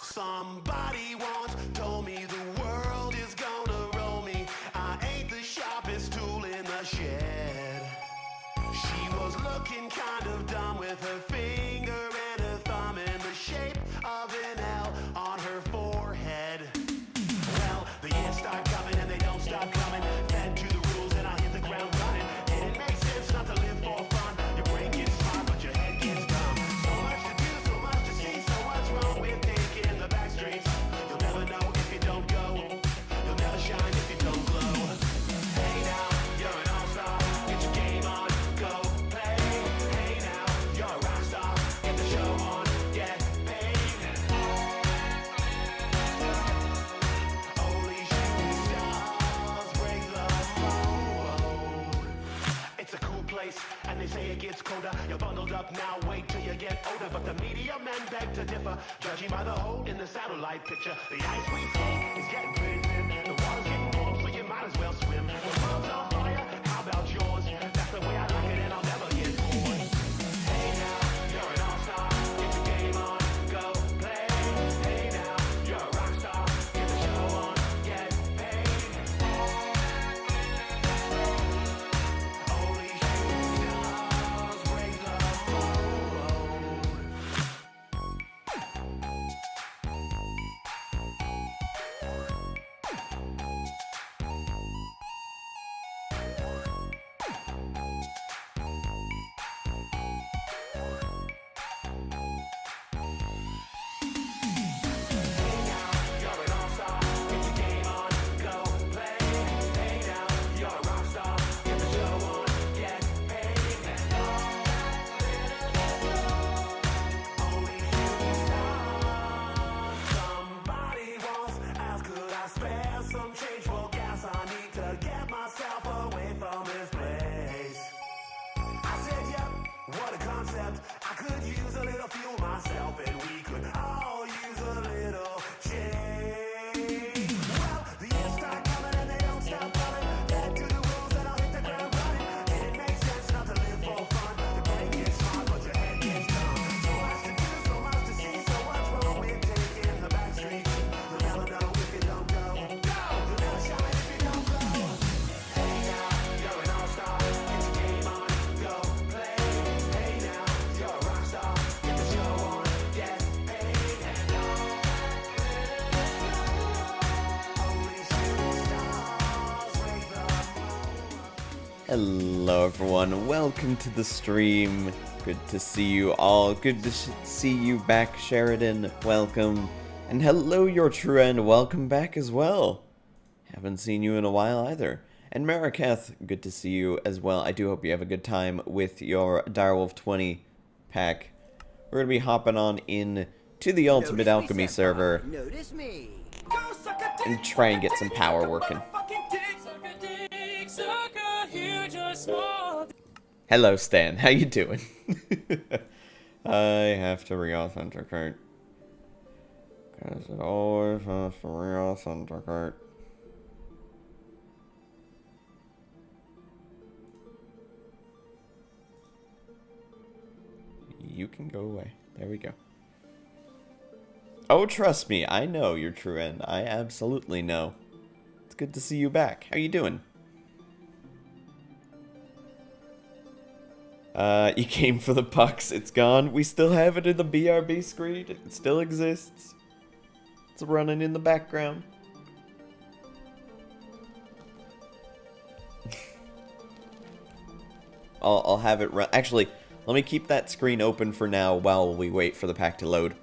Somebody once told me the world is gonna roll me. I ain't the sharpest tool in the shed. She was looking kind of dumb with her finger and her thumb in the shape of an L on her forehead. Well, the years start coming and they don't stop coming. Fed to the rules and I hit the ground running. Didn't make sense not to live for fun. Your brain gets smart but your head gets dumb. So much to do, so much to see. So what's wrong with taking the back streets? You'll never know if you don't go. You'll never shine if you don't glow. Hey now, you're an all-star. Get your game on, go play. Hey now, you're a rock star. Get the show on, get paid. Only shooting stars break the mold. It's a cool place, and they say it gets colder. You're bundled up now, wait till you get older. But the media men beg to differ, judging by the hole in the satellite picture. The ice we skate is getting pretty thin. The water's getting warm, so you might as well swim. The world's on fire, how about yours? That's the way I like it, and I'll never get bored. Hey now, you're an all-star. Get your game on, go play. Hey now, you're a rock star. Get the show on, get paid. Only shooting stars break the mold. Hey now, you're an all-star. Get your game on, go play. Hey now, you're a rock star. Get the show on, get paid. Only shooting stars. Somebody once asked, could I spare some change for gas? I need to get myself away from this place. I said, yep, what a concept. I could use a little fuel myself, and we could all use a little change. Well, the years start coming and they don't stop coming. Fed to the rules and I'll hit the ground running. It makes sense not to live for fun. Your brain gets smart, but your head gets dumb. So much to do, so much to see. So what's wrong with taking the back streets? You'll never know if you don't go. You'll never shine if you don't glow. Hey now, you're an all-star. Get your game on, go play. Hey now, you're a rock star. Get the show on, get paid. Only shooting stars break the mold. Hello everyone, welcome to the stream. Good to see you all. Good to see you back, Sheridan. Welcome. And hello, your true end. Welcome back as well. Haven't seen you in a while either. And Mariketh, good to see you as well. I do hope you have a good time with your Direwolf 20 pack. We're going to be hopping on in to the Ultimate Alchemy server Notice me. and try and get some power working. Hello, Stan. How you doing? I have to re-authenticate. Because it always has to re-authenticate. You can go away. There we go. Oh, trust me. I know you're true end. I absolutely know. It's good to see you back. How you doing? You came for the pucks. It's gone. We still have it in the BRB screen. It still exists. It's running in the background. I'll have it run. Actually, let me keep that screen open for now while we wait for the pack to load.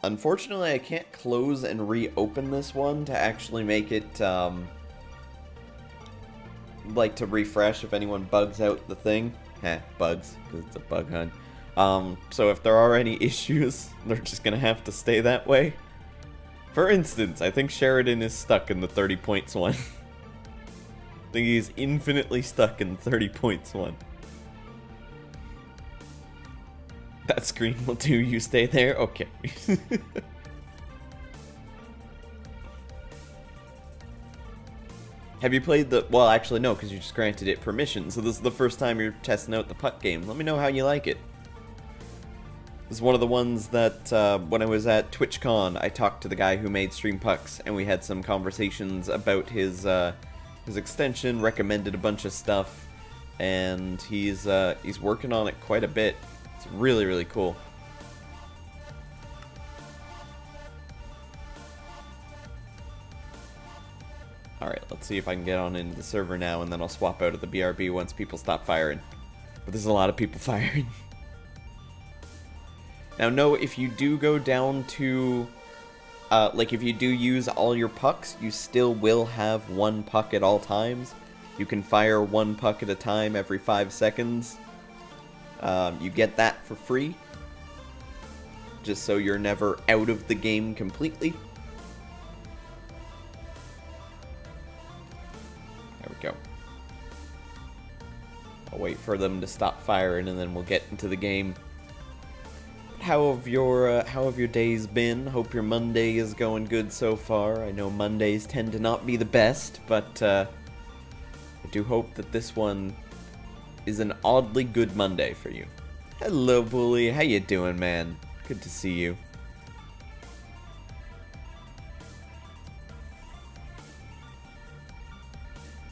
Unfortunately, I can't close and reopen this one to actually make it, like, to refresh if anyone bugs out the thing. Bugs, because it's a bug hunt. So if there are any issues, they're just gonna have to stay that way. For instance, I think Sheridan is stuck in the 30 points one. I think he's infinitely stuck in the 30 points one. That screen will do, you stay there? Okay. Have you played the... Well, actually, no, because you just granted it permission. So this is the first time you're testing out the puck game. Let me know how you like it. This is one of the ones that, when I was at TwitchCon, I talked to the guy who made Stream Pucks, and we had some conversations about his extension, recommended a bunch of stuff, and he's working on it quite a bit. It's really, really cool. Alright, let's see if I can get on into the server now, and then I'll swap out of the BRB once people stop firing. But there's a lot of people firing. Now, no, if you do go down to... like, if you do use all your pucks, you still will have one puck at all times. You can fire one puck at a time every 5 seconds. You get that for free. Just so you're never out of the game completely. There we go. I'll wait for them to stop firing and then we'll get into the game. How have your days been? Hope your Monday is going good so far. I know Mondays tend to not be the best, but I do hope that this one is an oddly good Monday for you. Hello, Bully. How you doing, man? Good to see you.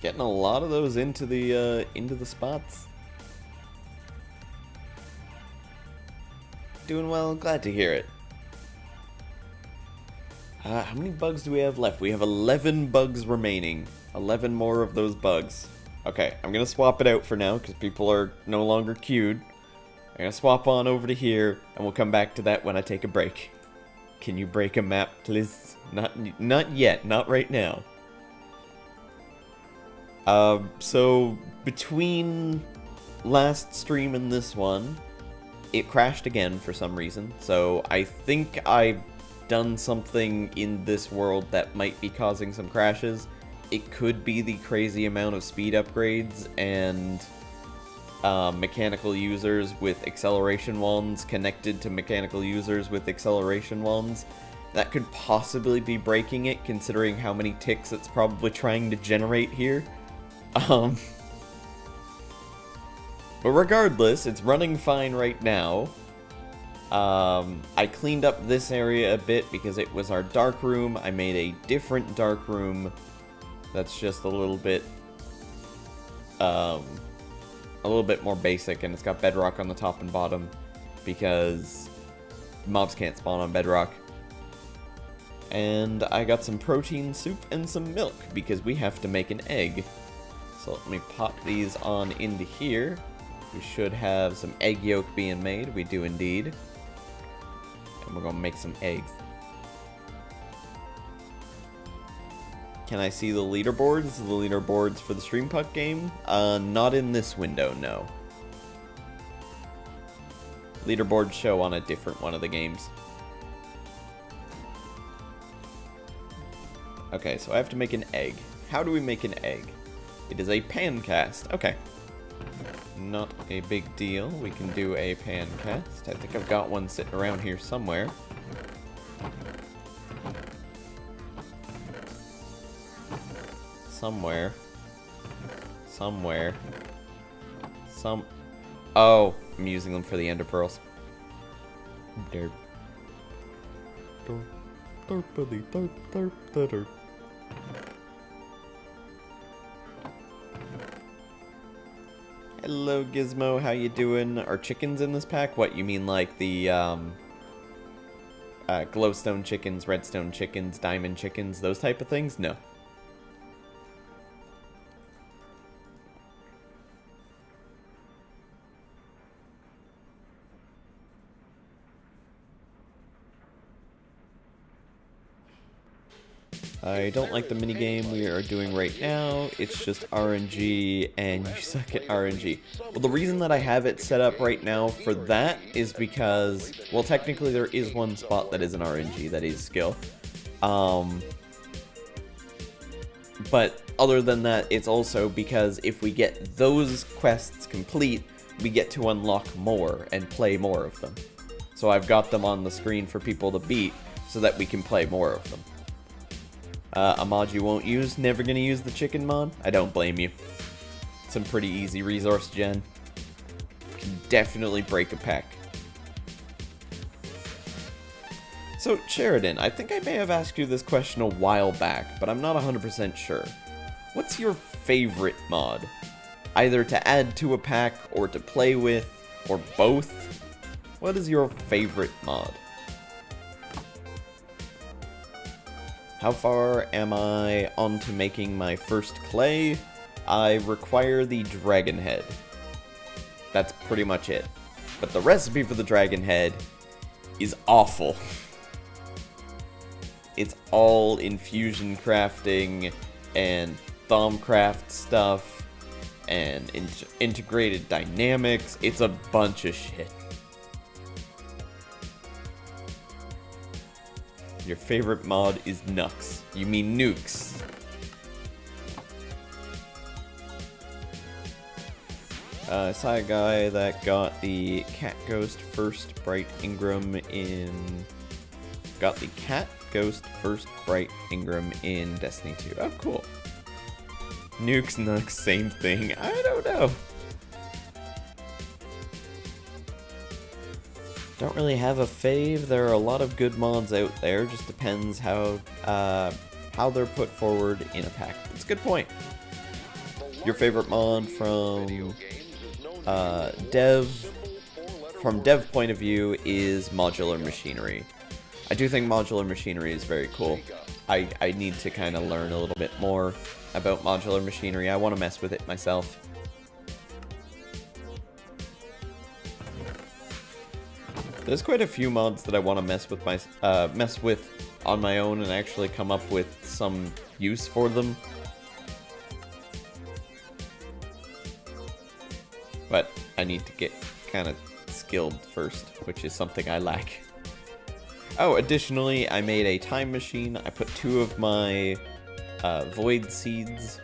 Getting a lot of those into the spots. Doing well, glad to hear it. How many bugs do we have left? We have 11 bugs remaining. 11 more of those bugs. Okay, I'm gonna swap it out for now, because people are no longer queued. I'm gonna swap on over to here, and we'll come back to that when I take a break. Can you break a map, please? Not yet, not right now. So, between last stream and this one, it crashed again for some reason, so I think I've done something in this world that might be causing some crashes. It could be the crazy amount of speed upgrades and mechanical users with acceleration wands connected to mechanical users with acceleration wands. That could possibly be breaking it, considering how many ticks it's probably trying to generate here. But regardless, it's running fine right now. I cleaned up this area a bit because it was our dark room. I made a different dark room that's just a little bit more basic, and it's got bedrock on the top and bottom because mobs can't spawn on bedrock. And I got some protein soup and some milk because we have to make an egg. So let me pop these on into here. We should have some egg yolk being made. We do indeed. And we're gonna make some eggs. Can I see the leaderboards? The leaderboards for the Stream Puck game? Not in this window, no. Leaderboards show on a different one of the games. Okay, so I have to make an egg. How do we make an egg? It is a pan cast. Okay. Not a big deal. We can do a pan cast. I think I've got one sitting around here somewhere. Somewhere. Oh, I'm using them for the ender pearls. Derp. Derp. Hello, Gizmo. How you doing? Are chickens in this pack? What, you mean like the glowstone chickens, redstone chickens, diamond chickens, those type of things? No. I don't like the minigame we are doing right now. It's just RNG, and you suck at RNG. Well, the reason that I have it set up right now for that is because, well, technically there is one spot that isn't RNG, that is skill. But other than that, it's also because if we get those quests complete, we get to unlock more and play more of them. So I've got them on the screen for people to beat so that we can play more of them. A mod you won't use, never gonna use the chicken mod? I don't blame you. Some pretty easy resource gen. Can definitely break a pack. So, Sheridan, I think I may have asked you this question a while back, but I'm not 100% sure. What's your favorite mod? Either to add to a pack, or to play with, or both? What is your favorite mod? How far am I on to making my first clay? I require the dragon head. That's pretty much it. But the recipe for the dragon head is awful. It's all infusion crafting and Thaumcraft stuff and integrated dynamics. It's a bunch of shit. Your favorite mod is Nux. You mean Nukes. I saw a guy that got the Cat Ghost First Bright Ingram in... Got the Cat Ghost First Bright Ingram in Destiny 2. Oh, cool. Nukes, Nux, same thing. I don't know. Don't really have a fave. There are a lot of good mods out there. Just depends how they're put forward in a pack. That's a good point. Your favorite mod from dev point of view is modular machinery. I do think modular machinery is very cool. I need to kind of learn a little bit more about modular machinery. I want to mess with it myself. There's quite a few mods that I want to mess with on my own and actually come up with some use for them. But I need to get kind of skilled first, which is something I lack. Oh, additionally, I made a time machine. I put 2 of my void seeds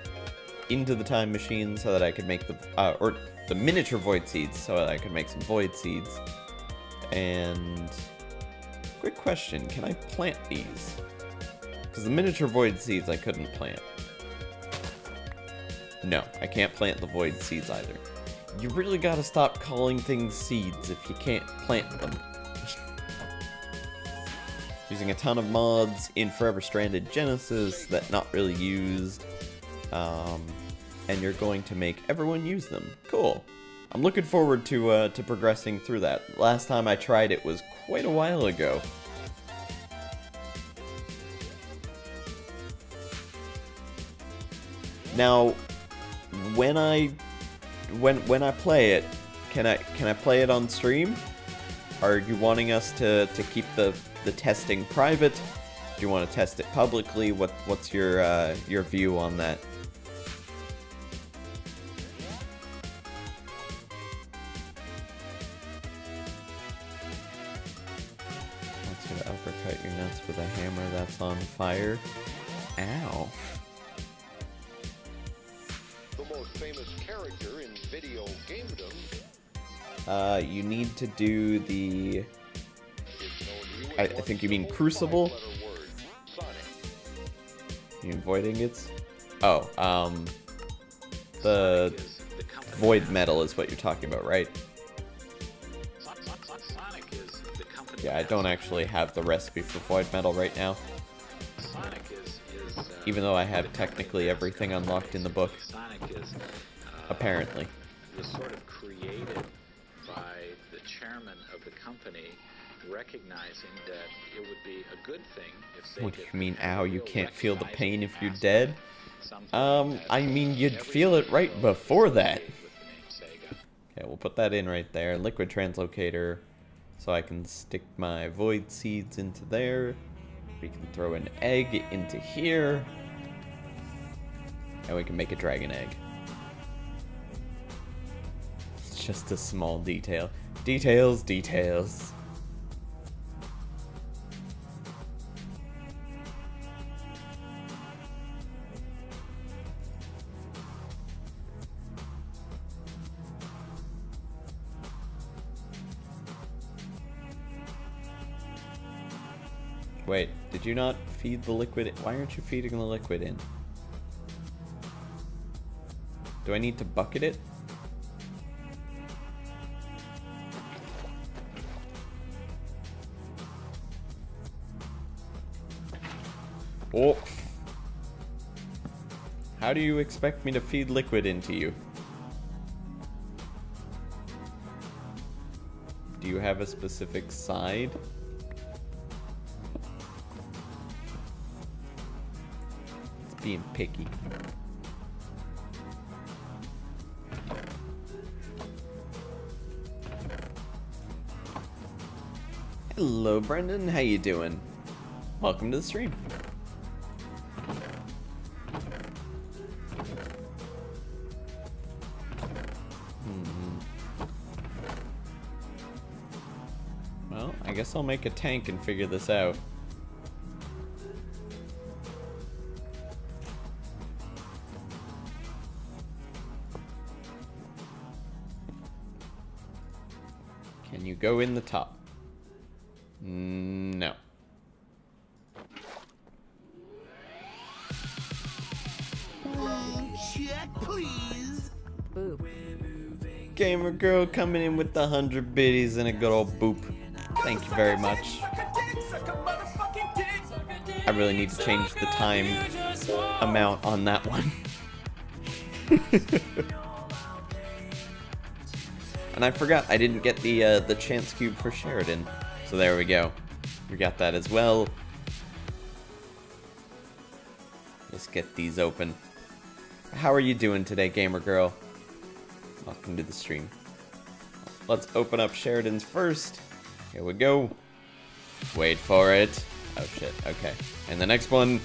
into the time machine so that I could make the miniature void seeds so that I could make some void seeds. And quick question, can I plant these? Because the miniature void seeds I couldn't plant. No, I can't plant the void seeds either. You really gotta stop calling things seeds if you can't plant them. Using a ton of mods in Forever Stranded Genesis that not really used. And you're going to make everyone use them. Cool. I'm looking forward to progressing through that. Last time I tried it was quite a while ago. Now, when I play it, can I play it on stream? Are you wanting us to keep the testing private? Do you want to test it publicly? What's your view on that? To uppercut your nuts with a hammer that's on fire. Ow. The most famous character in video gamedom. You need to do the... I think you mean Crucible? You mean Void Ingots? Oh, the Void Metal is what you're talking about, right? Yeah, I don't actually have the recipe for Void Metal right now. Even though I have technically everything unlocked in the book. Apparently. Was sort of created by the chairman of the company, recognizing that it would be a good thing if they What do you mean, ow, you can't feel the pain if you're dead? I mean, you'd feel it right before that. Okay, we'll put that in right there. Liquid translocator. So I can stick my void seeds into there. We can throw an egg into here. And we can make a dragon egg. It's just a small detail. Details, details. Wait, Did you not feed the liquid? Why aren't you feeding the liquid in? Do I need to bucket it? Oh. How do you expect me to feed liquid into you? Do you have a specific side? It's being picky. Hello, Brendan. How you doing? Welcome to the stream. Well, I guess I'll make a tank and figure this out. Can you go in the top? No. Check, please. Boop. Gamer girl coming in with the 100 biddies and a good old boop. Thank you very much. I really need to change the time amount on that one. And I forgot I didn't get the chance cube for Sheridan. So there we go. We got that as well. Let's get these open. How are you doing today, gamer girl? Welcome to the stream. Let's open up Sheridan's first. Here we go. Wait for it. Oh shit, okay. And the next one.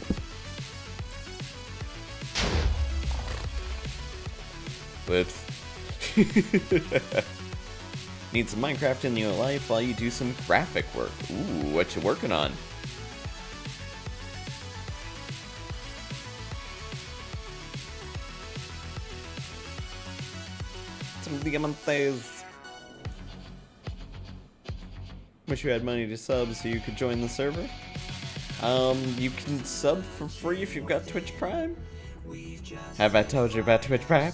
Whoops. Need some Minecraft in your life while you do some graphic work. Ooh, what you working on? Some diamantes. Wish you had money to sub so you could join the server. You can sub for free if you've got Twitch Prime. Have I told you about Twitch Prime?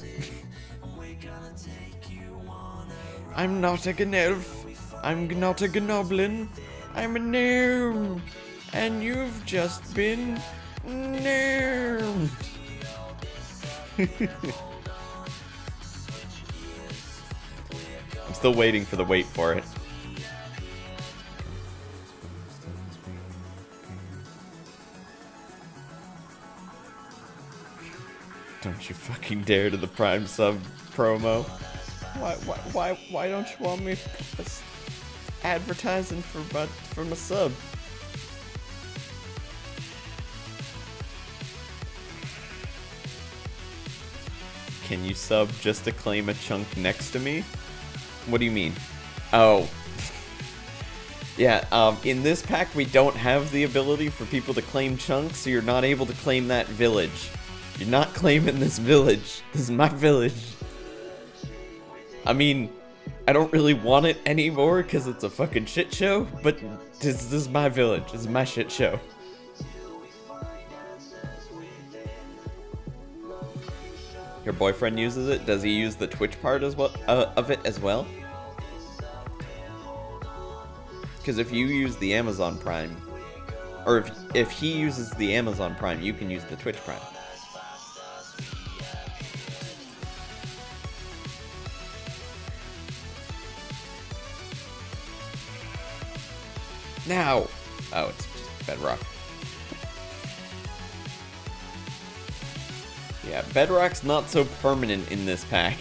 I'm not a gnelf. I'm not a gnoblin. I'm a gnome. And you've just been gnomed. I'm still waiting for the wait for it. Don't you fucking dare to the Prime sub promo. Why don't you want me advertising for my sub? Can you sub just to claim a chunk next to me? What do you mean? Oh. Yeah, in this pack we don't have the ability for people to claim chunks, so you're not able to claim that village. You're not claiming this village. This is my village. I mean, I don't really want it anymore because it's a fucking shit show, but this is my village. This is my shit show. Your boyfriend uses it? Does he use the Twitch part as well of it as well? Because if you use the Amazon Prime, or if he uses the Amazon Prime, you can use the Twitch Prime. Now! Oh, it's just Bedrock. Yeah, Bedrock's not so permanent in this pack.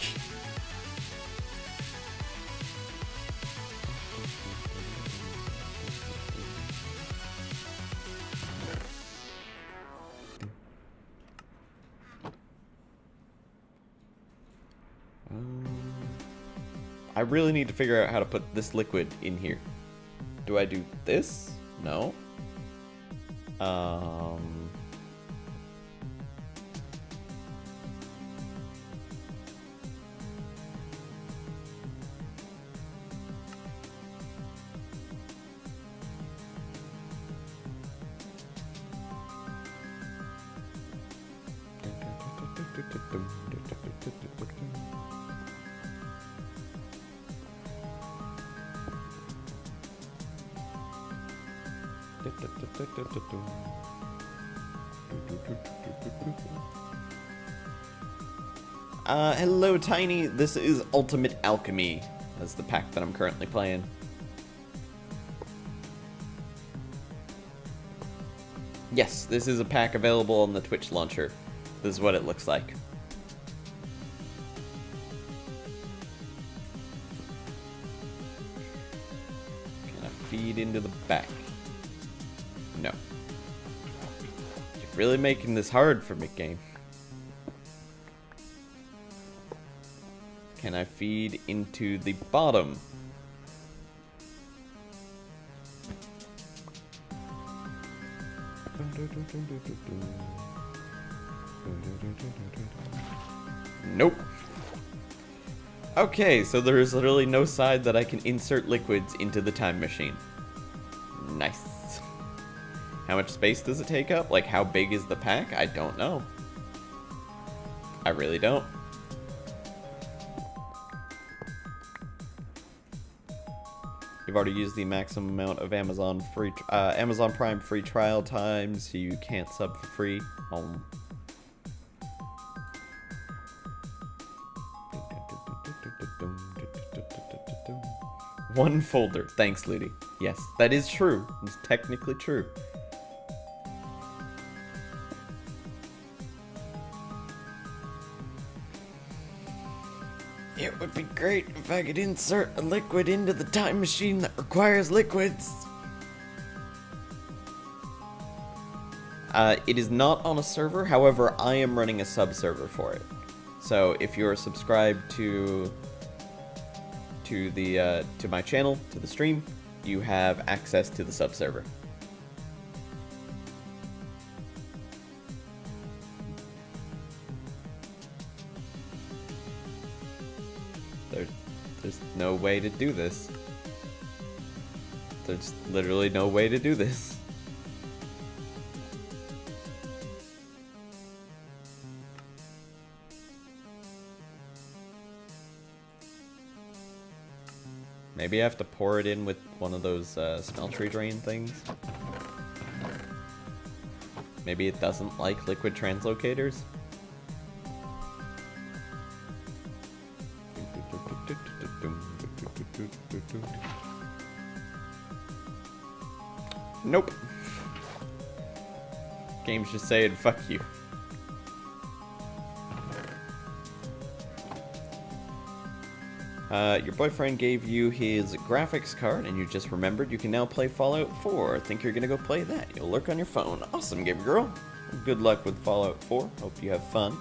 I really need to figure out how to put this liquid in here. Do I do this? No. Hello, Tiny. This is Ultimate Alchemy. That's the pack that I'm currently playing. Yes, this is a pack available on the Twitch launcher. This is what it looks like. Can I feed into the back? No. You're really making this hard for me, game. Can I feed into the bottom? Nope. Okay, so there is literally no side that I can insert liquids into the time machine. Nice. How much space does it take up? Like, how big is the pack? I don't know. I really don't. You've already used the maximum amount of Amazon Prime free trial time, so you can't sub for free. One folder. Thanks, Ludi. Yes, that is true. It's technically true. It would be great if I could insert a liquid into the time machine that requires liquids. It is not on a server, however, I am running a sub-server for it. So if you're subscribed to my channel, to the stream, you have access to the sub-server. There's no way to do this. There's literally no way to do this. Maybe I have to pour it in with one of those smeltery drain things. Maybe it doesn't like liquid translocators. Nope. Game's just saying fuck you. Your boyfriend gave you his graphics card and you just remembered you can now play Fallout 4. Think you're gonna go play that. You'll lurk on your phone. Awesome, gamer girl. Good luck with Fallout 4. Hope you have fun.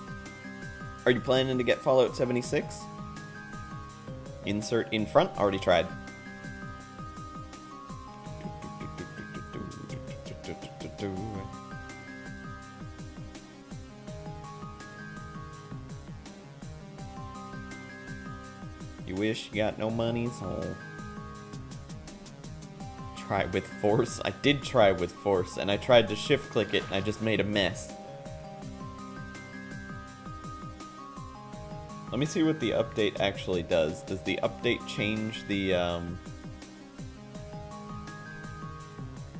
Are you planning to get Fallout 76? Insert in front. Already tried. You wish you got no money, so try with force. I did try with force, and I tried to shift click it, and I just made a mess. Let me see what the update actually does. Does the update change the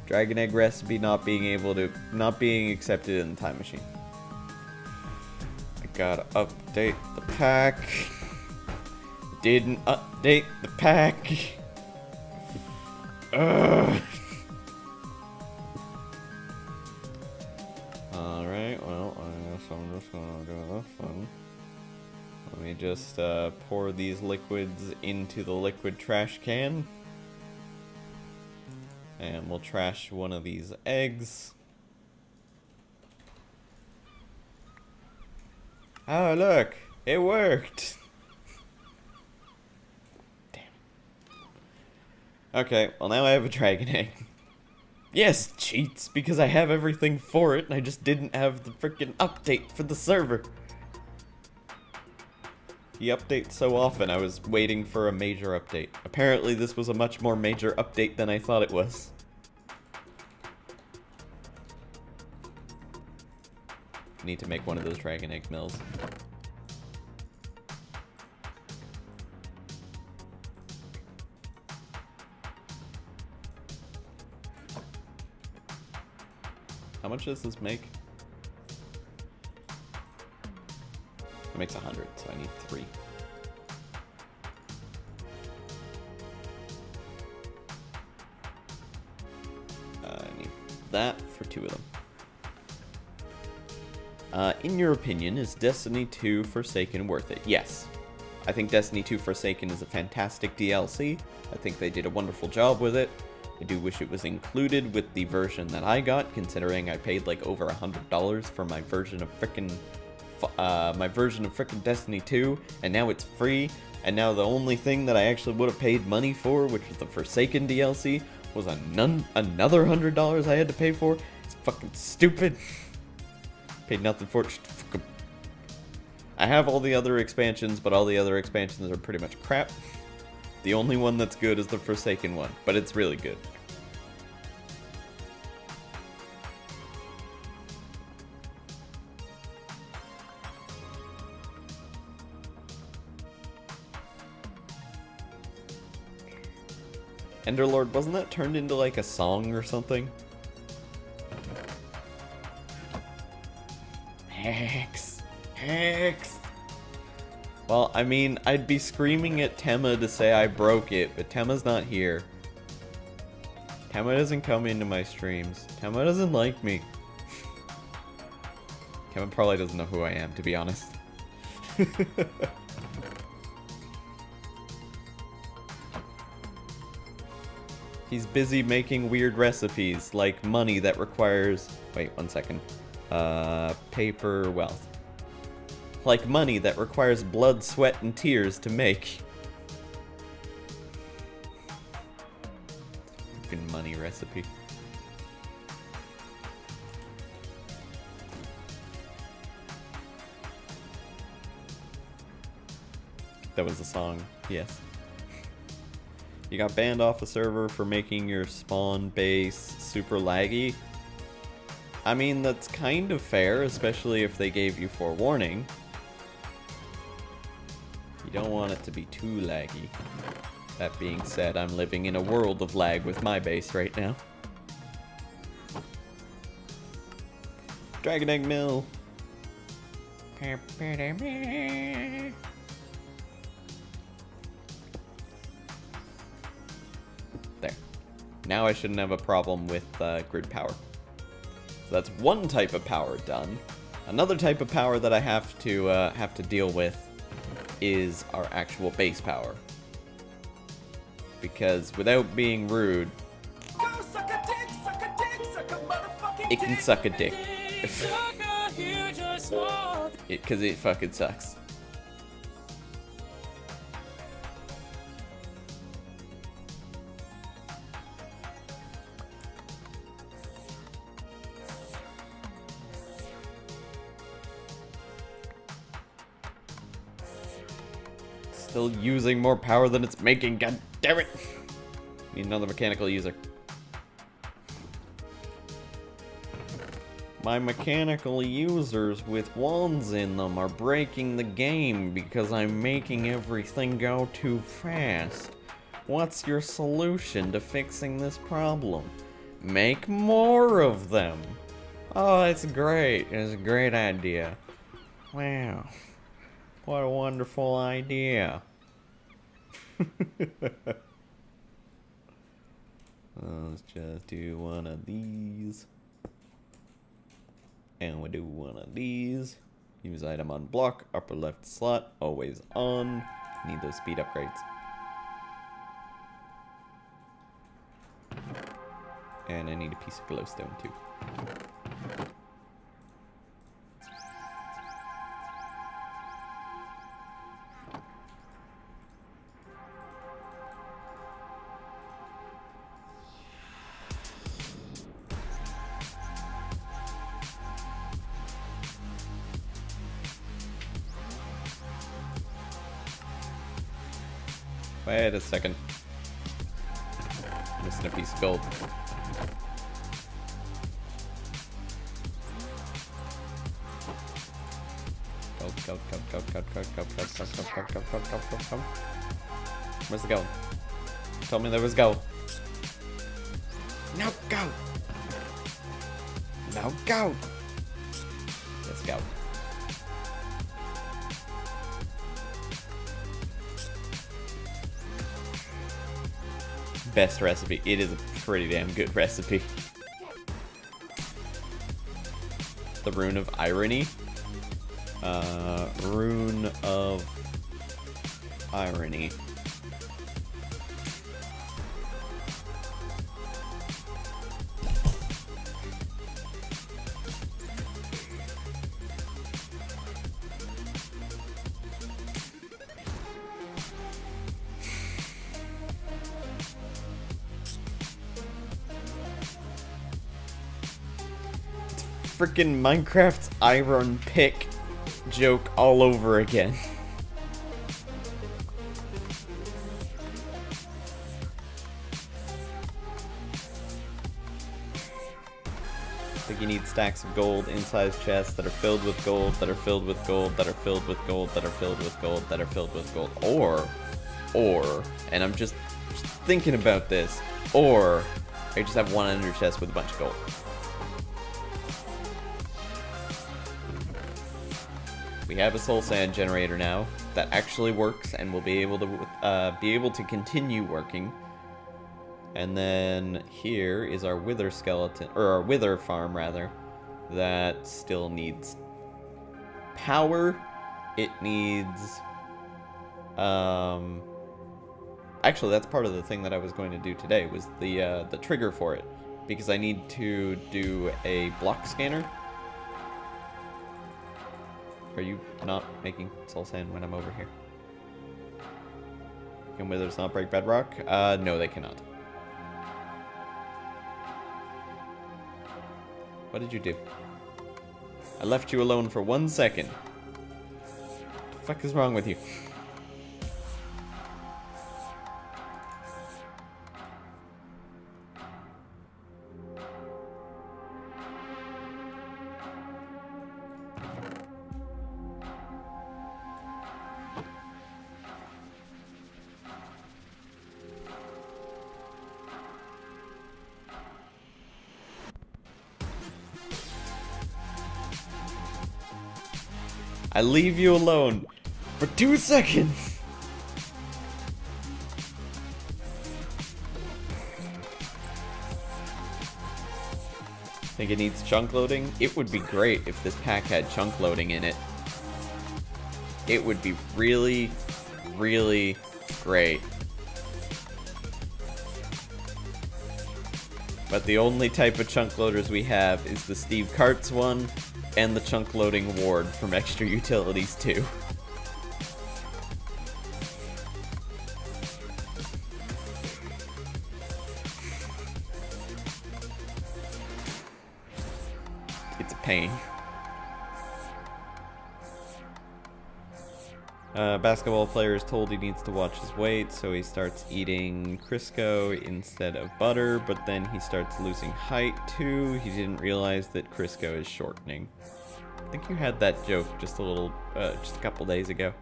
Dragon Egg recipe not being accepted in the time machine? I gotta update the pack. Didn't update the pack. Alright, well, I guess I'm just gonna do this one. Let me just pour these liquids into the liquid trash can. And we'll trash one of these eggs. Oh, look! It worked! Okay, well now I have a dragon egg. Yes, cheats, because I have everything for it and I just didn't have the freaking update for the server. He updates so often, I was waiting for a major update. Apparently this was a much more major update than I thought it was. Need to make one of those dragon egg mills. How much does this make? It makes 100, so I need 3. I need that for 2 of them. In your opinion, is Destiny 2 Forsaken worth it? Yes. I think Destiny 2 Forsaken is a fantastic DLC. I think they did a wonderful job with it. I do wish it was included with the version that I got, considering I paid like over $100 for my version of frickin' Destiny 2, and now it's free. And now the only thing that I actually would have paid money for, which was the Forsaken DLC, was another $100 I had to pay for. It's fucking stupid. Paid nothing for it. I have all the other expansions, but all the other expansions are pretty much crap. The only one that's good is the Forsaken one, but it's really good. Enderlord, wasn't that turned into like a song or something? Hex! Hex! Well, I mean, I'd be screaming at Tema to say I broke it, but Tema's not here. Tema doesn't come into my streams. Tema doesn't like me. Tema probably doesn't know who I am, to be honest. He's busy making weird recipes, like money that requires... Wait, 1 second. Paper wealth. Like money that requires blood, sweat, and tears to make. Fucking money recipe. That was a song, yes. You got banned off the server for making your spawn base super laggy. I mean, that's kind of fair, especially if they gave you forewarning. You don't want it to be too laggy. That being said, I'm living in a world of lag with my base right now. Dragon Egg Mill. There. Now I shouldn't have a problem with grid power. So that's one type of power done. Another type of power that I have to deal with is our actual base power. Because without being rude, it can suck a dick. Because it fucking sucks. Still using more power than it's making, god damn it! Need another mechanical user. My mechanical users with wands in them are breaking the game because I'm making everything go too fast. What's your solution to fixing this problem? Make more of them! Oh, it's great. It's a great idea. Wow. What a wonderful idea. Let's just do one of these. And we do one of these. Use item on block, upper left slot, always on. Need those speed upgrades. And I need a piece of glowstone too. Wait a second. Missing a piece of gold. Go. Where's the gold? You told me there was gold. No, go! Now go! Let's go. Best recipe. It is a pretty damn good recipe. The Rune of Irony. Rune of Irony. Freaking Minecraft's iron pick joke all over again. I think you need stacks of gold inside chests that are filled with gold, that are filled with gold, that are filled with gold, that are filled with gold, that are filled with gold. Or, and I'm just thinking about this, or I just have one ender chest with a bunch of gold. We have a soul sand generator now that actually works and will be able to continue working. And then here is our wither skeleton, or our wither farm rather, that still needs power. It needs actually that's part of the thing that I was going to do today was the trigger for it, because I need to do a block scanner. Are you not making soul sand when I'm over here? Can withers not break bedrock? No, they cannot. What did you do? I left you alone for 1 second. What the fuck is wrong with you? I leave you alone for 2 seconds. Think it needs chunk loading? It would be great if this pack had chunk loading in it. It would be really, really great. But the only type of chunk loaders we have is the Steve Karts one and the chunk loading ward from Extra Utilities 2. It's a pain. Basketball player is told he needs to watch his weight, so he starts eating Crisco instead of butter, but then he starts losing height too. He didn't realize that Crisco is shortening. I think you had that joke just a couple days ago.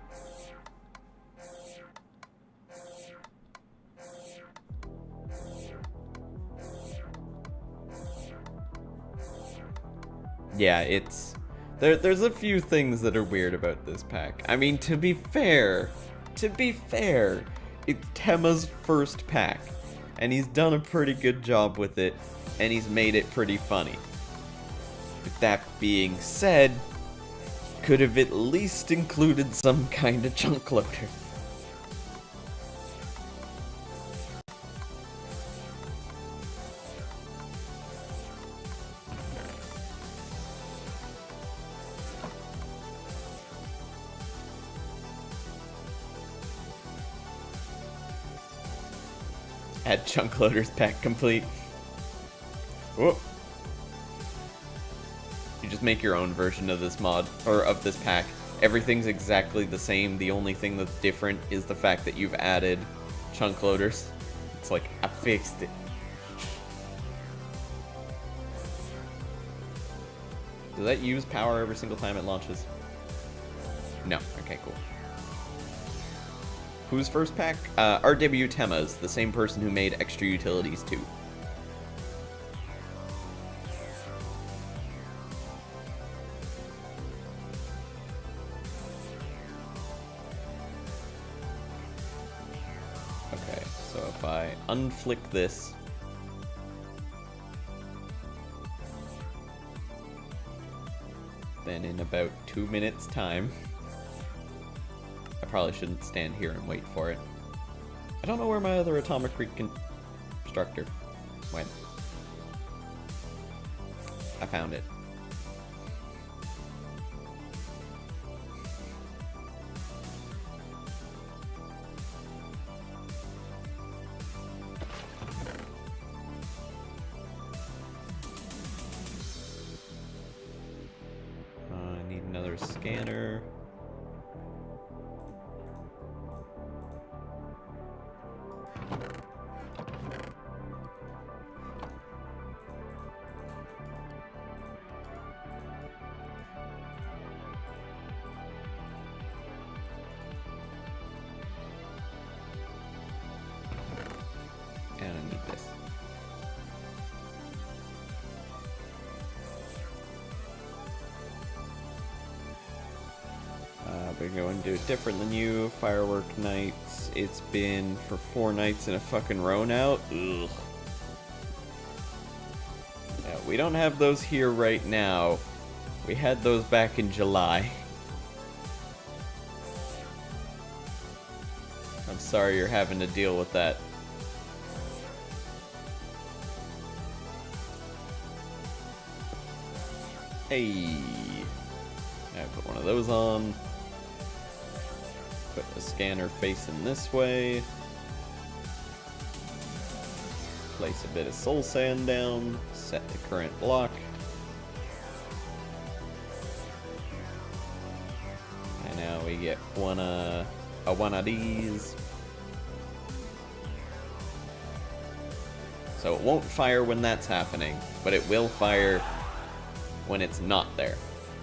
Yeah, there's a few things that are weird about this pack. I mean, to be fair, it's Tema's first pack, and he's done a pretty good job with it, and he's made it pretty funny. With that being said, could have at least included some kind of chunk loader. Add chunk loaders pack complete. Whoop. You just make your own version of this mod, or of this pack. Everything's exactly the same. The only thing that's different is the fact that you've added chunk loaders. It's like, I fixed it. Does that use power every single time it launches? No. Okay, cool. Whose first pack? RW Tema's, the same person who made Extra Utilities 2. Okay, unflick this. Then in about 2 minutes time, I probably shouldn't stand here and wait for it. I don't know where my other atomic reconstructor went. I found it. I need another scanner. And I need this. We're going to do it different than you. Firework nights. It's been for 4 nights in a fucking row now. Ugh. Yeah, we don't have those here right now. We had those back in July. I'm sorry you're having to deal with that. Hey. I put one of those on. Put the scanner facing this way. Place a bit of soul sand down. Set the current block. And now we get one of these. So it won't fire when that's happening, but it will fire when it's not there.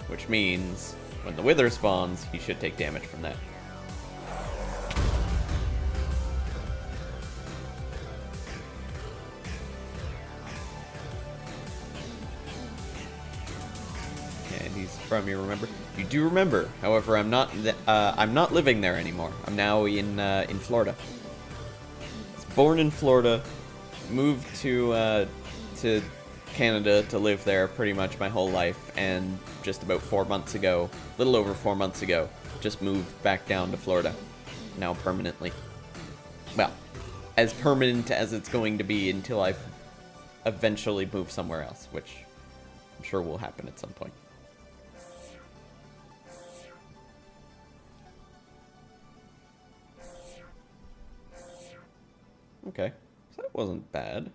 Which means when the wither spawns, he should take damage from that. And he's from you, remember? You do remember. However, I'm not living there anymore. I'm now in Florida. I was born in Florida, moved to Canada to live there pretty much my whole life, and just about 4 months ago, a little over 4 months ago, just moved back down to Florida, now permanently. Well, as permanent as it's going to be until I eventually move somewhere else, which I'm sure will happen at some point. Okay, so that wasn't bad.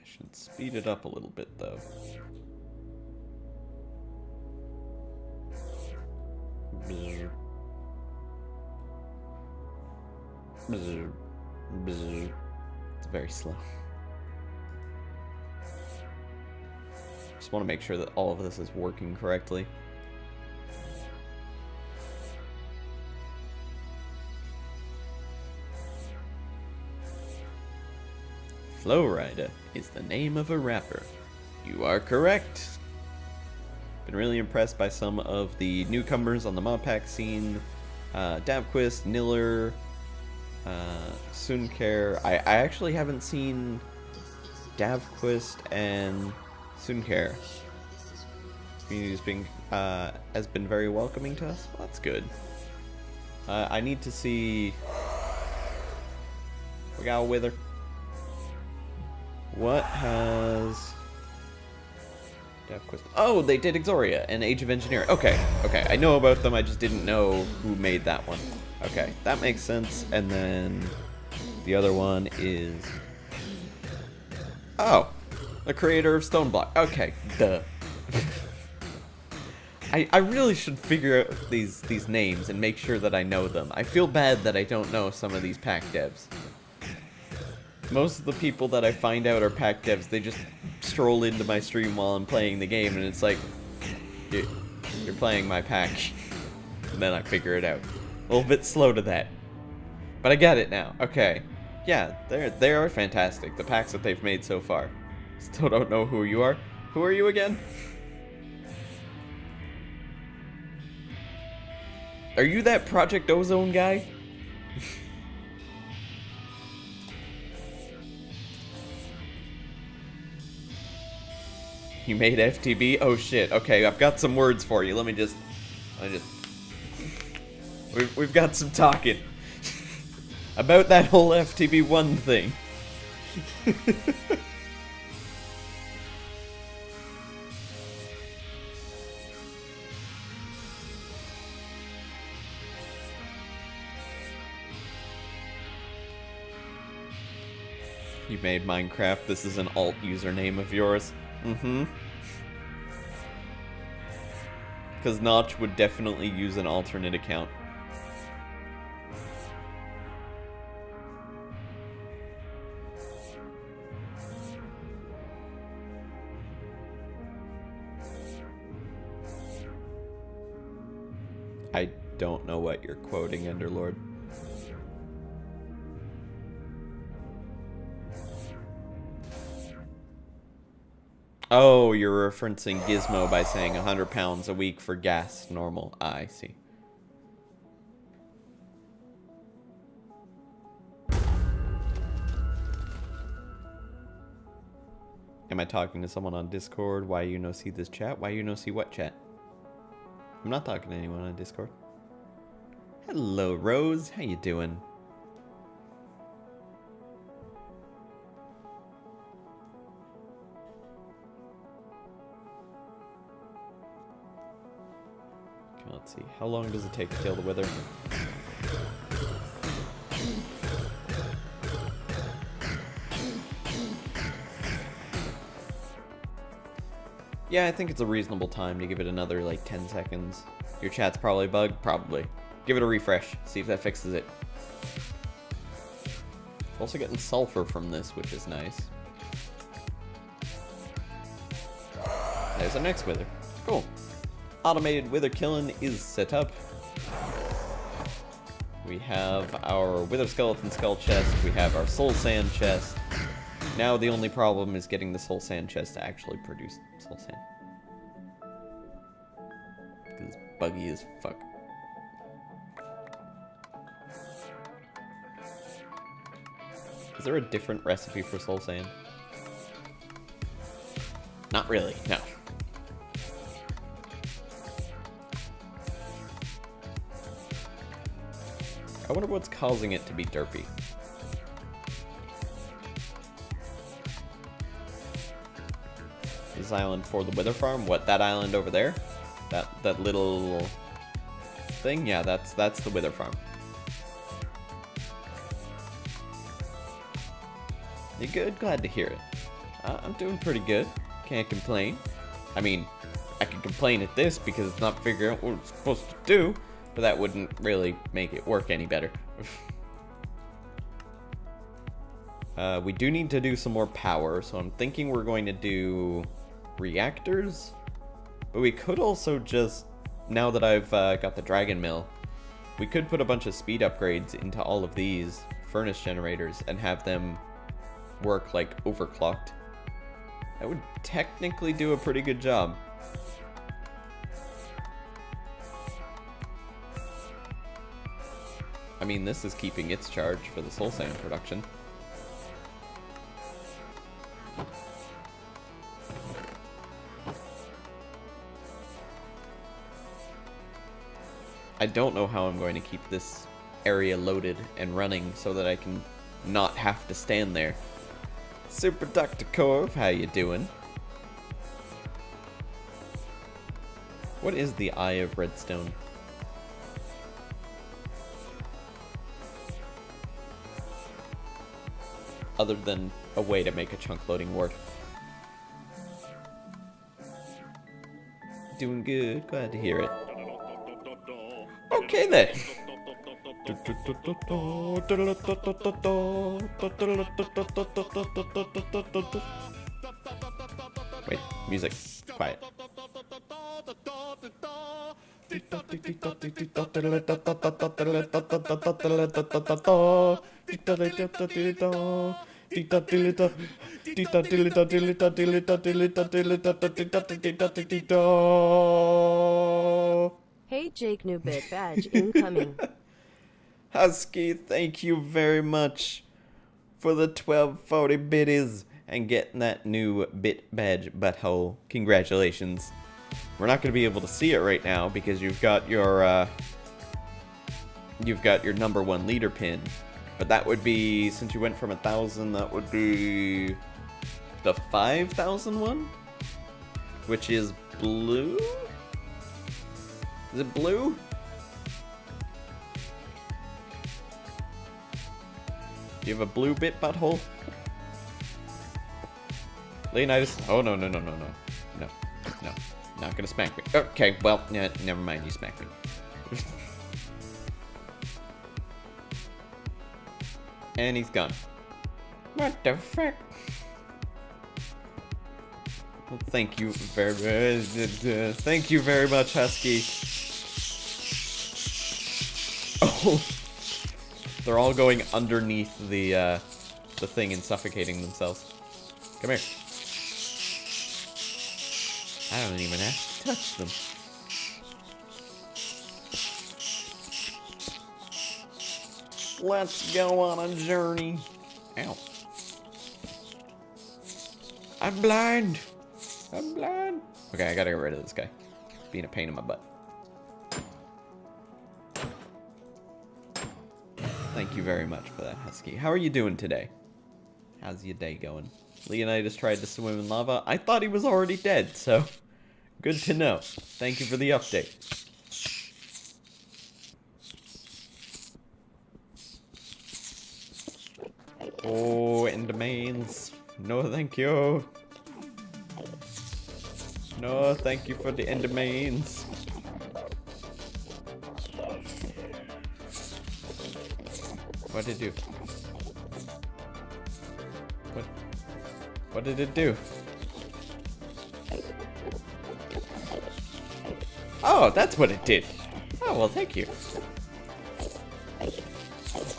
Should speed it up a little bit, though. Bzz. Bzz. Bzz. It's very slow. Just want to make sure that all of this is working correctly. Flowrider is the name of a rapper. You are correct. Been really impressed by some of the newcomers on the mod pack scene. Davquist, Niller, Suncare. I actually haven't seen Davquist and Suncare. Community's has been very welcoming to us. Well, that's good. I need to see. We got a wither. What has Davquist? Oh, they did Exoria and Age of Engineering. Okay, okay. I know about them. I just didn't know who made that one. Okay, that makes sense. And then the other one is the creator of Stoneblock. Okay, duh. I really should figure out these names and make sure that I know them. I feel bad that I don't know some of these pack devs. Most of the people that I find out are pack devs, they just stroll into my stream while I'm playing the game, and it's like, you're playing my pack. And then I figure it out. A little bit slow to that. But I get it now. Okay. Yeah, they are fantastic, the packs that they've made so far. Still don't know who you are. Who are you again? Are you that Project Ozone guy? You made FTB? Oh shit. Okay, I've got some words for you. Let me just We've got some talking about that whole FTB1 thing. You made Minecraft. This is an alt username of yours. Mm-hmm. Because Notch would definitely use an alternate account. I don't know what you're quoting, Enderlord. Oh, you're referencing Gizmo by saying 100 pounds a week for gas normal. Ah, I see. Am I talking to someone on Discord? Why you no see this chat? Why you no see what chat? I'm not talking to anyone on Discord. Hello, Rose. How you doing? Okay, let's see. How long does it take to kill the wither? Yeah, I think it's a reasonable time to give it another, like, 10 seconds. Your chat's probably bugged? Probably. Give it a refresh. See if that fixes it. Also getting sulfur from this, which is nice. There's our next wither. Cool. Automated wither killing is set up. We have our wither skeleton skull chest. We have our soul sand chest. Now the only problem is getting the soul sand chest to actually produce soul sand. Because it's buggy as fuck. Is there a different recipe for soul sand? Not really, no. I wonder what's causing it to be derpy. This island for the wither farm? What, that island over there? That little thing? Yeah, that's the wither farm. You good? Glad to hear it. I'm doing pretty good. Can't complain. I mean, I can complain at this because it's not figuring out what it's supposed to do, but that wouldn't really make it work any better. We do need to do some more power, so I'm thinking we're going to do reactors. But we could also just, now that I've got the dragon mill, we could put a bunch of speed upgrades into all of these furnace generators and have them work like overclocked. That would technically do a pretty good job. I mean, this is keeping its charge for the soul sand production. I don't know how I'm going to keep this area loaded and running so that I can not have to stand there. Super Dr. Corv, how you doing? What is the Eye of Redstone? Other than a way to make a chunk loading work. Doing good, glad to hear it. Okay then. Wait, music, quiet. Hey Jake, new bit badge incoming. Husky, thank you very much for the 1240 biddies and getting that new bit badge butthole. Congratulations. We're not going to be able to see it right now because you've got your number one leader pin. But that would be, since you went from 1,000, that would be the 5,000 one, which is blue? Is it blue? Do you have a blue bit butthole? Leonidas? Oh, no. No. Not gonna smack me. Okay, well, never mind, you smack me. And he's gone. What the frick? Well, thank you very much, Husky. Oh, they're all going underneath the thing and suffocating themselves. Come here. I don't even have to touch them. Let's go on a journey. Ow. I'm blind. Okay, I gotta get rid of this guy. Being a pain in my butt. Thank you very much for that, Husky. How are you doing today? How's your day going? Leonidas tried to swim in lava. I thought he was already dead, so good to know. Thank you for the update. Oh, Endermans. No, thank you. No, thank you for the Endermans. What did it do? What did it do? Oh, that's what it did. Oh, well, thank you.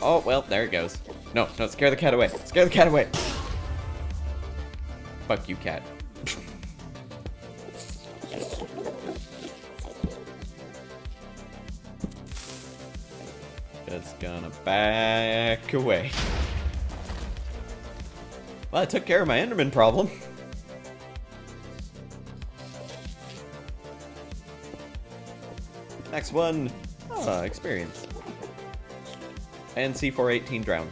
Oh, well, there it goes. No, scare the cat away. Scare the cat away. Fuck you, cat. Just gonna back away. Well, I took care of my Enderman problem. Next one. Experience. And C418 drown.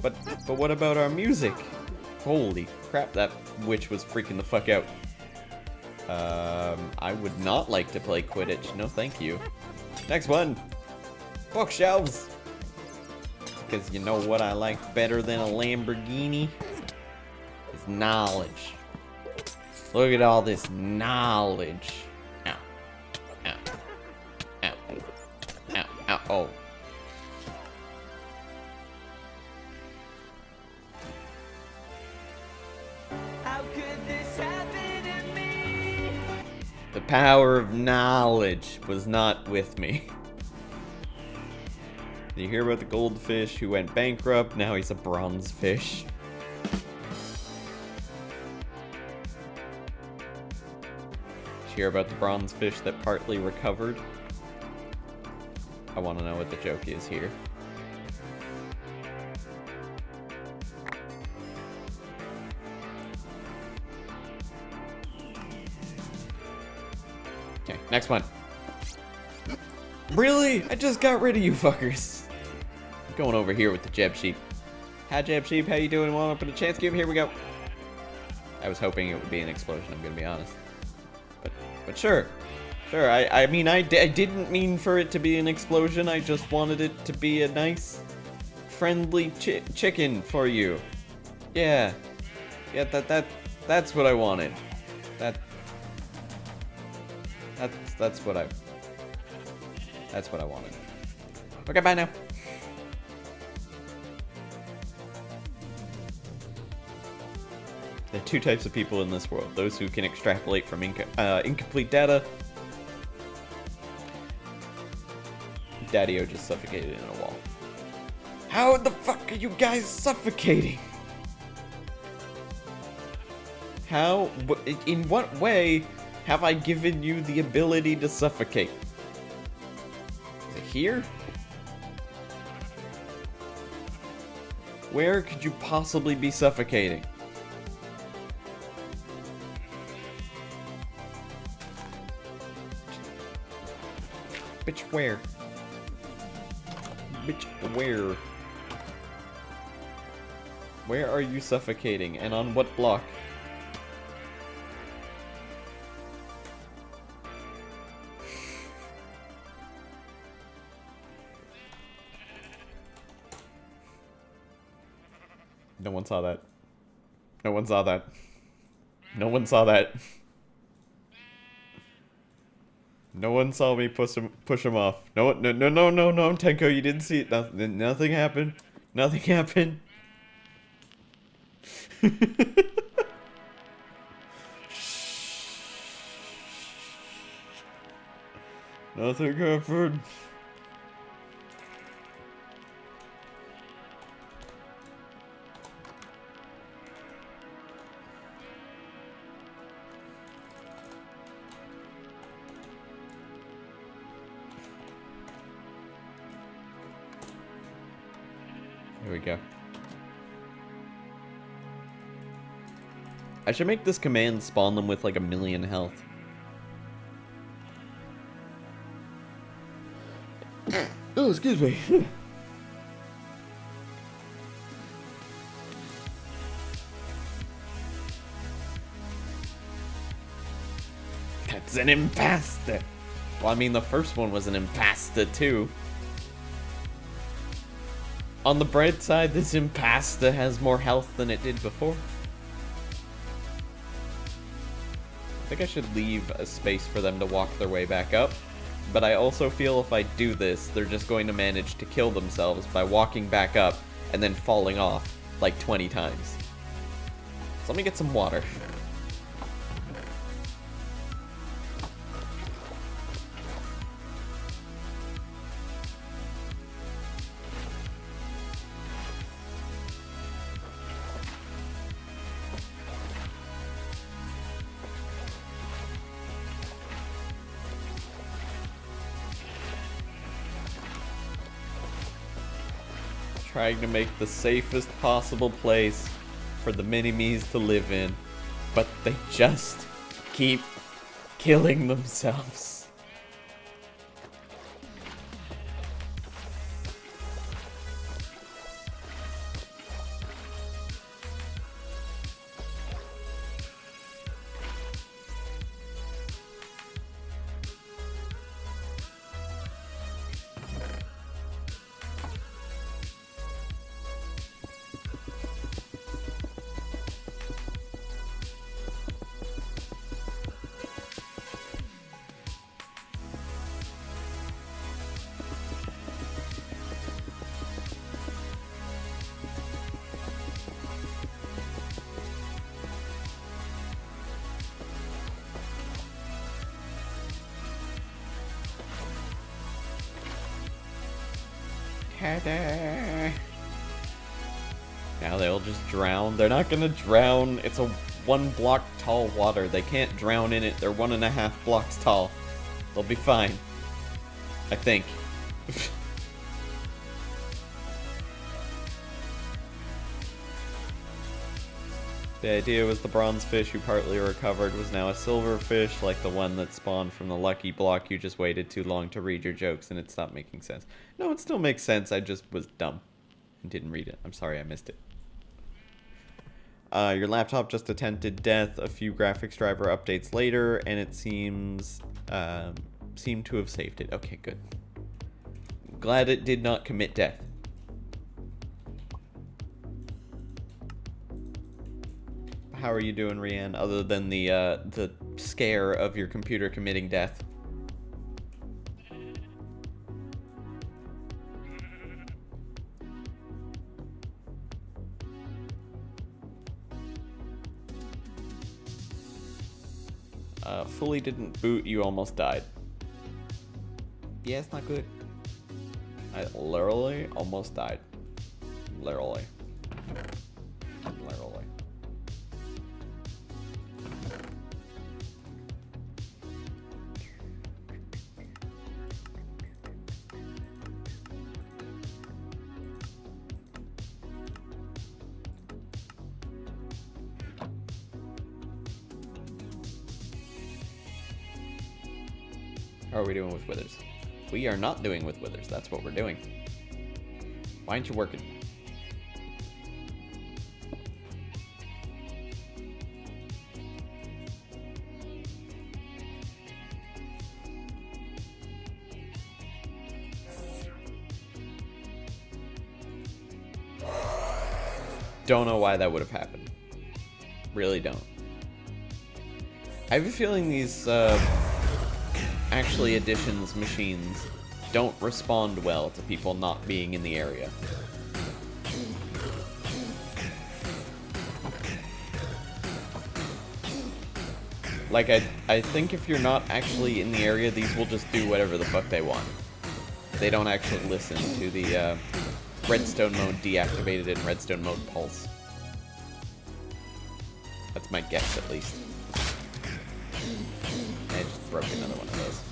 But what about our music? Holy crap, that witch was freaking the fuck out. I would not like to play Quidditch. No, thank you. Next one. Bookshelves. Because you know what I like better than a Lamborghini? Is knowledge. Look at all this knowledge. Ow. Ow. Ow. Ow. Ow. Oh. How could this happen to me? The power of knowledge was not with me. Did you hear about the goldfish who went bankrupt? Now he's a bronze fish. Did you hear about the bronze fish that partly recovered? I want to know what the joke is here. Okay, next one. Really? I just got rid of you fuckers. I'm going over here with the Jeb Sheep. Hi Jeb Sheep, how you doing? Want to open a chance cube? Here we go. I was hoping it would be an explosion, I'm gonna be honest. But sure. Sure, I mean, I didn't mean for it to be an explosion. I just wanted it to be a nice, friendly chicken for you. Yeah. Yeah, that's what I wanted. That's what I wanted. Okay, bye now. There are two types of people in this world. Those who can extrapolate from incomplete data. Daddy-O just suffocated in a wall. How the fuck are you guys suffocating? How? In what way have I given you the ability to suffocate? here? Where could you possibly be suffocating? Bitch, where? Bitch, where? Where are you suffocating, and on what block? No one saw that. No one saw that. No one saw that. No one saw me push him off. No, Tenko, you didn't see it. Nothing happened. Nothing happened. Nothing happened. Here we go. I should make this command spawn them with like 1,000,000 health. Oh, excuse me. That's an impasta. Well, I mean, the first one was an impasta too. On the bright side, this impasta has more health than it did before. I think I should leave a space for them to walk their way back up. But I also feel if I do this, they're just going to manage to kill themselves by walking back up and then falling off like 20 times. So let me get some water. Trying to make the safest possible place for the mini-me's to live in, but they just keep killing themselves. Now they'll just drown. They're not gonna drown. It's a 1 block tall water. They can't drown in it. They're 1.5 blocks tall. They'll be fine. I think. The idea was the bronze fish you partly recovered was now a silver fish, like the one that spawned from the lucky block. You just waited too long to read your jokes and it stopped making sense. No, it still makes sense. I just was dumb and didn't read it. I'm sorry I missed it. Your laptop just attempted death a few graphics driver updates later, and it seemed to have saved it. Okay, good. Glad it did not commit death. How are you doing, Rianne, other than the scare of your computer committing death? Fully didn't boot, you almost died. Yeah, it's not good. I literally almost died. Literally. Literally. Or are we doing with withers? We are not doing with withers. That's what we're doing. Why aren't you working? Don't know why that would have happened. Really don't. I have a feeling these actually additions machines don't respond well to people not being in the area. Like, I think if you're not actually in the area, these will just do whatever the fuck they want. They don't actually listen to the redstone mode deactivated and redstone mode pulse. That's my guess, at least. I just broke another one of those.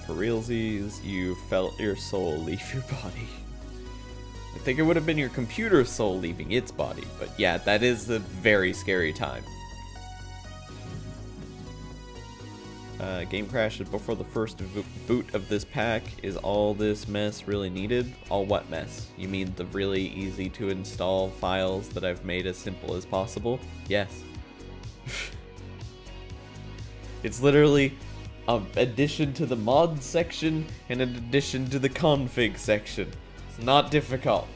For realsies, you felt your soul leave your body. I think it would have been your computer's soul leaving its body, but yeah, that is a very scary time. Game crashes before the first boot of this pack. Is all this mess really needed? All what mess? You mean the really easy to install files that I've made as simple as possible? Yes. It's literally an addition to the mod section and an addition to the config section. It's not difficult.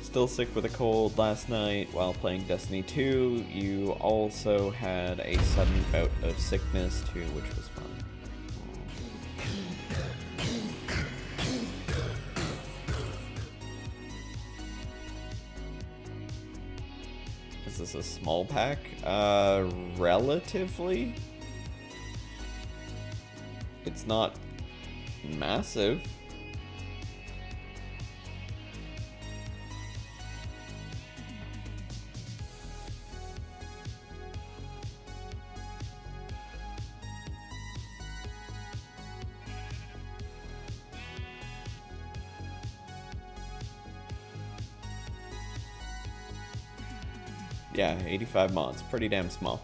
Still sick with a cold last night while playing Destiny 2. You also had a sudden bout of sickness too, which was fun. Is this a small pack? Relatively. It's not massive. Yeah, 85 mods. Pretty damn small.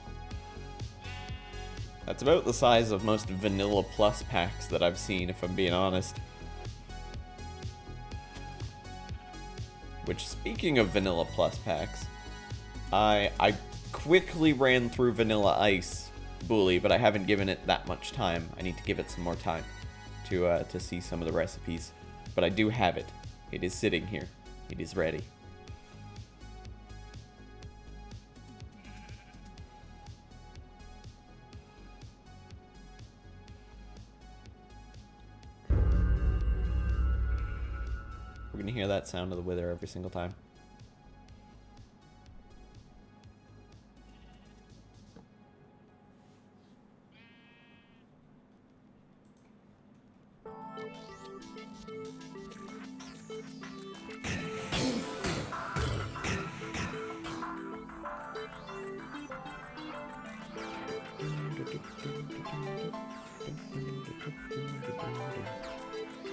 That's about the size of most Vanilla Plus packs that I've seen, if I'm being honest. Which, speaking of Vanilla Plus packs, I quickly ran through Vanilla Ice Bully, but I haven't given it that much time. I need to give it some more time to see some of the recipes. But I do have it. It is sitting here. It is ready. We're gonna hear that sound of the wither every single time.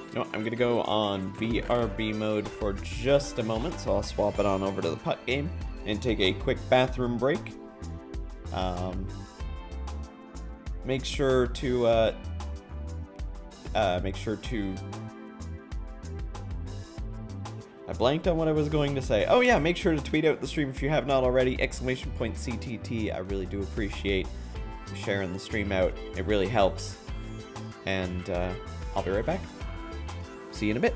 You know what, I'm going to go on VRB mode for just a moment, so I'll swap it on over to the putt game and take a quick bathroom break. Make sure to I blanked on what I was going to say. Oh yeah, make sure to tweet out the stream if you have not already. ! CTT. I really do appreciate sharing the stream out. It really helps. And I'll be right back. See you in a bit.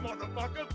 motherfucker!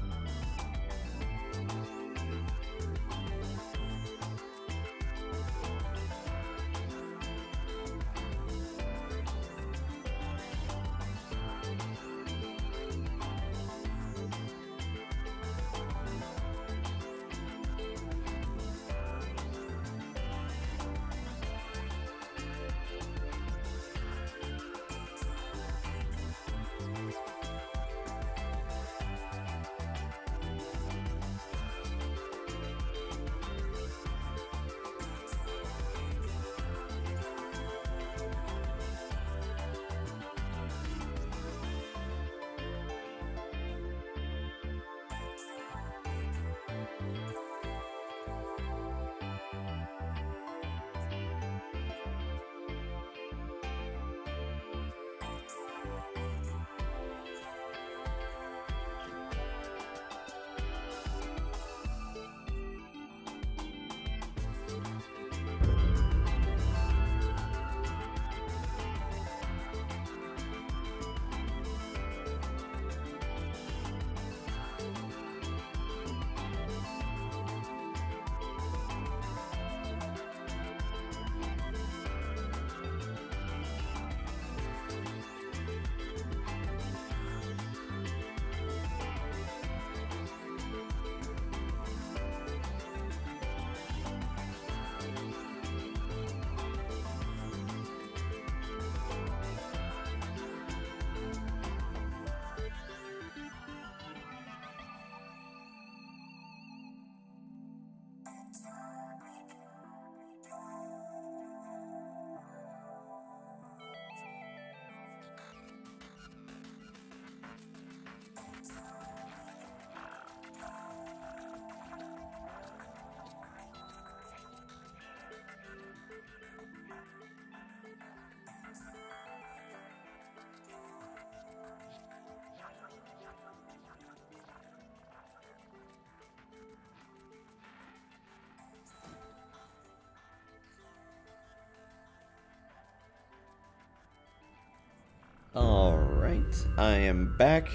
Alright, I am back.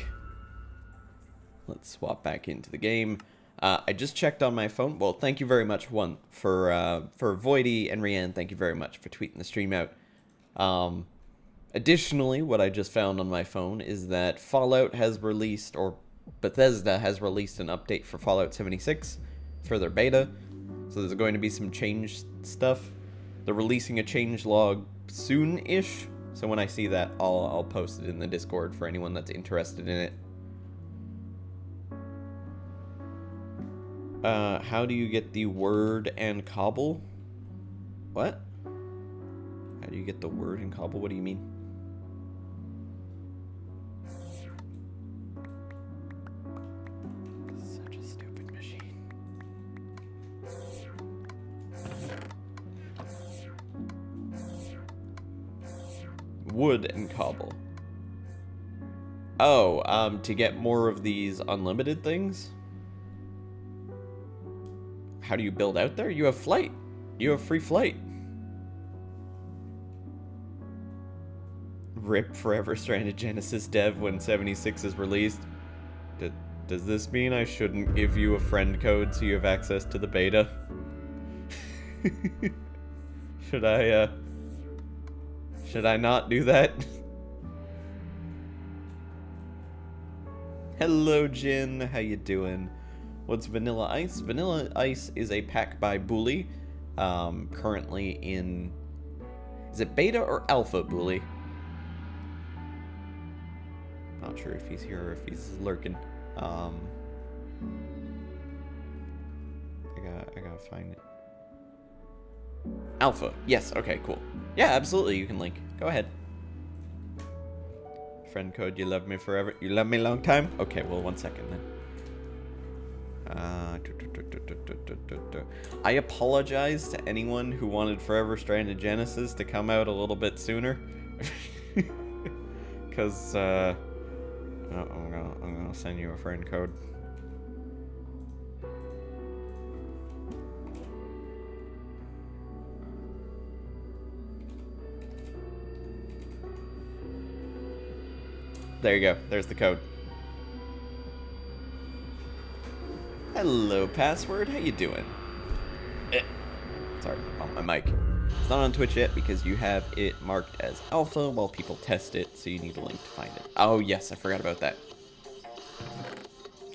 Let's swap back into the game. I just checked on my phone. Well, thank you very much, for Voidy and Rianne, thank you very much for tweeting the stream out. Additionally, what I just found on my phone is that Fallout has released, or Bethesda has released an update for Fallout 76 for their beta. So there's going to be some change stuff. They're releasing a change log soon-ish. So when I see that, I'll post it in the Discord for anyone that's interested in it. How do you get the word and cobble? What? How do you get the word and cobble? What do you mean? Such a stupid machine. Wood and cobble. Oh, to get more of these unlimited things? How do you build out there? You have flight. You have free flight. RIP Forever Stranded Genesis dev when 76 is released. Does this mean I shouldn't give you a friend code so you have access to the beta? Should I not do that? Hello, Jin. How you doing? What's Vanilla Ice? Vanilla Ice is a pack by Bully. Currently in... Is it beta or alpha, Bully? Not sure if he's here or if he's lurking. I gotta find it. Alpha. Yes, okay, cool. Yeah, absolutely, you can link. Go ahead. Friend code, you love me forever. You love me long time? Okay, well, 1 second then. I apologize to anyone who wanted Forever Stranded Genesis to come out a little bit sooner. Because, I'm gonna send you a friend code. There you go. There's the code. Hello, Password. How you doing? Sorry, on my mic. It's not on Twitch yet because you have it marked as alpha while people test it, so you need a link to find it. Oh, yes, I forgot about that.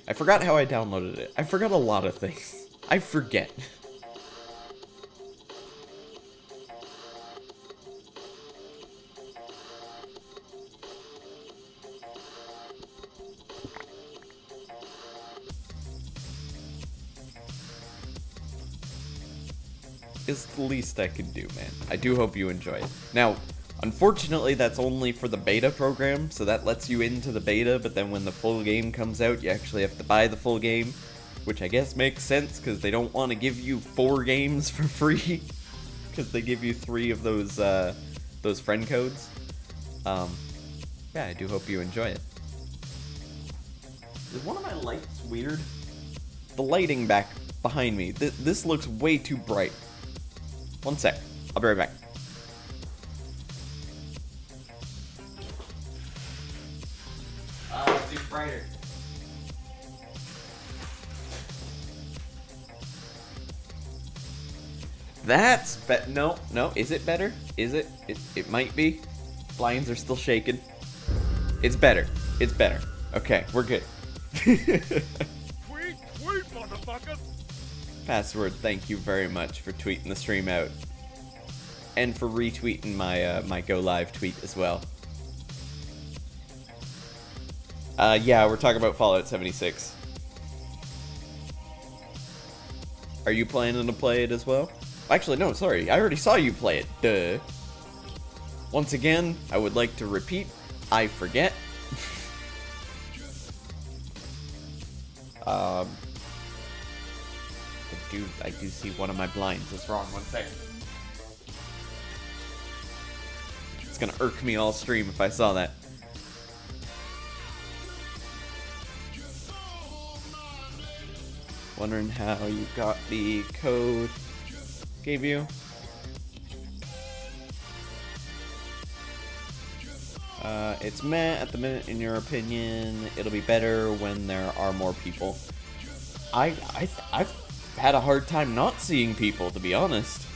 I forgot how I downloaded it. I forgot a lot of things. I forget. It's the least I can do, man. I do hope you enjoy it. Now, unfortunately, that's only for the beta program, so that lets you into the beta, but then when the full game comes out, you actually have to buy the full game, which I guess makes sense, because they don't want to give you 4 games for free, because they give you 3 of those friend codes. Yeah, I do hope you enjoy it. Is one of my lights weird? The lighting back behind me, this looks way too bright. One sec. I'll be right back. It's too brighter. That's no. Is it better? Is it? It might be. Blinds are still shaking. It's better. It's better. Okay, we're good. Tweet, motherfucker! Password, thank you very much for tweeting the stream out. And for retweeting my my Go Live tweet as well. Yeah, we're talking about Fallout 76. Are you planning to play it as well? Actually, no, sorry. I already saw you play it. Duh. Once again, I would like to repeat, I forget. I do see one of my blinds is wrong. One second. It's gonna irk me all stream if I saw that. Wondering how you got the code gave you. It's meh at the minute in your opinion. It'll be better when there are more people. I've had a hard time not seeing people, to be honest.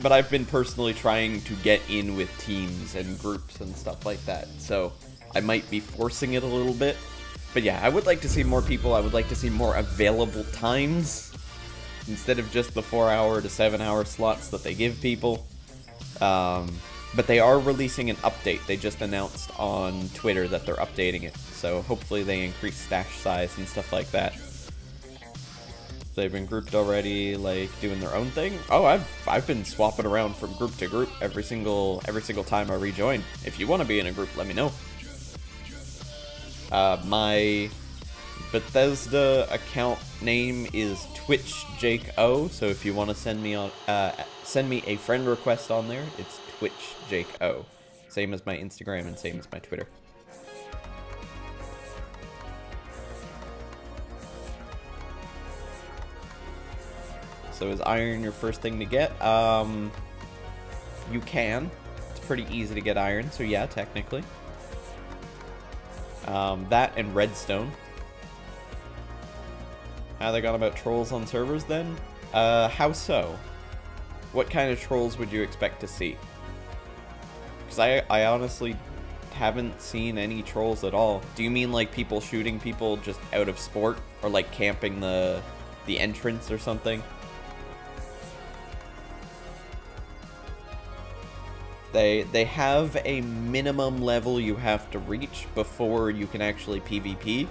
But I've been personally trying to get in with teams and groups and stuff like that, so I might be forcing it a little bit. But yeah, I would like to see more people. I would like to see more available times instead of just the 4-hour to 7-hour slots that they give people. But they are releasing an update. They just announced on Twitter that they're updating it, so hopefully they increase stash size and stuff like that. They've been grouped already, like doing their own thing. Oh, I've been swapping around from group to group every single time I rejoin. If you want to be in a group, let me know. My Bethesda account name is TwitchJakeO, so if you want to send me a friend request on there, it's TwitchJakeO. Same as my Instagram and same as my Twitter. So is iron your first thing to get? You can. It's pretty easy to get iron, so yeah, technically. That and redstone. How they got about trolls on servers then? How so? What kind of trolls would you expect to see? Because I honestly haven't seen any trolls at all. Do you mean like people shooting people just out of sport? Or like camping the entrance or something? They have a minimum level you have to reach before you can actually PvP.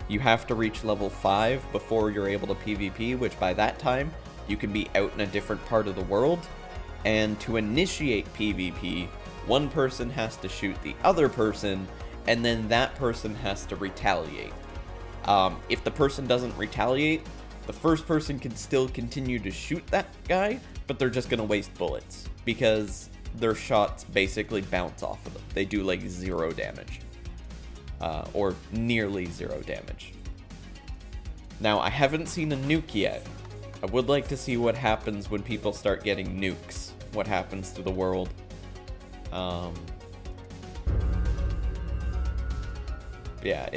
You have to reach level 5 before you're able to PvP, which by that time, you can be out in a different part of the world. And to initiate PvP, one person has to shoot the other person, and then that person has to retaliate. If the person doesn't retaliate, the first person can still continue to shoot that guy, but they're just gonna waste bullets, because their shots basically bounce off of them. They do like 0 damage. Or nearly 0 damage. Now, I haven't seen a nuke yet. I would like to see what happens when people start getting nukes. What happens to the world. Yeah,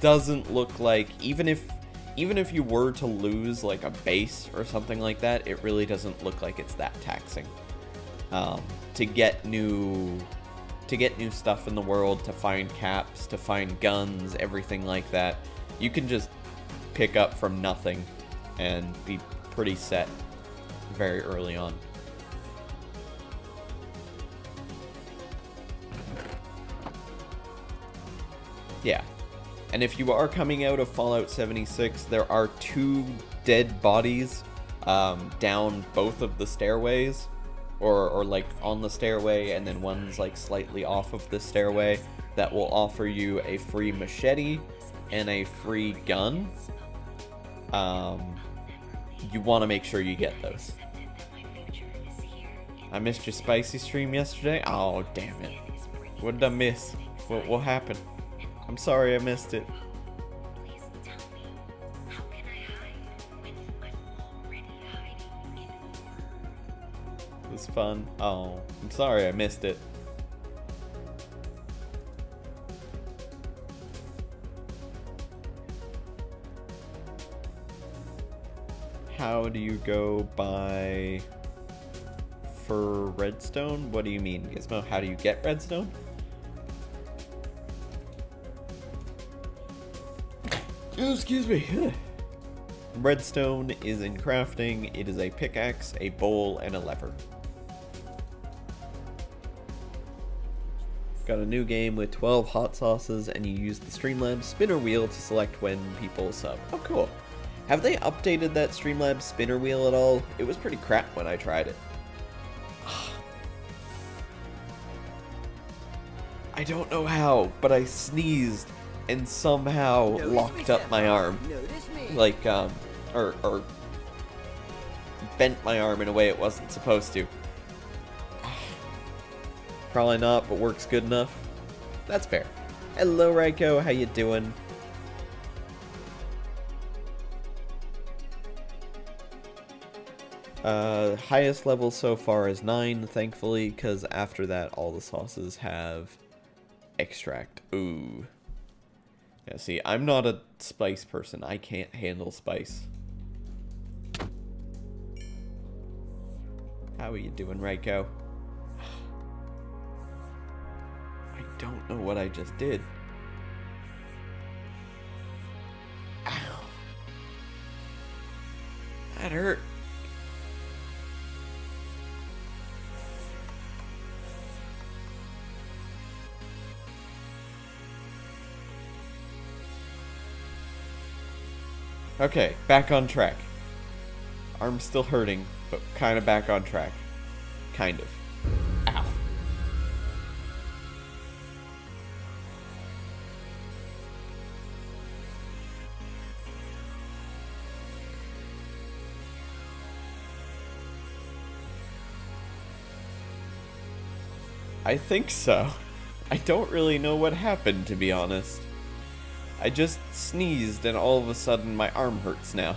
doesn't look like, even if you were to lose like a base or something like that, it really doesn't look like it's that taxing. To get new stuff in the world, to find caps, to find guns, everything like that, you can just pick up from nothing and be pretty set very early on. Yeah. And if you are coming out of Fallout 76, there are 2 dead bodies down both of the stairways, or like on the stairway, and then one's like slightly off of the stairway, that will offer you a free machete and a free gun. You want to make sure you get those. I missed your spicy stream yesterday? Oh, damn it. What did I miss? What happened? I'm sorry I missed it. It was fun. Oh, I'm sorry I missed it. How do you go by for redstone? What do you mean, Gizmo? How do you get redstone? Oh, excuse me. Redstone is in crafting. It is a pickaxe, a bowl, and a lever. Got a new game with 12 hot sauces, and you use the Streamlabs spinner wheel to select when people sub. Oh, cool. Have they updated that Streamlabs spinner wheel at all? It was pretty crap when I tried it. I don't know how, but I sneezed and somehow locked up my arm. Like, or bent my arm in a way it wasn't supposed to. Probably not, but works good enough. That's fair. Hello, Raiko. How you doing? Highest level so far is 9, thankfully, because after that, all the sauces have extract. Ooh. Yeah, see, I'm not a spice person. I can't handle spice. How are you doing, Raiko? I don't know what I just did. Ow. That hurt. Okay, back on track. Arm's still hurting, but kind of back on track. Kind of. Ow. I think so. I don't really know what happened, to be honest. I just sneezed and all of a sudden my arm hurts now.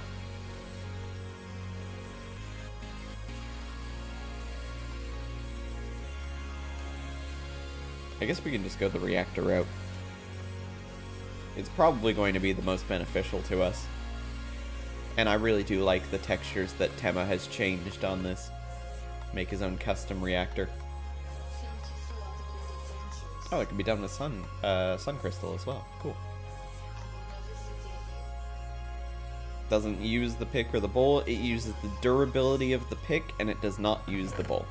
I guess we can just go the reactor route. It's probably going to be the most beneficial to us. And I really do like the textures that Tema has changed on this. Make his own custom reactor. Oh, it can be done with sun crystal as well. Cool. Doesn't use the pick or the bowl. It uses the durability of the pick, and it does not use the bowl.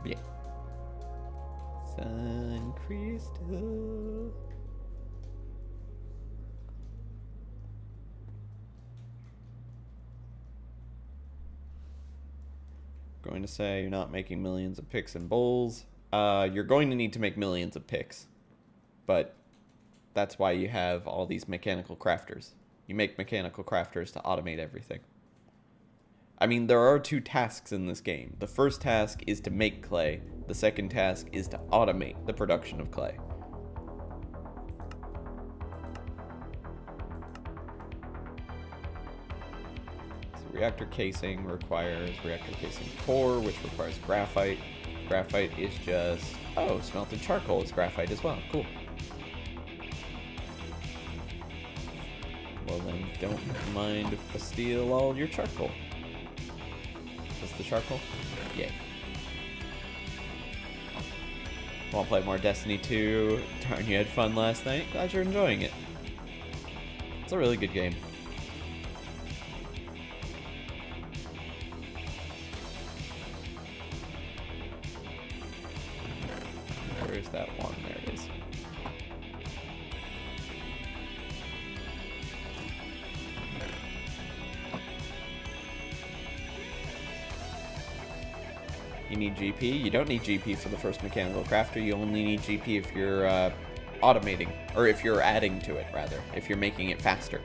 Yeah. Sun crystal. Going to say you're not making millions of picks and bowls. You're going to need to make millions of picks. But that's why you have all these mechanical crafters. You make mechanical crafters to automate everything. I mean, there are 2 tasks in this game. The first task is to make clay. The second task is to automate the production of clay. reactor casing requires reactor casing core, which requires graphite. Graphite is just... Oh, smelted charcoal is graphite as well. Cool. Well then, don't mind if I steal all your charcoal. Just the charcoal? Yay. Want to play more Destiny 2? Darn, you had fun last night. Glad you're enjoying it. It's a really good game. Where's that one? There it is. You need GP. You don't need GP for the first mechanical crafter. You only need GP if you're automating, or if you're adding to it, rather. If you're making it faster.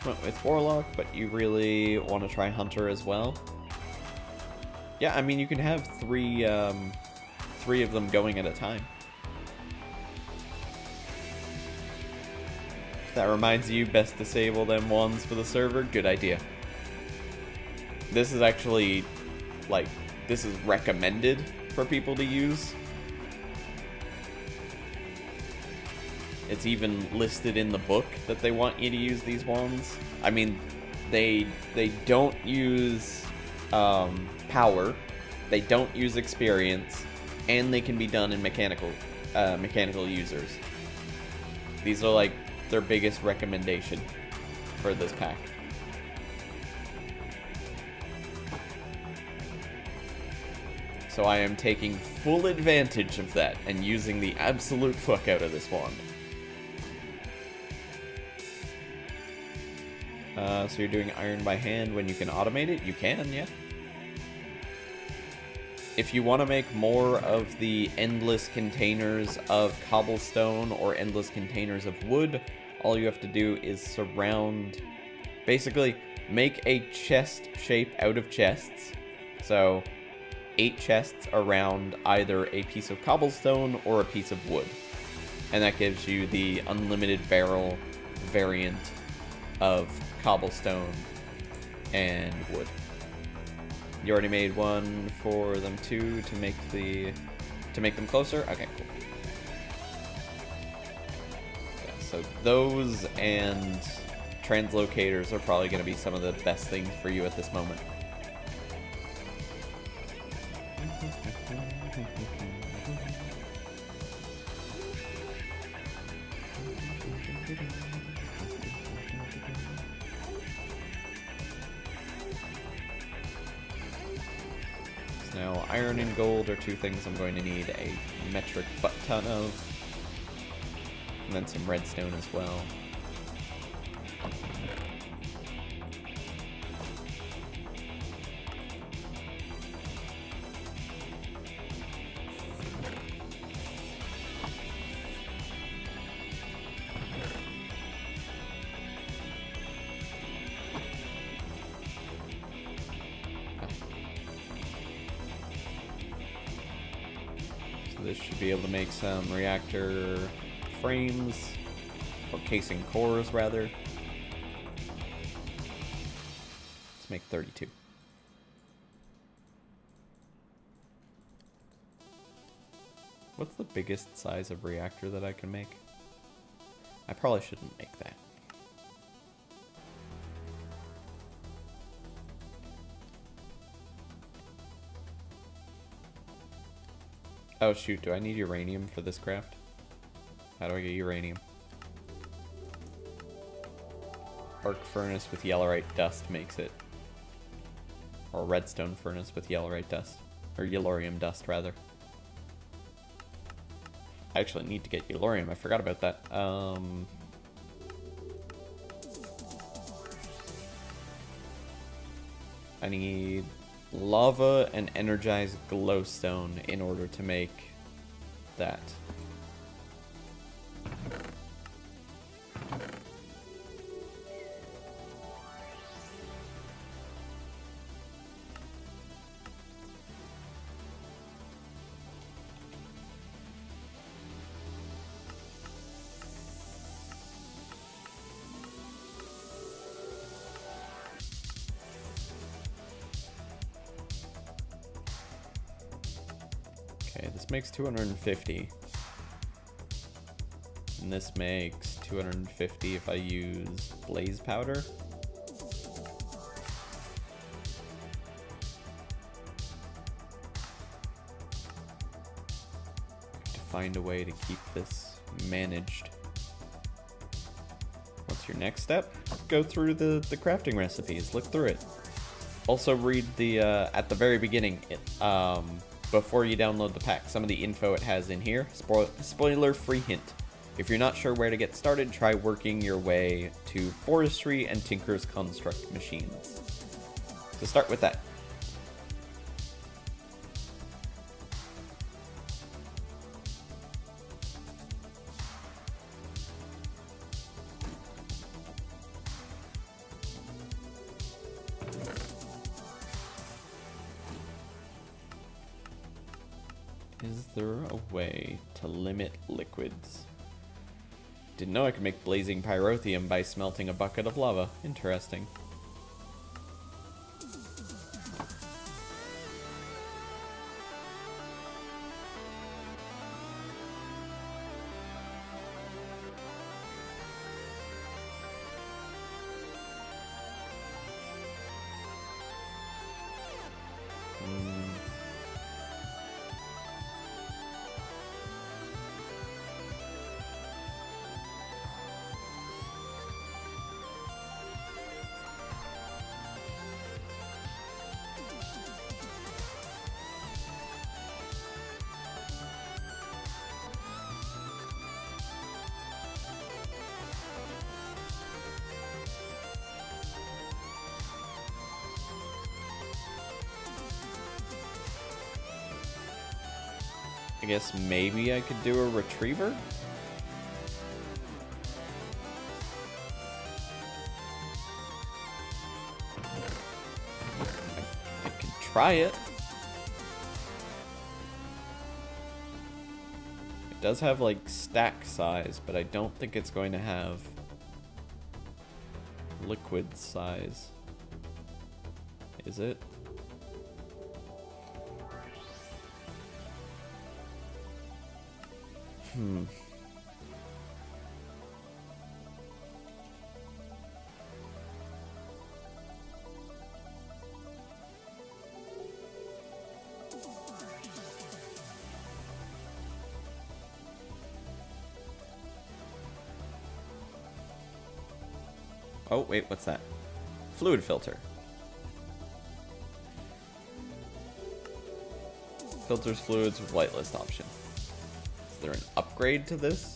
Went with Warlock, but you really want to try Hunter as well. Yeah, I mean, you can have three of them going at a time. If that reminds you, best disable them ones for the server. Good idea. This is actually, like, this is recommended for people to use. It's even listed in the book that they want you to use these wands. I mean, they don't use power, they don't use experience, and they can be done in mechanical users. These are like their biggest recommendation for this pack. So I am taking full advantage of that and using the absolute fuck out of this wand. So you're doing iron by hand when you can automate it? You can, yeah. If you want to make more of the endless containers of cobblestone or endless containers of wood, all you have to do is surround... Basically, make a chest shape out of chests. So, 8 chests around either a piece of cobblestone or a piece of wood. And that gives you the unlimited barrel variant of cobblestone and wood. You already made one for them too to make them closer? Okay, cool. Yeah, so those and translocators are probably going to be some of the best things for you at this moment. Now, iron and gold are two things I'm going to need a metric butt ton of. And then some redstone as well. This should be able to make some reactor frames, or casing cores rather. Let's make 32. What's the biggest size of reactor that I can make? I probably shouldn't make that. Oh shoot, do I need uranium for this craft? How do I get uranium? Arc furnace with yellowite dust makes it. Or redstone furnace with yellowite dust. Or yellorium dust, rather. I actually need to get yellorium, I forgot about that. I need lava and energized glowstone in order to make that. Okay, this makes 250. And this makes 250 if I use blaze powder. To find a way to keep this managed. What's your next step? Go through the crafting recipes, look through it. Also read the, at the very beginning, before you download the pack, some of the info it has in here. Spoiler-free hint. If you're not sure where to get started, try working your way to Forestry and Tinker's Construct machines. So start with that. Is there a way to limit liquids? Didn't know I could make blazing pyrotheum by smelting a bucket of lava. Interesting. I guess maybe I could do a retriever? I could try it. It does have like stack size, but I don't think it's going to have liquid size. Is it? Oh, wait, what's that? Fluid filter. Filters fluids with whitelist option. Is there an upgrade to this?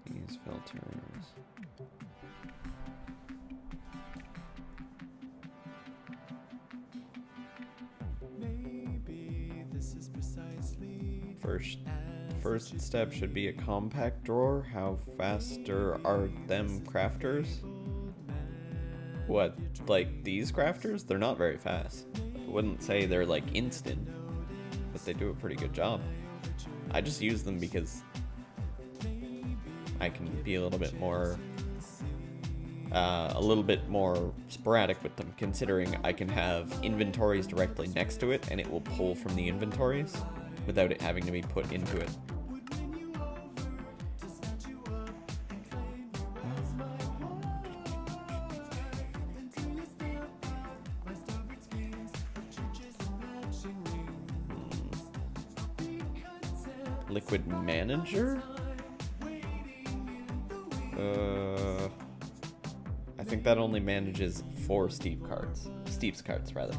These filters. First step should be a compact drawer. How faster are them crafters? What, like these crafters? They're not very fast. I wouldn't say they're like instant, but they do a pretty good job. I just use them because I can be a little bit more sporadic with them, considering I can have inventories directly next to it and it will pull from the inventories without it having to be put into it. Liquid manager? I think that only manages 4 Steve's cards rather.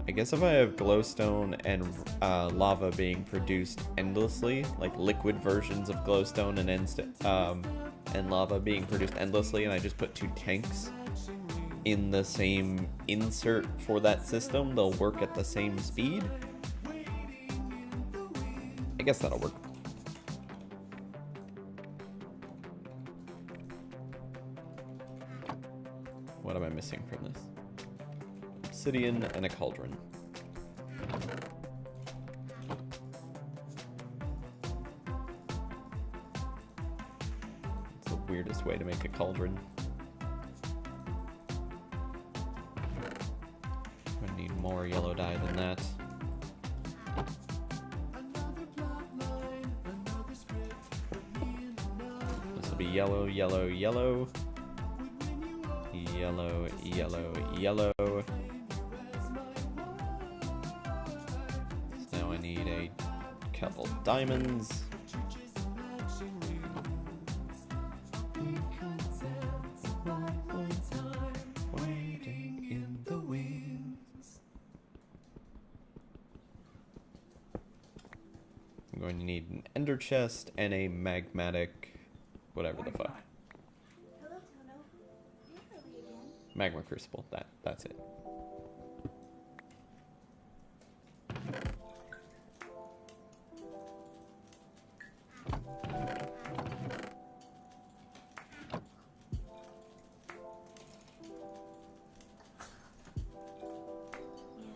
I guess if I have glowstone and lava being produced endlessly, like liquid versions of glowstone and lava being produced endlessly, and I just put 2 tanks in the same insert for that system, they'll work at the same speed. I guess that'll work. What am I missing from this? Obsidian and a cauldron. It's the weirdest way to make a cauldron. I'm gonna need more yellow dye than that. This will be yellow, yellow, yellow. Yellow, yellow, yellow. So now I need a couple diamonds. Waiting in the wings. I'm going to need an ender chest and a magmatic whatever the fuck. Magma crucible. That's it.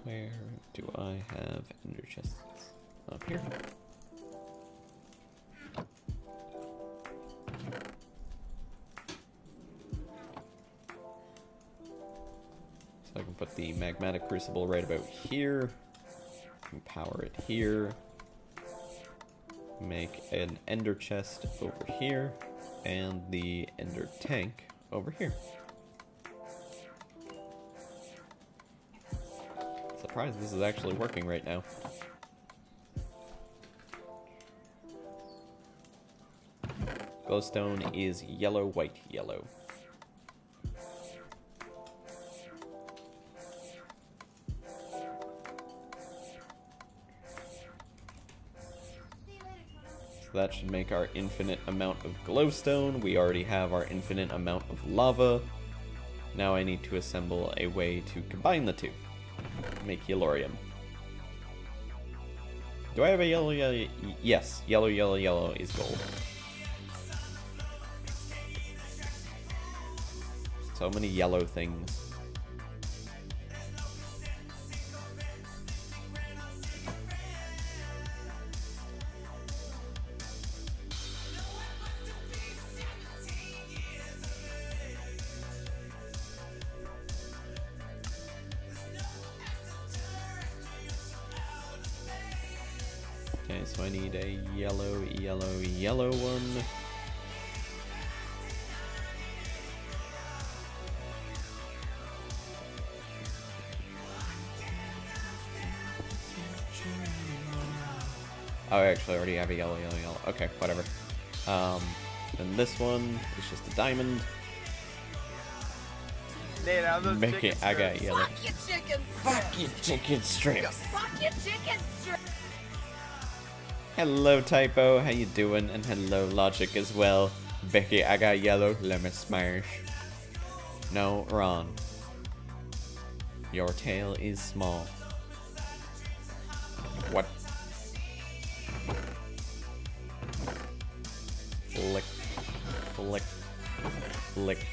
Where do I have ender chests? Up here. So I can put the magmatic crucible right about here. And power it here. Make an ender chest over here. And the ender tank over here. Surprised this is actually working right now. Glowstone is yellow, white, yellow. So that should make our infinite amount of glowstone. We already have our infinite amount of lava. Now I need to assemble a way to combine the two. Make yellorium. Do I have a yellow, yellow? Yes, yellow, yellow, yellow is gold. So many yellow things. Okay, so I need a yellow, yellow, yellow one. Oh, I actually already have a yellow, yellow, yellow. Okay, whatever. Then this one is just a diamond. Nate, how those Make chicken it, I got strips? yellow. Fuck your chicken Fuck you, chicken strips. Fuck your chicken strip. Hello, Typo. How you doing? And hello, Logic as well. Becky, I got yellow. Let me smash. No, Ron. Your tail is small. What? Flick. Flick. Flick.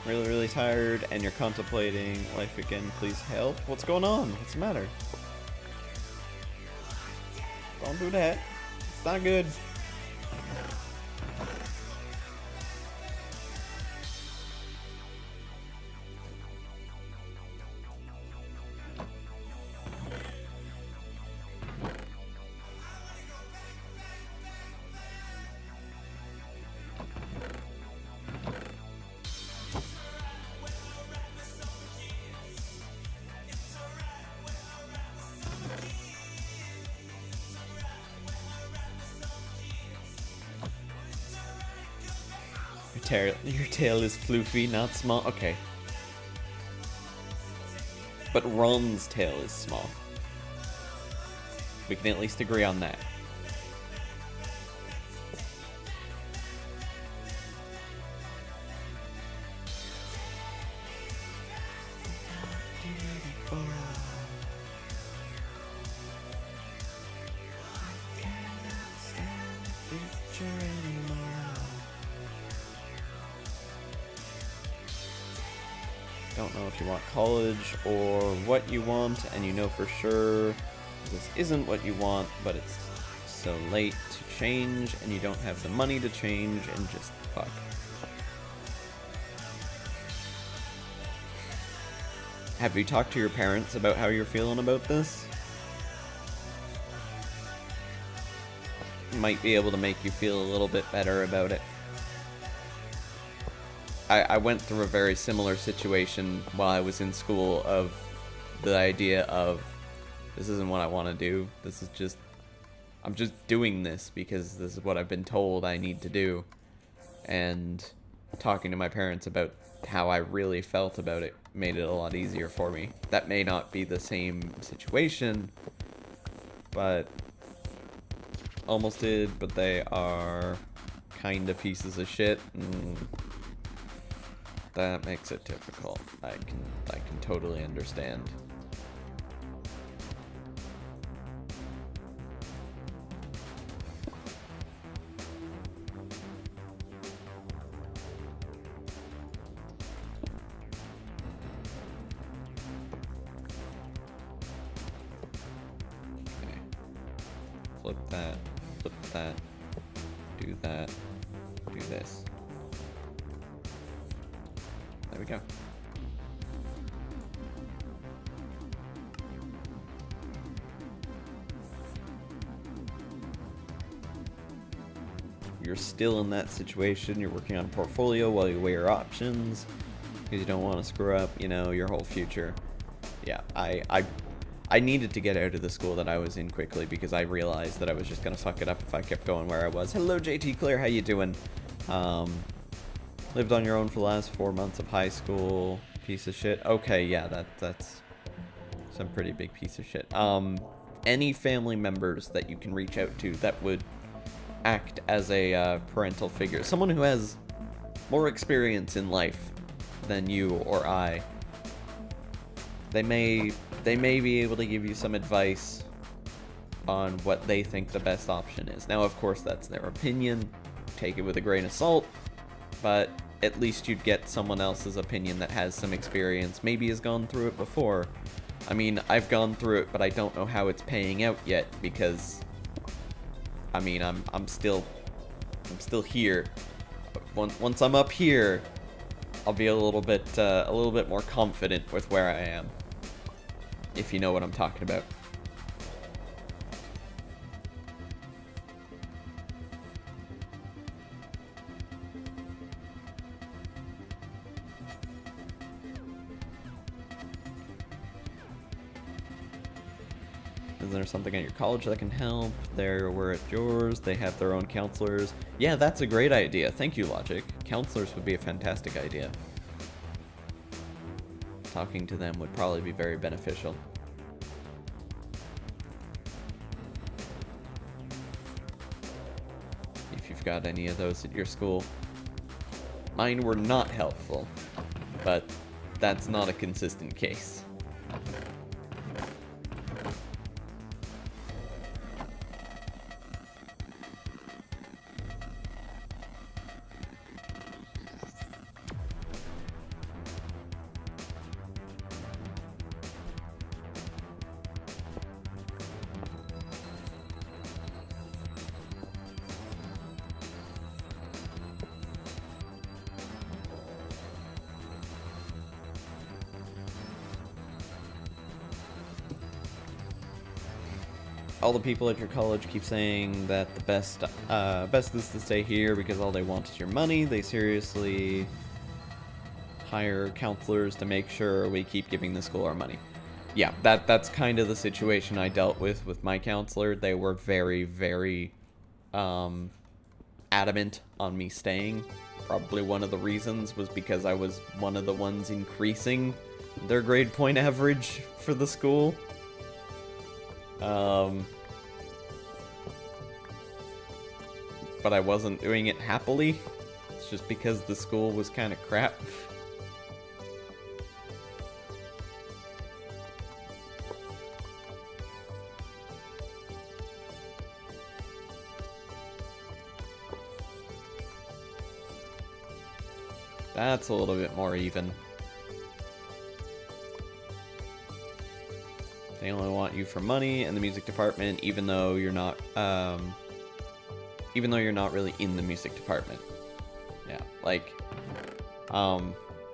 Really tired and you're contemplating life again, please help. What's going on? What's the matter? Don't do that. It's not good. Your tail is floofy, not small. Okay. But Ron's tail is small. We can at least agree on that. Don't know if you want college or what you want, and you know for sure this isn't what you want, but it's so late to change, and you don't have the money to change, and just fuck. Have you talked to your parents about how you're feeling about this? Might be able to make you feel a little bit better about it. I went through a very similar situation while I was in school of the idea of, this isn't what I want to do. This is just, I'm just doing this because this is what I've been told I need to do. And talking to my parents about how I really felt about it made it a lot easier for me. That may not be the same situation, but almost did, but they are kind of pieces of shit, and that makes it difficult. I can totally understand. Okay. Flip that, do that, do this. There we go. You're still in that situation. You're working on a portfolio while you weigh your options because you don't want to screw up, you know, your whole future. Yeah, I needed to get out of the school that I was in quickly because I realized that I was just gonna fuck it up if I kept going where I was. Hello, JT Claire, how you doing? Lived on your own for the last 4 months of high school. Piece of shit. Okay, yeah, that's some pretty big piece of shit. Any family members that you can reach out to that would act as a parental figure, someone who has more experience in life than you or I. They may be able to give you some advice on what they think the best option is. Now, of course, that's their opinion. Take it with a grain of salt, but at least you'd get someone else's opinion that has some experience, maybe has gone through it before. I mean, I've gone through it, but I don't know how it's paying out yet because, I mean, I'm still here. Once I'm up here, I'll be a little bit more confident with where I am, if you know what I'm talking about. Is there something at your college that can help? There were at yours. They have their own counselors. Yeah, that's a great idea. Thank you, Logic. Counselors would be a fantastic idea. Talking to them would probably be very beneficial. If you've got any of those at your school. Mine were not helpful, but that's not a consistent case. All the people at your college keep saying that the best is to stay here because all they want is your money. They seriously hire counselors to make sure we keep giving the school our money. Yeah, that's kind of the situation I dealt with my counselor. They were very, very adamant on me staying. Probably one of the reasons was because I was one of the ones increasing their grade point average for the school. But I wasn't doing it happily. It's just because the school was kind of crap. That's a little bit more even. They only want you for money in the music department, even though you're not really in the music department. Yeah, like,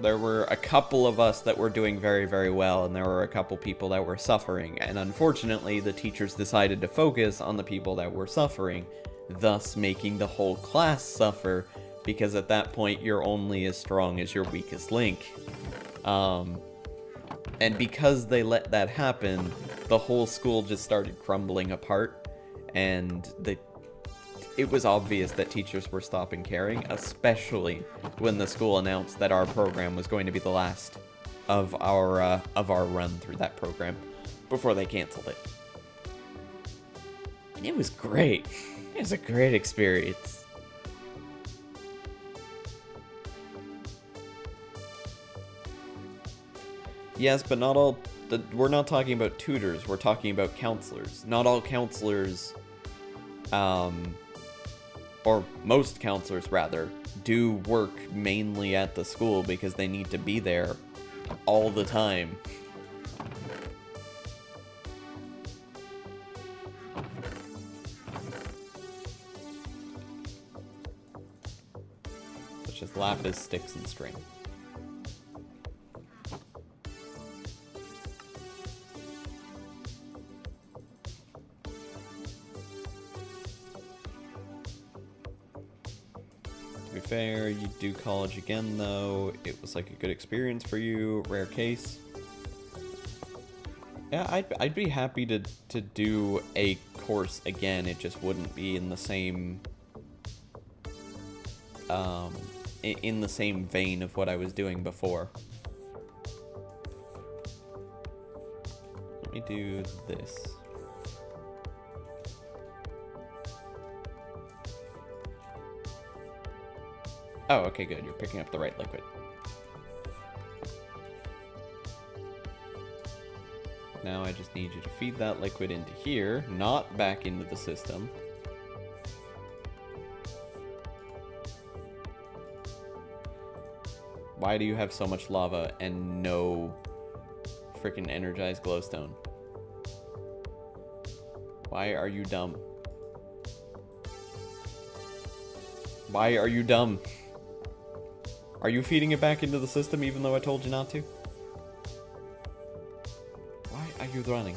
there were a couple of us that were doing very, very well, and there were a couple people that were suffering, and unfortunately, the teachers decided to focus on the people that were suffering, thus making the whole class suffer, because at that point, you're only as strong as your weakest link. And because they let that happen, the whole school just started crumbling apart, and it was obvious that teachers were stopping caring, especially when the school announced that our program was going to be the last of our run through that program before they canceled it. And it was great. It was a great experience. Yes, but not all... we're not talking about tutors, we're talking about counselors. Not all counselors, or most counselors, rather, do work mainly at the school because they need to be there all the time. Such as lapis, sticks, and string. To be fair, you do college again though. It was like a good experience for you, rare case. Yeah, I'd be happy to do a course again. It just wouldn't be in the same in the same vein of what I was doing before. Let me do this. Oh, okay, good. You're picking up the right liquid. Now I just need you to feed that liquid into here, not back into the system. Why do you have so much lava and no freaking energized glowstone? Why are you dumb? Why are you dumb? Are you feeding it back into the system even though I told you not to? Why are you running?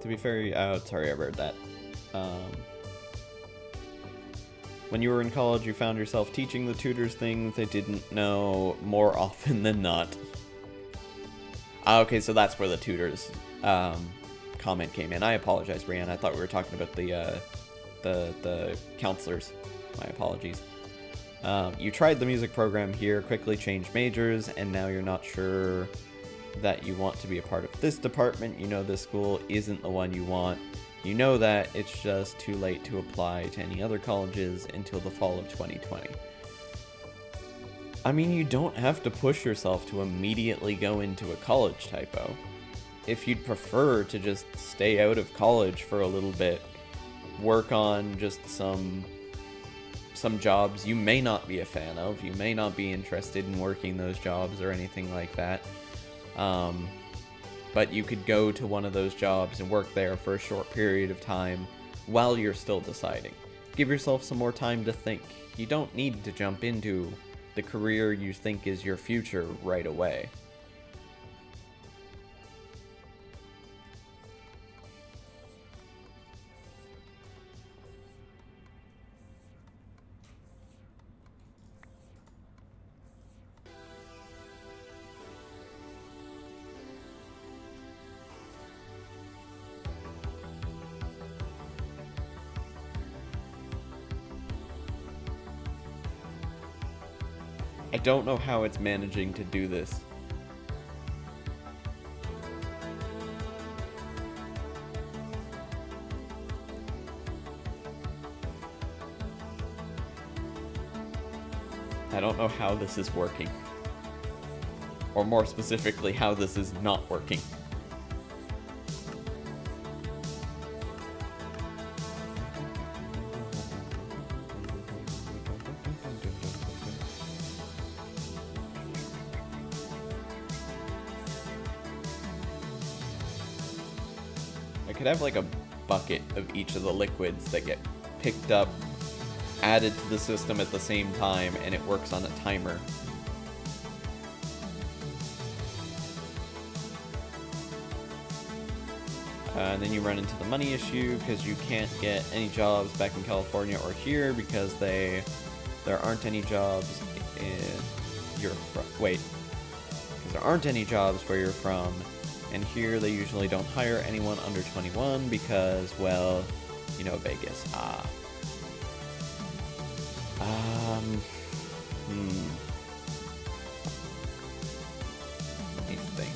To be fair, oh, sorry, I read that. When you were in college, you found yourself teaching the tutors things they didn't know more often than not. Okay, so that's where the tutors comment came in. I apologize, Brianna. I thought we were talking about the counselors. My apologies. You tried the music program here, quickly changed majors, and now you're not sure that you want to be a part of this department. You know this school isn't the one you want. You know that it's just too late to apply to any other colleges until the fall of 2020. I mean, you don't have to push yourself to immediately go into a college typo. If you'd prefer to just stay out of college for a little bit, work on just some jobs you may not be a fan of, you may not be interested in working those jobs or anything like that. But you could go to one of those jobs and work there for a short period of time while you're still deciding. Give yourself some more time to think. You don't need to jump into the career you think is your future right away. I don't know how it's managing to do this. I don't know how this is working. Or more specifically, how this is not working. I could have like a bucket of each of the liquids that get picked up, added to the system at the same time, and it works on a timer. And then you run into the money issue because you can't get any jobs back in California or here because there aren't any jobs in your wait, because there aren't any jobs where you're from, and here they usually don't hire anyone under 21 because, well, you know, Vegas. Let me think.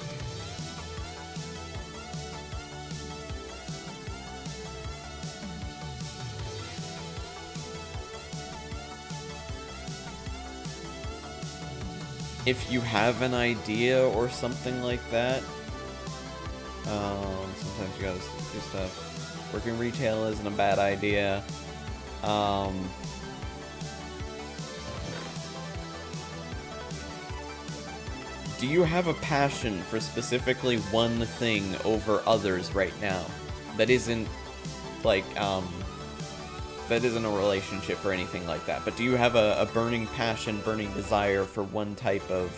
If you have an idea or something like that, sometimes you gotta do stuff. Working retail isn't a bad idea. Do you have a passion for specifically one thing over others right now? That isn't like, that isn't a relationship or anything like that, but do you have a burning passion, burning desire for one type of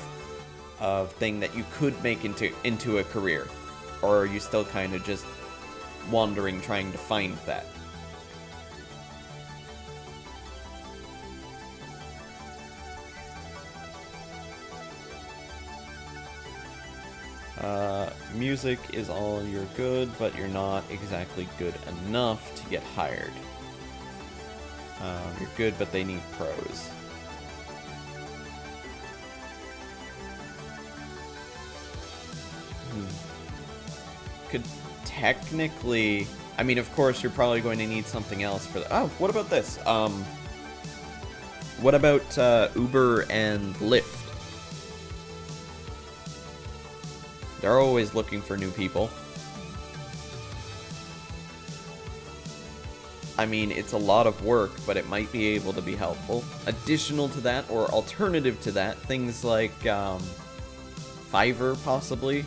thing that you could make into a career? Or are you still kind of just wandering, trying to find that? Music is all you're good, but you're not exactly good enough to get hired. You're good, but they need pros. Could technically... I mean, of course, you're probably going to need something else for that. Oh, what about this? What about Uber and Lyft? They're always looking for new people. I mean, it's a lot of work, but it might be able to be helpful. Additional to that, or alternative to that, things like Fiverr, possibly.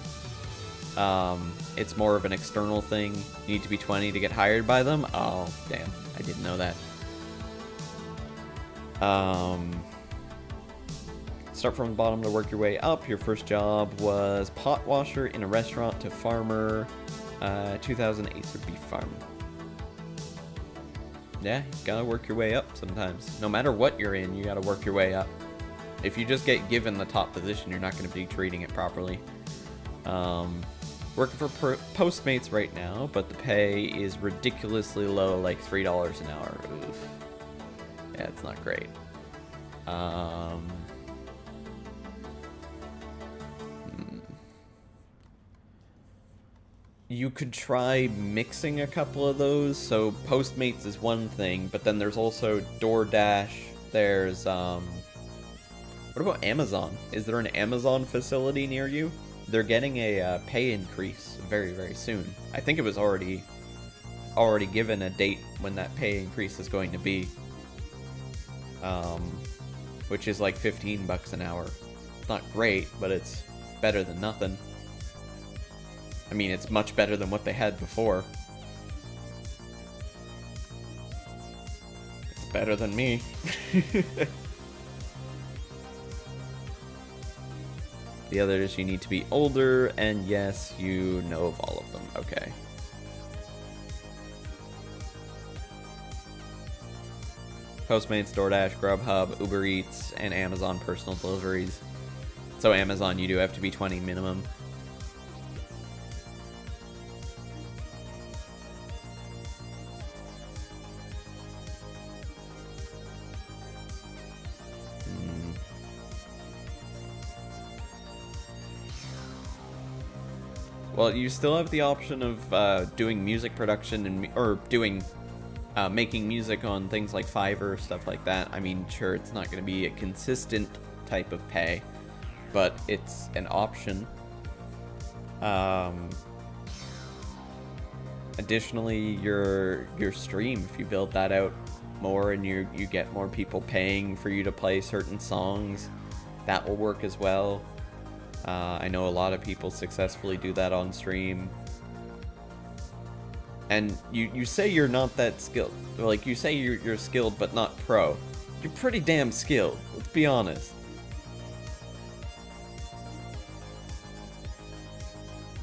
It's more of an external thing. You need to be 20 to get hired by them. Oh, damn. I didn't know that. Start from the bottom to work your way up. Your first job was pot washer in a restaurant to farmer. 2008 for beef farm. Yeah, you gotta work your way up sometimes. No matter what you're in, you gotta work your way up. If you just get given the top position, you're not gonna be treating it properly. Working for Postmates right now, but the pay is ridiculously low, like $3 an hour. Oof. Yeah, it's not great. You could try mixing a couple of those. So Postmates is one thing, but then there's also DoorDash. There's what about Amazon? Is there an Amazon facility near you? They're getting a pay increase very, very soon. I think it was already given a date when that pay increase is going to be. Which is like $15 an hour. It's not great, but it's better than nothing. I mean, it's much better than what they had before. It's better than me. The others, you need to be older, and yes, you know of all of them. Okay. Postmates, DoorDash, Grubhub, Uber Eats, and Amazon personal deliveries. So Amazon, you do have to be 20 minimum. Well, you still have the option of doing music production or doing making music on things like Fiverr, stuff like that. I mean, sure, it's not going to be a consistent type of pay, but it's an option. Additionally, your stream, if you build that out more and you get more people paying for you to play certain songs, that will work as well. I know a lot of people successfully do that on stream. And you say you're not that skilled. Like, you say you're skilled but not pro. You're pretty damn skilled, let's be honest.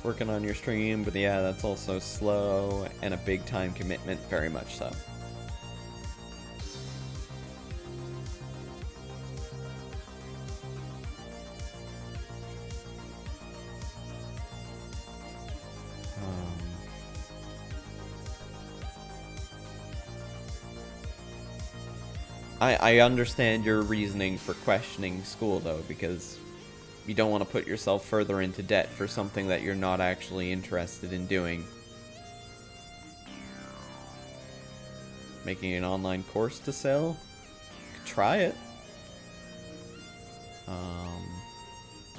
Working on your stream, but yeah, that's also slow and a big time commitment, very much so. I understand your reasoning for questioning school, though, because you don't want to put yourself further into debt for something that you're not actually interested in doing. Making an online course to sell? Try it.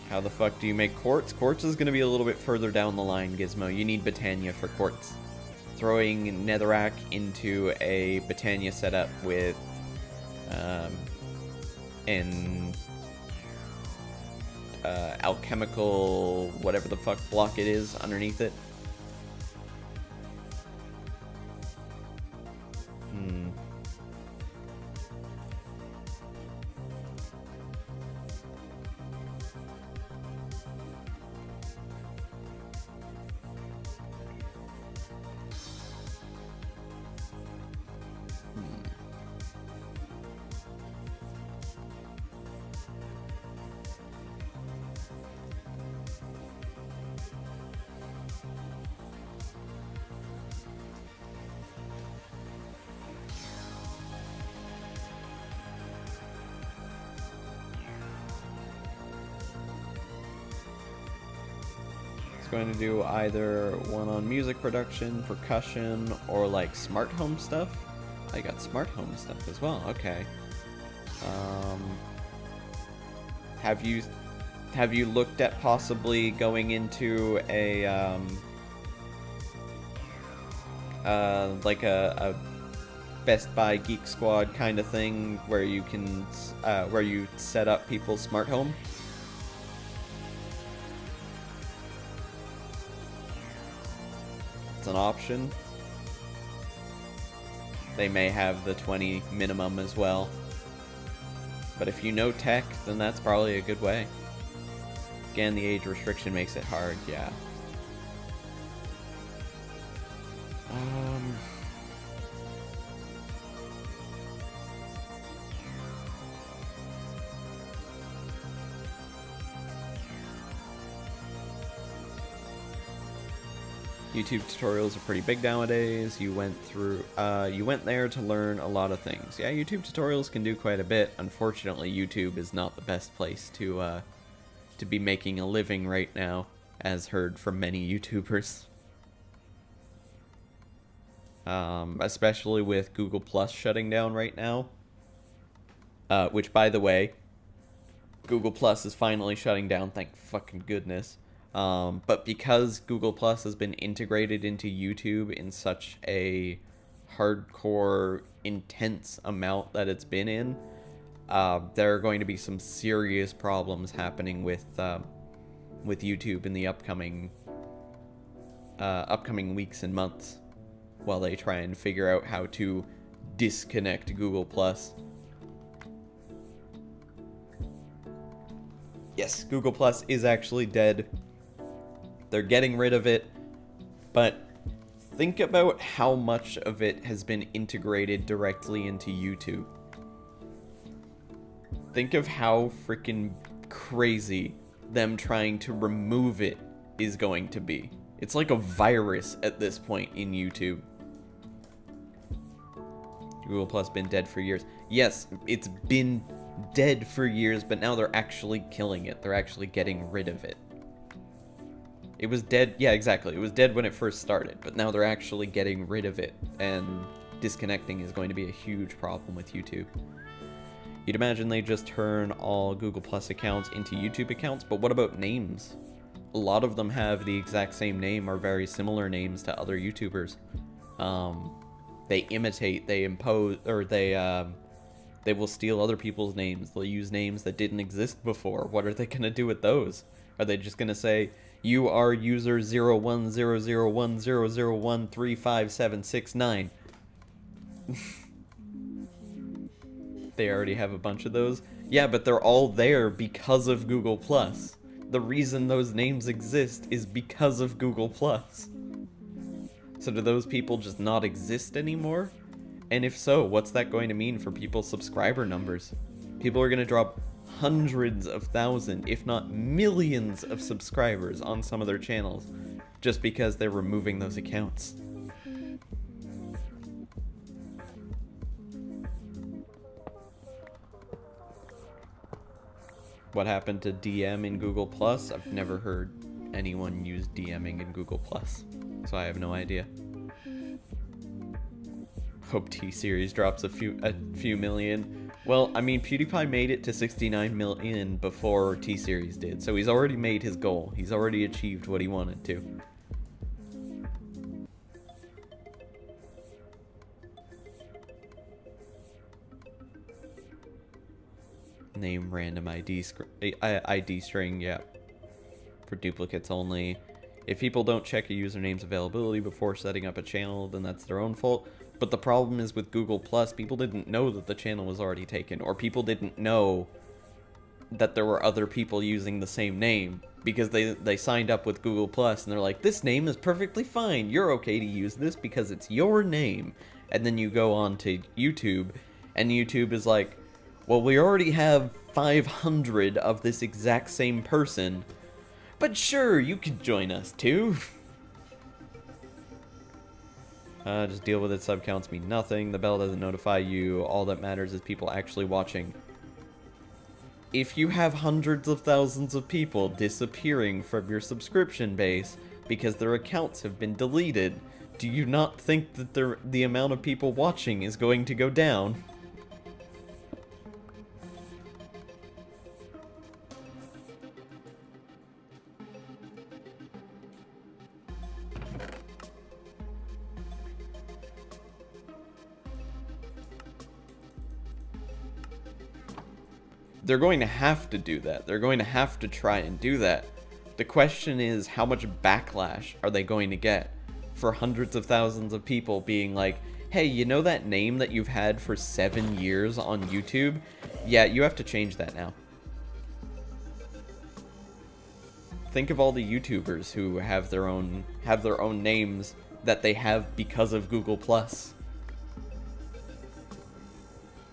How the fuck do you make quartz? Quartz is going to be a little bit further down the line, Gizmo. You need Botania for quartz. Throwing netherrack into a Botania setup with alchemical whatever the fuck block it is underneath it. Going to do either one on music production, percussion, or like smart home stuff. I got smart home stuff as well. Okay. Have you looked at possibly going into a like a Best Buy Geek Squad kind of thing where you can where you set up people's smart home? An option. They may have the 20 minimum as well, but if you know tech, then that's probably a good way. Again, the age restriction makes it hard. Yeah. YouTube tutorials are pretty big nowadays. You went there to learn a lot of things. Yeah, YouTube tutorials can do quite a bit. Unfortunately, YouTube is not the best place to be making a living right now, as heard from many YouTubers. Especially with Google Plus shutting down right now. Which, by the way, Google Plus is finally shutting down, thank fucking goodness. But because Google Plus has been integrated into YouTube in such a hardcore, intense amount that it's been in, there are going to be some serious problems happening with YouTube in the upcoming weeks and months, while they try and figure out how to disconnect Google Plus. Yes, Google Plus is actually dead. They're getting rid of it, but think about how much of it has been integrated directly into YouTube. Think of how freaking crazy them trying to remove it is going to be. It's like a virus at this point in YouTube. Google Plus been dead for years. Yes, it's been dead for years, but now they're actually killing it. They're actually getting rid of it. It was dead, yeah, exactly. It was dead when it first started, but now they're actually getting rid of it, and disconnecting is going to be a huge problem with YouTube. You'd imagine they just turn all Google Plus accounts into YouTube accounts, but what about names? A lot of them have the exact same name or very similar names to other YouTubers. They imitate, they impose, or they will steal other people's names. They'll use names that didn't exist before. What are they going to do with those? Are they just going to say, you are user 01001001357669? They already have a bunch of those. Yeah, but they're all there because of Google Plus. The reason those names exist is because of Google Plus. So do those people just not exist anymore? And if so, what's that going to mean for people's subscriber numbers? People are going to drop hundreds of thousands, if not millions of subscribers on some of their channels just because they're removing those accounts. What happened to DM in Google Plus? I've never heard anyone use DMing in Google Plus, so I have no idea. Hope T-Series drops a few million. Well, I mean, PewDiePie made it to 69 million before T-Series did, so he's already made his goal. He's already achieved what he wanted to. Name random ID string, yeah. For duplicates only. If people don't check a username's availability before setting up a channel, then that's their own fault. But the problem is with Google Plus, people didn't know that the channel was already taken, or people didn't know that there were other people using the same name, because they signed up with Google Plus and they're like, this name is perfectly fine, you're okay to use this because it's your name. And then you go on to YouTube, and YouTube is like, well, we already have 500 of this exact same person, but sure, you can join us too. Just deal with it, sub counts mean nothing, the bell doesn't notify you, all that matters is people actually watching. If you have hundreds of thousands of people disappearing from your subscription base because their accounts have been deleted, do you not think that the amount of people watching is going to go down? They're going to have to do that. They're going to have to try and do that. The question is, how much backlash are they going to get for hundreds of thousands of people being like, hey, you know that name that you've had for 7 years on YouTube? Yeah, you have to change that now. Think of all the YouTubers who have their own names that they have because of Google Plus.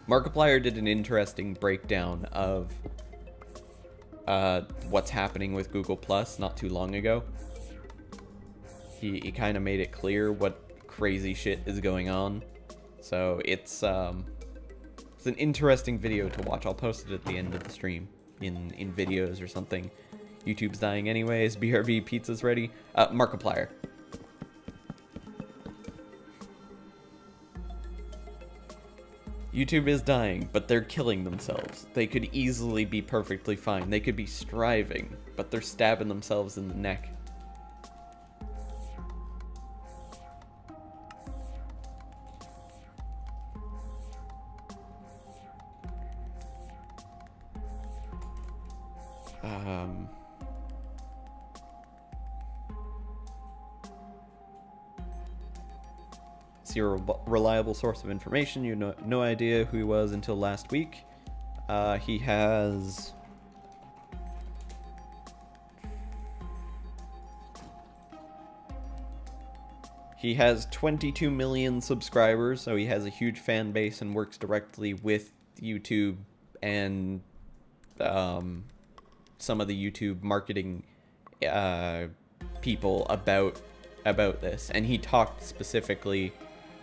Markiplier did an interesting breakdown of what's happening with Google Plus not too long ago. He kind of made it clear what crazy shit is going on. So it's an interesting video to watch. I'll post it at the end of the stream in videos or something. YouTube's dying anyways. BRB pizza's ready. Markiplier. YouTube is dying, but they're killing themselves. They could easily be perfectly fine. They could be striving, but they're stabbing themselves in the neck. You're a reliable source of information. You know no idea who he was until last week. He has He has 22 million subscribers, so he has a huge fan base and works directly with YouTube and some of the YouTube marketing people about this. And he talked specifically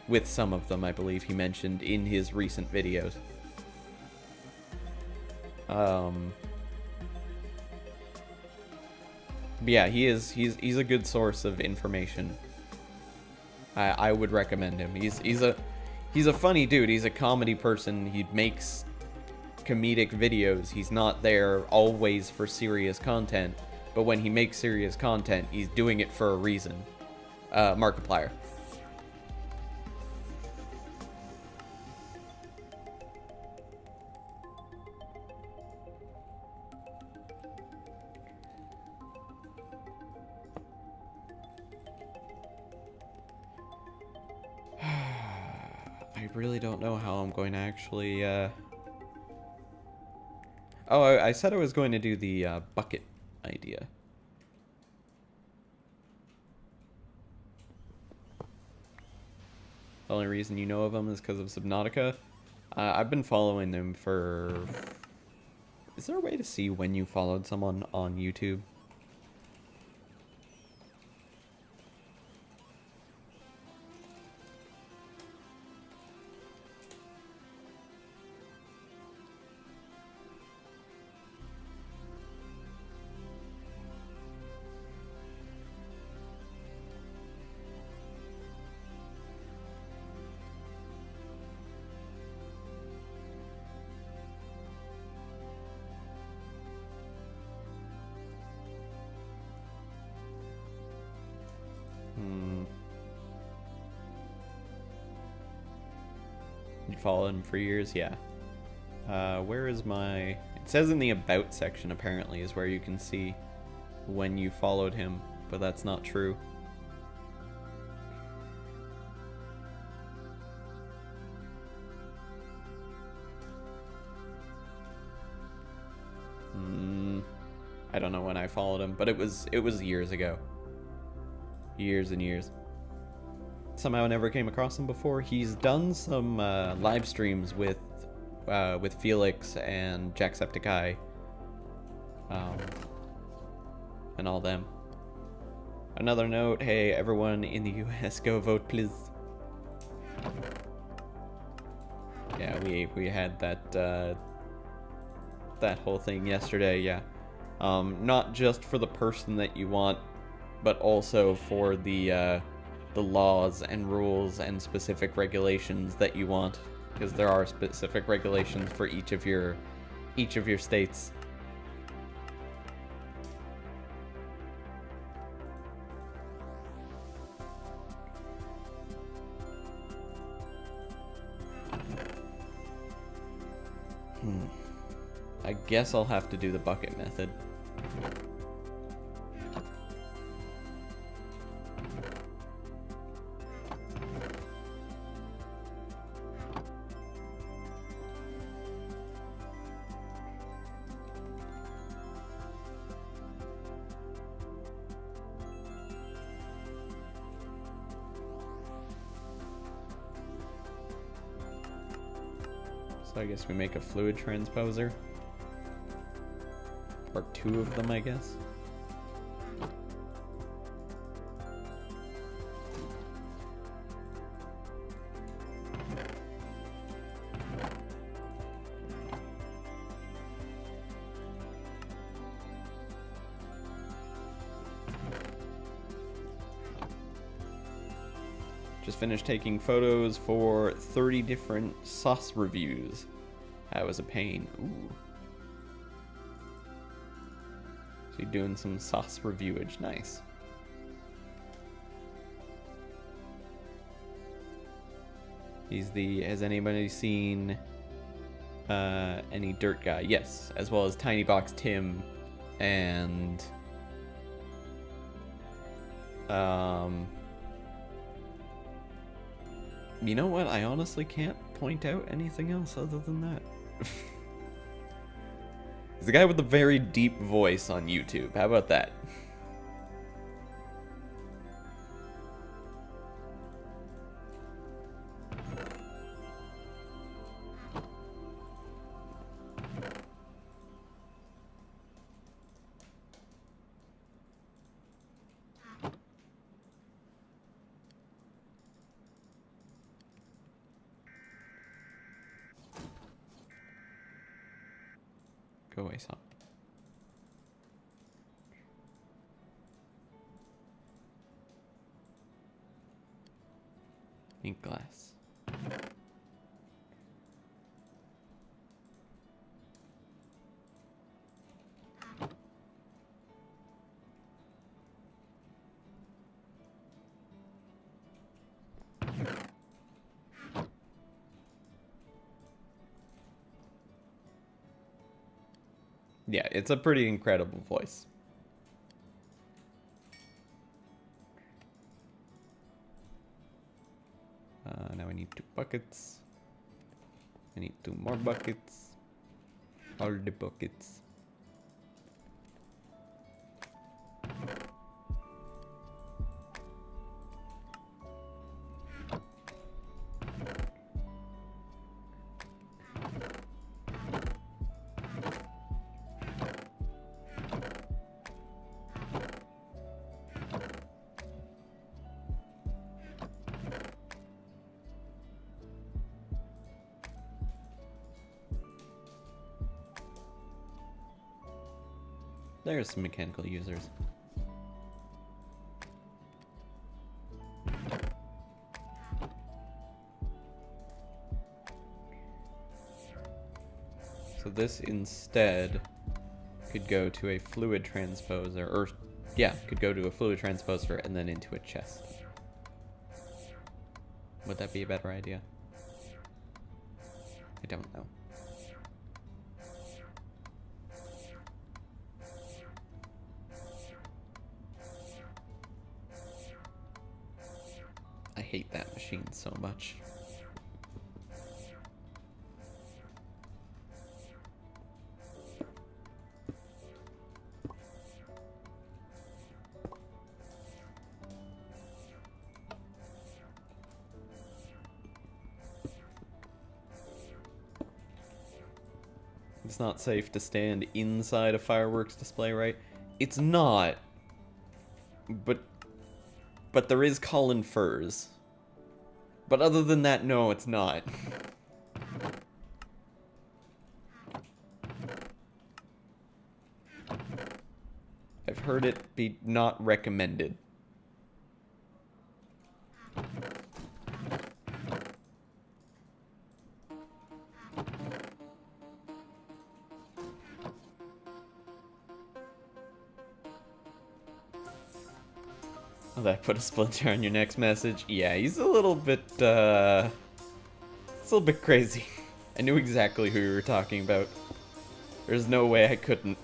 with some of them, I believe he mentioned in his recent videos. But yeah, he's a good source of information. I would recommend him. He's a funny dude. He's a comedy person. He makes comedic videos. He's not there always for serious content, but when he makes serious content, he's doing it for a reason. Markiplier. I really don't know how I'm going to actually, Oh, I said I was going to do the, bucket idea. The only reason you know of them is because of Subnautica. I've been following them for... Is there a way to see when you followed someone on YouTube? You followed him for years? Yeah. Where is my... It says in the About section, apparently, is where you can see when you followed him, but that's not true. I don't know when I followed him, but it was years ago. Years and years. Somehow I never came across him before. He's done some live streams with Felix and Jacksepticeye, and all them. Another note: hey, everyone in the US, go vote, please. Yeah, we had that that whole thing yesterday. Yeah, not just for the person that you want, but also for the laws and rules and specific regulations that you want, because there are specific regulations for each of your states. I guess I'll have to do the bucket method. So I guess we make a fluid transposer. Or two of them, I guess. Just finished taking photos for 30 different sauce reviews. That was a pain. Ooh. So you're doing some sauce reviewage. Nice. He's the... Has anybody seen any Dirt Guy? Yes. As well as Tiny Box Tim and... You know what? I honestly can't point out anything else other than that. He's the guy with the very deep voice on YouTube. How about that? Go away, song. Ink glass. Yeah, it's a pretty incredible voice. Now I need 2 buckets. I need 2 more buckets. All the buckets. There's some mechanical users. So this instead could go to a fluid transposer, or yeah, could go to a fluid transposer and then into a chest. Would that be a better idea? I don't know. I hate that machine so much. It's not safe to stand inside a fireworks display, right? It's not. But there is Colin Furs. But other than that, no, it's not. I've heard it be not recommended. Oh, that put a splinter on your next message. Yeah, he's a little bit, it's a little bit crazy. I knew exactly who you were talking about. There's no way I couldn't.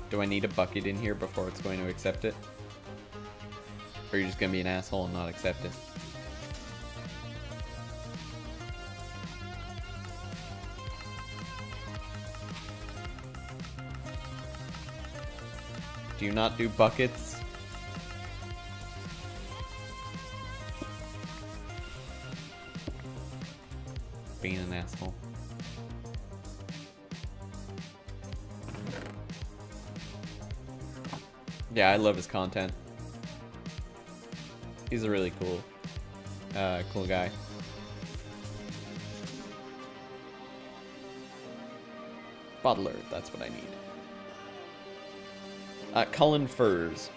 Do I need a bucket in here before it's going to accept it? Or are you just gonna be an asshole and not accept it? Do you not do buckets? Being an asshole. Yeah, I love his content. He's a really cool guy. Bottler, that's what I need. Colin Furs.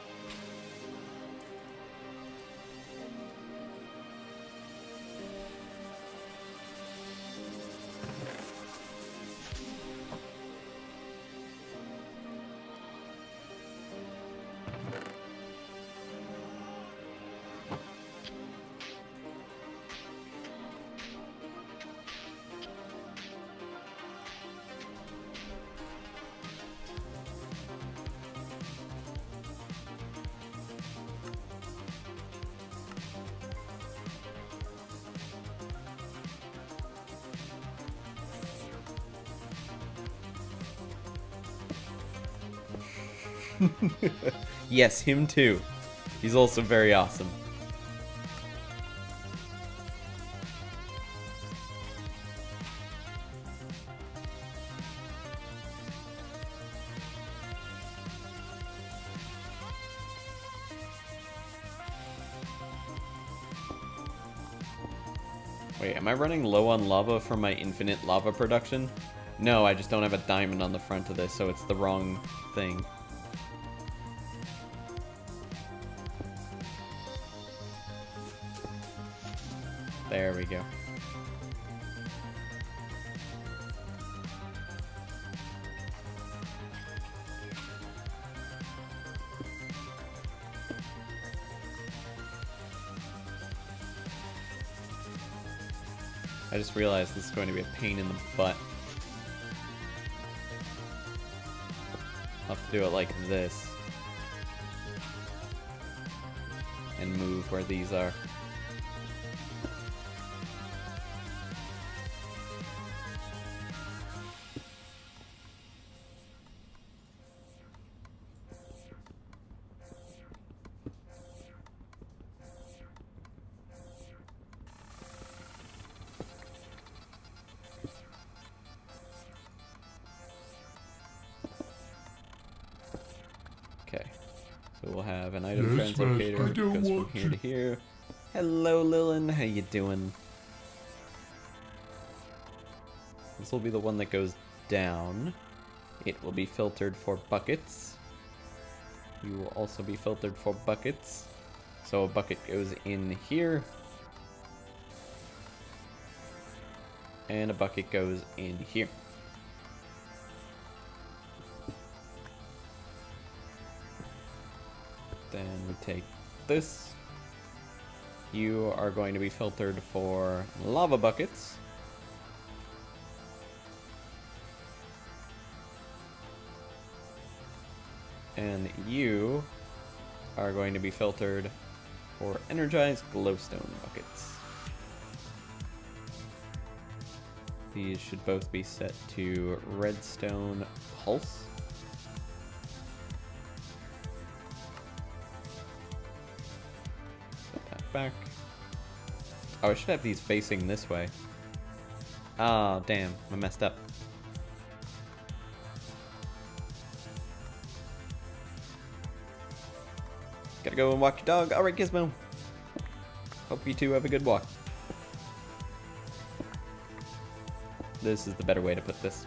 Yes, him too. He's also very awesome. Wait, am I running low on lava for my infinite lava production? No, I just don't have a diamond on the front of this, so it's the wrong thing. There we go. I just realized this is going to be a pain in the butt. I'll have to do it like this. And move where these are. Okay, so we'll have an item translocator that goes from here to here. Hello, Lilin, how you doing? This will be the one that goes down. It will be filtered for buckets. You will also be filtered for buckets. So a bucket goes in here. And a bucket goes in here. Then we take this. You are going to be filtered for lava buckets. And you are going to be filtered for energized glowstone buckets. These should both be set to redstone pulse. Back. Oh, I should have these facing this way. Ah, damn, I messed up. Gotta go and walk your dog. Alright, Gizmo. Hope you two have a good walk. This is the better way to put this.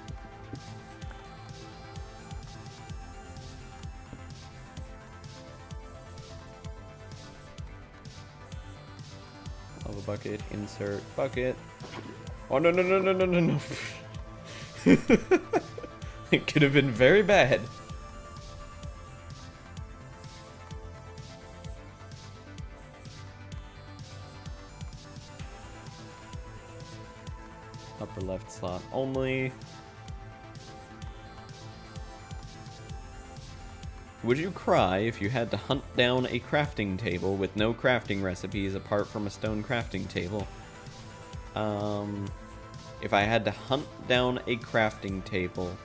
Lava bucket, insert bucket. Oh no no no no no no no! It could have been very bad. Upper left slot only. Would you cry if you had to hunt down a crafting table with no crafting recipes apart from a stone crafting table? If I had to hunt down a crafting table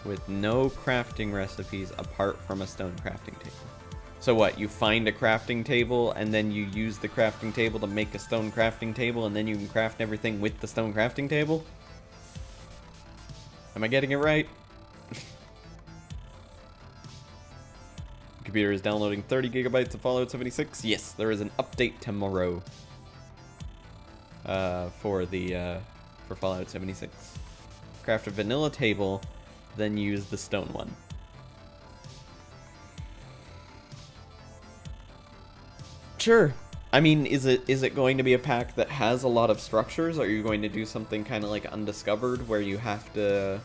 with no crafting recipes apart from a stone crafting table. So what, you find a crafting table and then you use the crafting table to make a stone crafting table and then you can craft everything with the stone crafting table? Am I getting it right? Computer is downloading 30 gigabytes of Fallout 76. Yes, there is an update tomorrow for Fallout 76. Craft a vanilla table, then use the stone one. Sure. I mean, is it going to be a pack that has a lot of structures? Or are you going to do something kind of like Undiscovered, where you have to,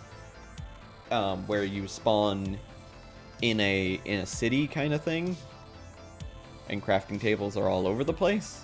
where you spawn in a city kind of thing, and crafting tables are all over the place?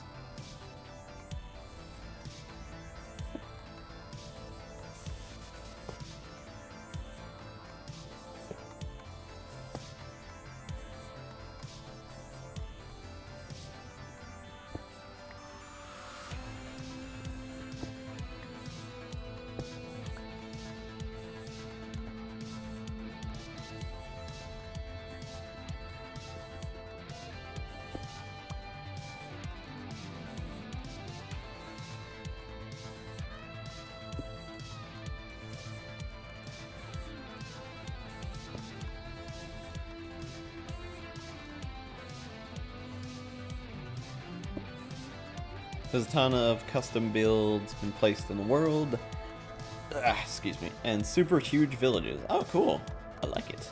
There's a ton of custom builds been placed in the world. Excuse me. And super huge villages. Oh, cool. I like it.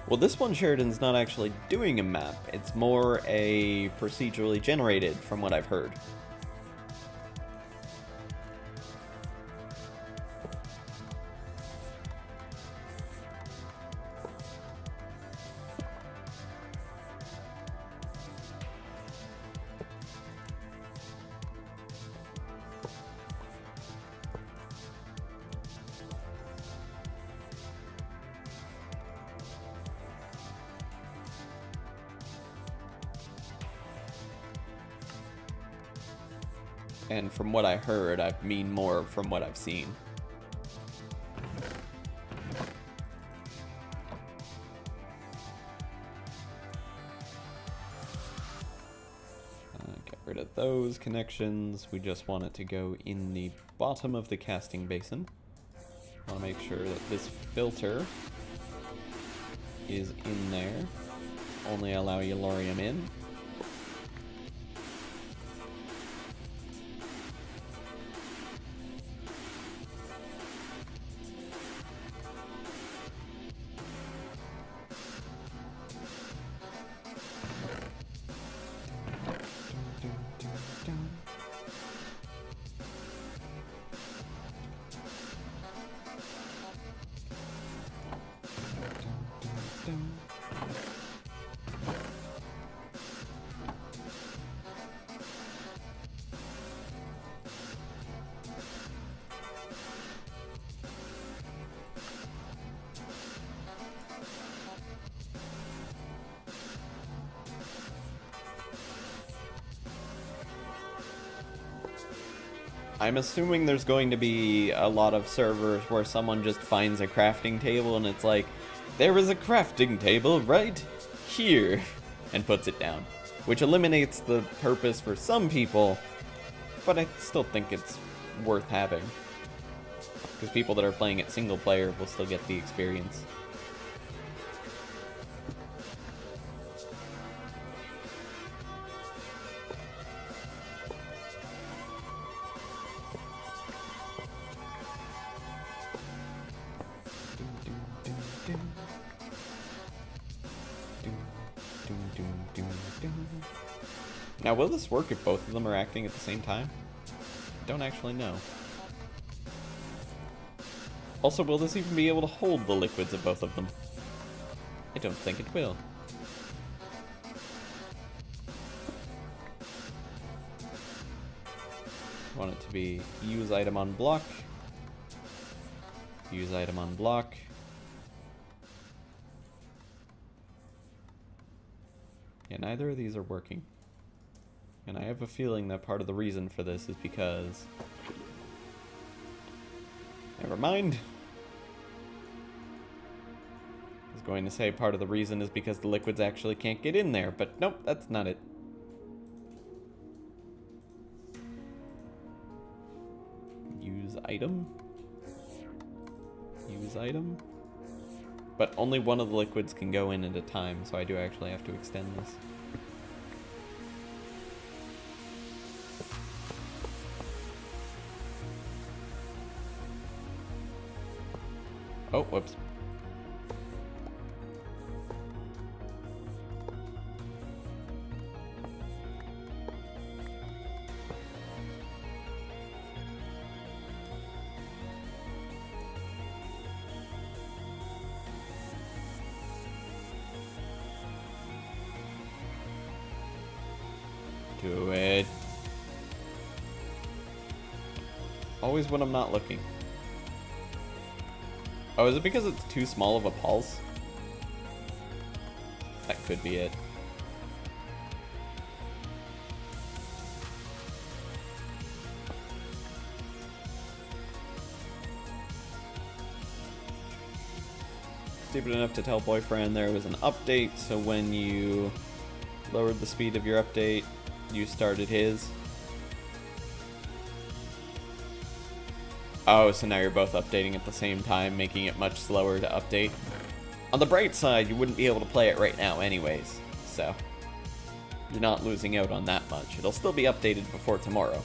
Well, this one, Sheridan's not actually doing a map. It's more a procedurally generated, from what I've heard. And from what I heard, I mean more from what I've seen. Get rid of those connections. We just want it to go in the bottom of the casting basin. I want to make sure that this filter is in there. Only allow Yellorium in. I'm assuming there's going to be a lot of servers where someone just finds a crafting table and it's like, there is a crafting table right here, and puts it down. Which eliminates the purpose for some people, but I still think it's worth having. Because people that are playing it single player will still get the experience. Now, will this work if both of them are acting at the same time? I don't actually know. Also, will this even be able to hold the liquids of both of them? I don't think it will. I want it to be use item on block. Use item on block. Yeah, neither of these are working. And I have a feeling that part of the reason for this is because... Never mind. I was going to say part of the reason is because the liquids actually can't get in there, but nope, that's not it. Use item. Use item. But only one of the liquids can go in at a time, so I do actually have to extend this. Oh, whoops. Do it. Always when I'm not looking. Oh, is it because it's too small of a pulse? That could be it. Stupid enough to tell boyfriend there was an update, so when you lowered the speed of your update, you started his. Oh, so now you're both updating at the same time, making it much slower to update. On the bright side, you wouldn't be able to play it right now anyways, so. you're not losing out on that much. It'll still be updated before tomorrow.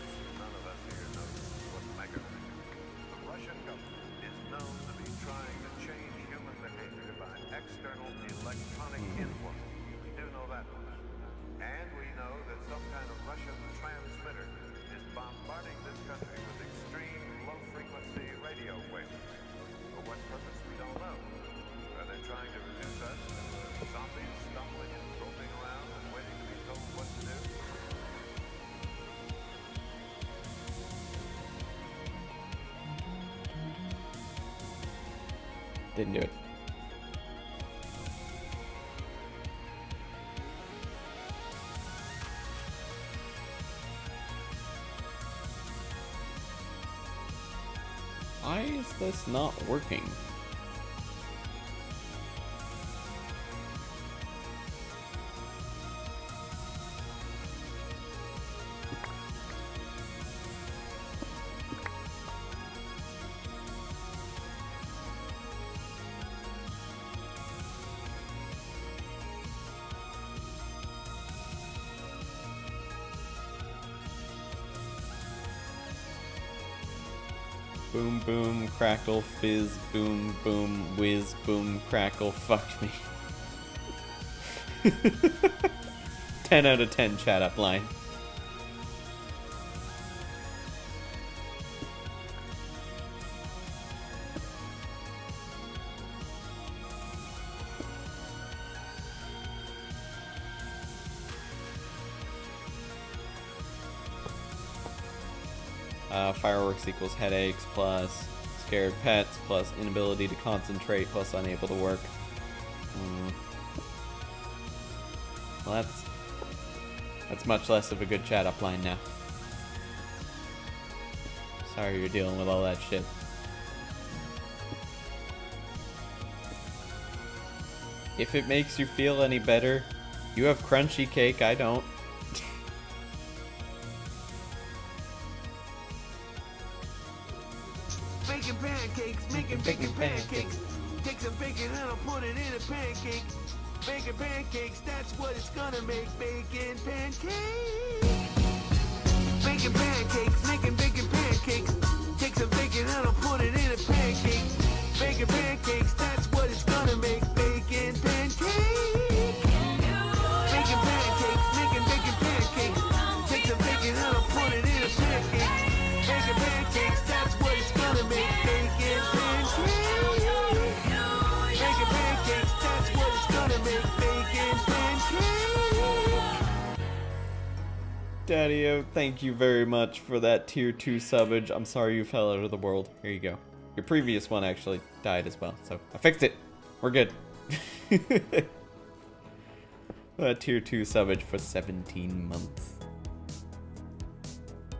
None of us here knows what mechanism. The Russian government is known to be trying to change human behavior by external electronic influence. We do know that much. And we know that some kind of Russian transmitter is bombarding this country with extreme low-frequency radio waves. For what purpose, we don't know. Are they trying to reduce us to zombies stumbling and groping around and waiting to be told what to do? Didn't do it. Why is this not working? Boom, boom, crackle, fizz, boom, boom, whiz, boom, crackle, fuck me. 10 out of 10 chat up line. Fireworks equals headaches plus scared pets plus inability to concentrate plus unable to work. Well, that's much less of a good chat upline now. Sorry you're dealing with all that shit. If it makes you feel any better, you have crunchy cake, I don't. Baking pancakes, making bacon pancakes. Take some bacon and I'll put it in a pancake. Bacon pancakes, that's what it's gonna make. Bacon pancakes. Bacon pancakes, making bacon pancakes. Take some bacon and I'll put it in a pancake. Bacon pancakes, that's what it's gonna make. Bacon pancakes. Bacon pancakes, making bacon pancakes. Take some bacon and I'll put it in a pancake. Bacon pancakes, that's what it's gonna make. Bacon pancakes. Bacon pancakes, that's what it's gonna make. Bacon pancakes. Daddy-o, thank you very much for that tier 2 subbage. I'm sorry you fell out of the world. Here you go. Your previous one actually died as well, so I fixed it. We're good. Tier 2 subbage for 17 months.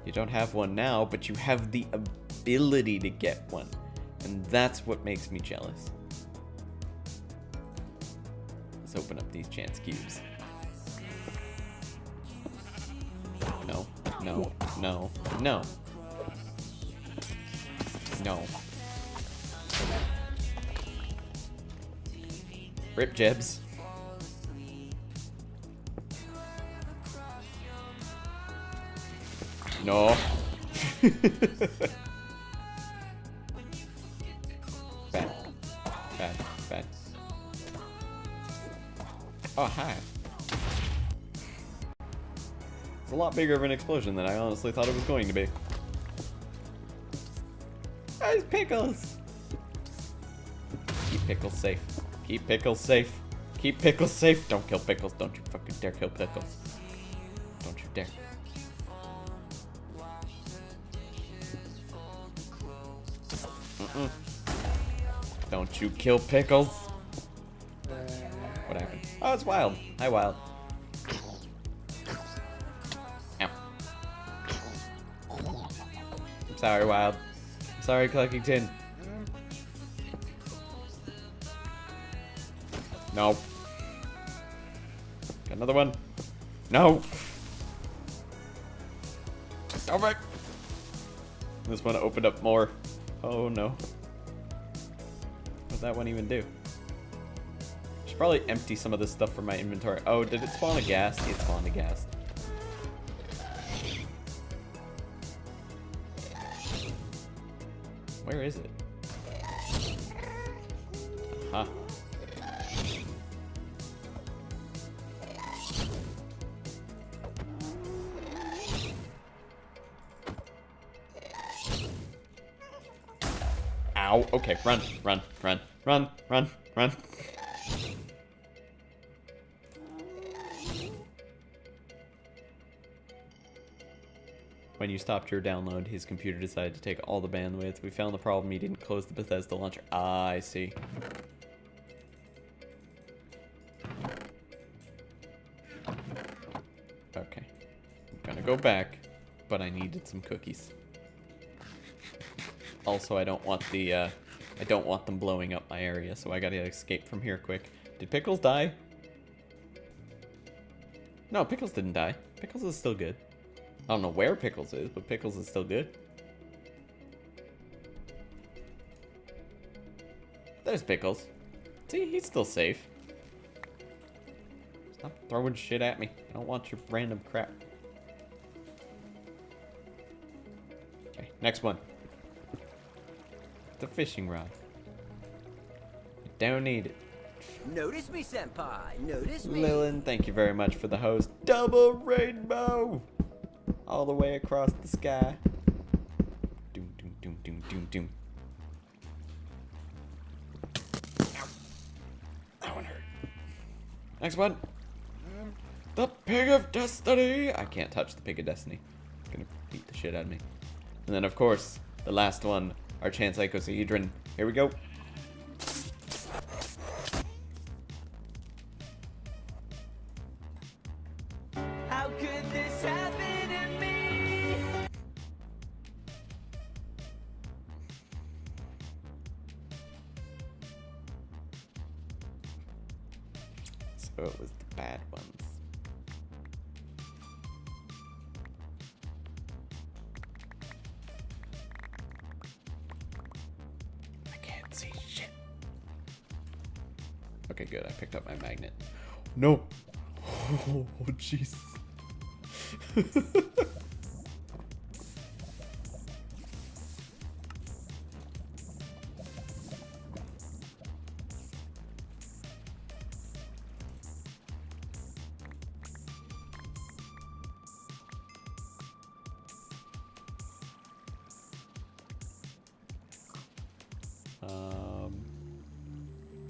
You don't have one now, but you have the ability to get one. And that's what makes me jealous. Let's open up these chance cubes. No, no, no, no. No. Rip Jebs. No. Bad. Bad. Bad. Oh, hi. It's a lot bigger of an explosion than I honestly thought it was going to be. Guys, pickles! Keep pickles safe. Keep pickles safe. Keep pickles safe. Don't kill pickles. Don't you fucking dare kill pickles. Don't you dare. Don't you kill pickles. What happened? Oh, it's Wild. Hi, Wild. Ow. I'm sorry, Wild. I'm sorry, Cluckington. No. Got another one. No! Go back! This one opened up more. Oh no. What'd that one even do? Should probably empty some of this stuff from my inventory. Oh, did it spawn a ghast? It spawned a ghast. Where is it? Huh. Ow. Okay, run, run, run, run, run, run. When you stopped your download, his computer decided to take all the bandwidth. We found the problem. He didn't close the Bethesda launcher. Ah, I see. Okay. I'm gonna go back, but I needed some cookies. Also, I don't want them blowing up my area, so I gotta escape from here quick. Did Pickles die? No, Pickles didn't die. Pickles is still good. I don't know where Pickles is, but Pickles is still good. There's Pickles. See, he's still safe. Stop throwing shit at me. I don't want your random crap. Okay, next one. The fishing rod. I don't need it. Notice me, senpai. Notice me. Lilin, thank you very much for the host. Double rainbow! All the way across the sky. Doom, doom, doom, doom, doom, doom. Ow. That one hurt. Next one. The Pig of Destiny. I can't touch the Pig of Destiny. It's gonna beat the shit out of me. And then, of course, the last one, our chance icosahedron. Here we go. How could this happen to me? So it was the bad ones. I can't see shit. Okay, good. I picked up my magnet. No. Oh, jeez.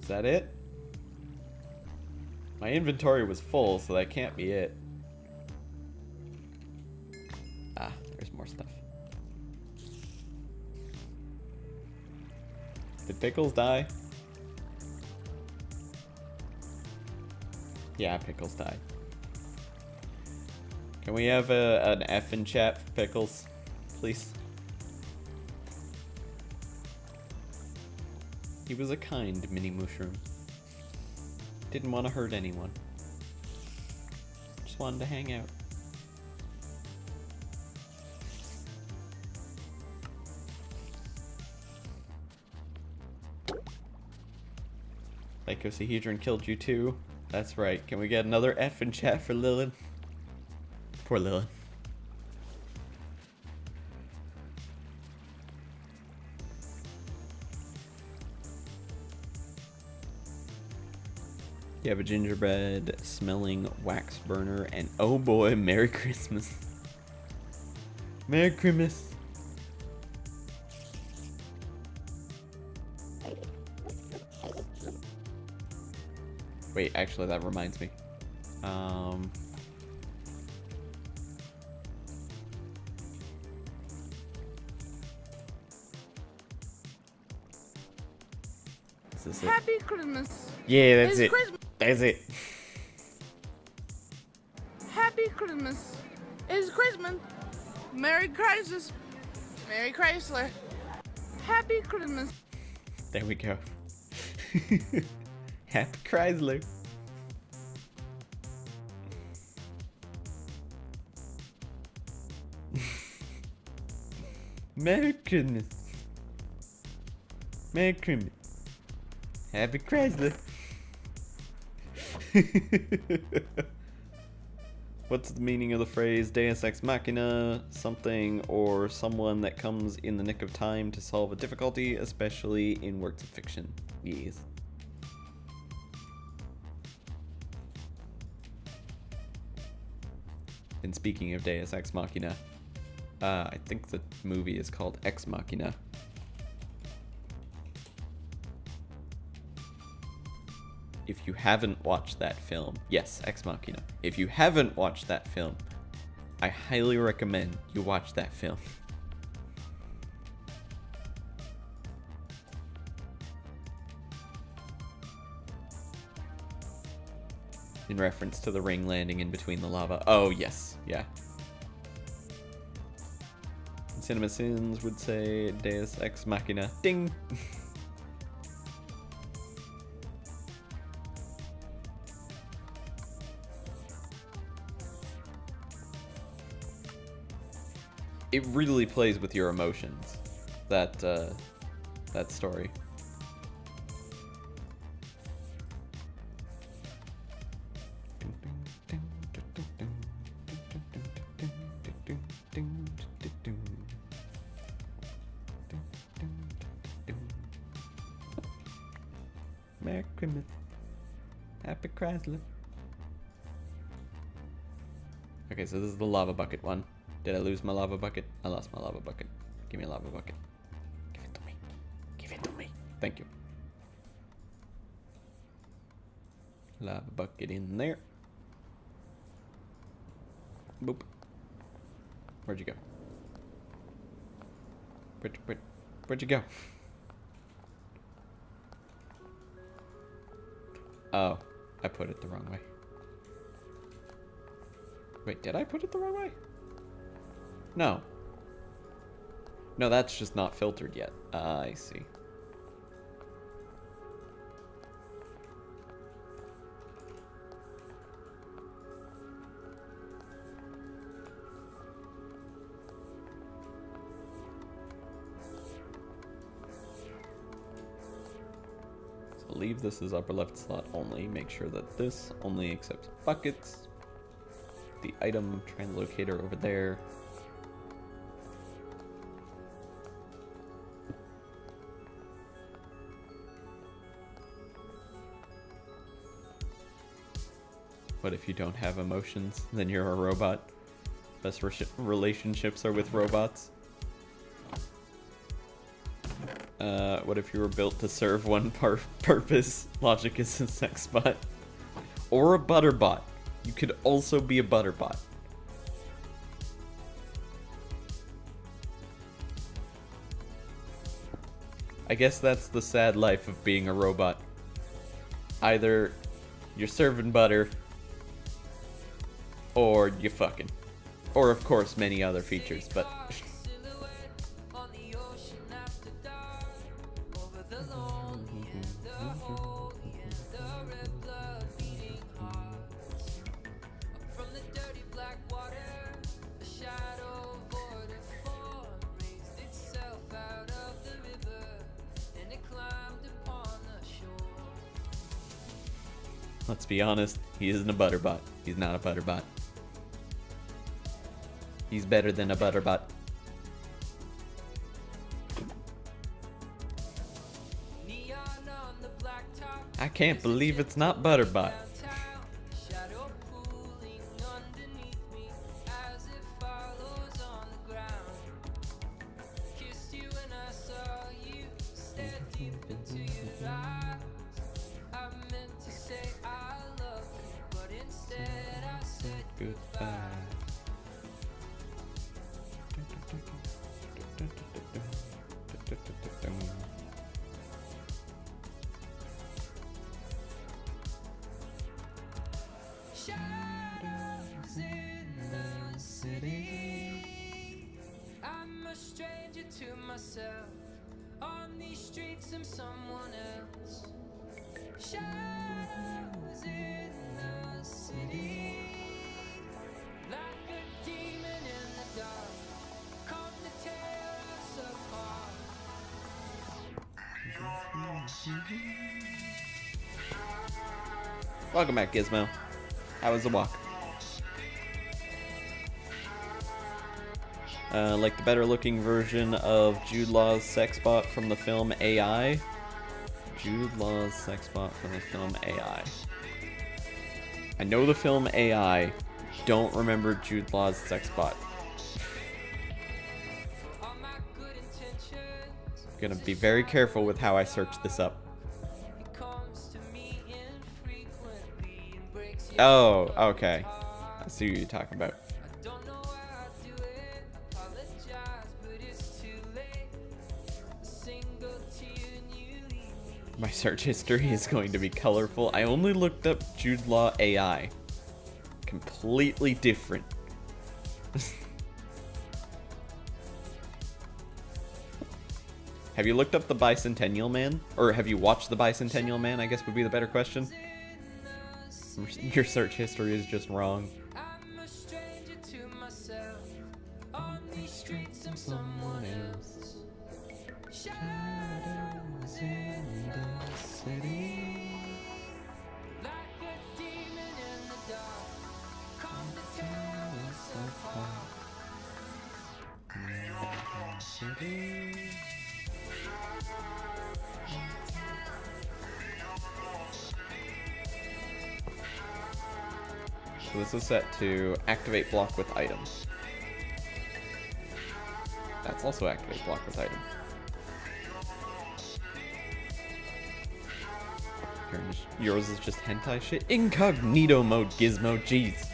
Is that it? My inventory was full, so that can't be it. Ah, there's more stuff. Did Pickles die? Yeah, Pickles died. Can we have an F in chat for Pickles, please? He was a kind mini mushroom. Didn't want to hurt anyone. Just wanted to hang out. Icosahedron killed you too. That's right. Can we get another F in chat for Lilin? Poor Lilin. You have a gingerbread smelling wax burner, and oh boy, Merry Christmas. Merry Christmas. Wait, actually that reminds me. Is this it? Happy Christmas. Yeah, that's It's it. Christmas. That's it. Happy Christmas. It's Christmas. Merry Christmas. Merry Chrysler. Happy Christmas. There we go. Happy Chrysler. Merry Christmas. Merry Christmas. Happy Chrysler. What's the meaning of the phrase Deus Ex Machina? Something or someone that comes in the nick of time to solve a difficulty, especially in works of fiction. Yes. And speaking of Deus Ex Machina, I think the movie is called Ex Machina. If you haven't watched that film, yes, Ex Machina. If you haven't watched that film, I highly recommend you watch that film. In reference to the ring landing in between the lava. Oh, yes, yeah. Cinema Sins would say Deus Ex Machina. Ding! It really plays with your emotions, that story. Merry Christmas. Happy Chrysler. Okay, so this is the lava bucket one. Did I lose my lava bucket? I lost my lava bucket. Give me a lava bucket. Give it to me. Give it to me. Thank you. Lava bucket in there. Boop. Where'd you go? Where'd you go? Oh, I put it the wrong way. Wait, did I put it the wrong way? No. No, that's just not filtered yet. I see. So leave this as upper left slot only. Make sure that this only accepts buckets. The item translocator over there. What if you don't have emotions? Then you're a robot. Best relationships are with robots. What if you were built to serve one purpose? Logic is a sex bot. Or a butterbot. You could also be a butterbot. I guess that's the sad life of being a robot. Either you're serving butter, or you fucking. Or of course many other features, but let's be honest, he isn't a butterbot. He's not a butterbot. He's better than a butterbot. I can't believe it's not butterbot. Goodbye. Shadows in the city. I'm a stranger to myself. On these streets, I'm someone else. Shadows in the city. Like a demon in the dark. Come to tear us Welcome back, Gizmo. How was the walk? Like the better looking version of Jude Law's sex bot from the film AI. Jude Law's sex bot from the film AI. I know the film AI. Don't remember Jude Law's sex bot. Gonna be very careful with how I search this up. Oh, okay. I see what you're talking about. My search history is going to be colorful. I only looked up Jude Law AI. Completely different. Have you looked up the Bicentennial Man? Or have you watched the Bicentennial Man, I guess would be the better question. Your search history is just wrong. I'm a stranger to myself. On these streets I'm someone else. Shadows in the city. Like a demon in the dark. Come to tear us apart. So this is set to activate block with item. That's also activate block with item. Yours is just hentai shit. Incognito mode, Gizmo, jeez.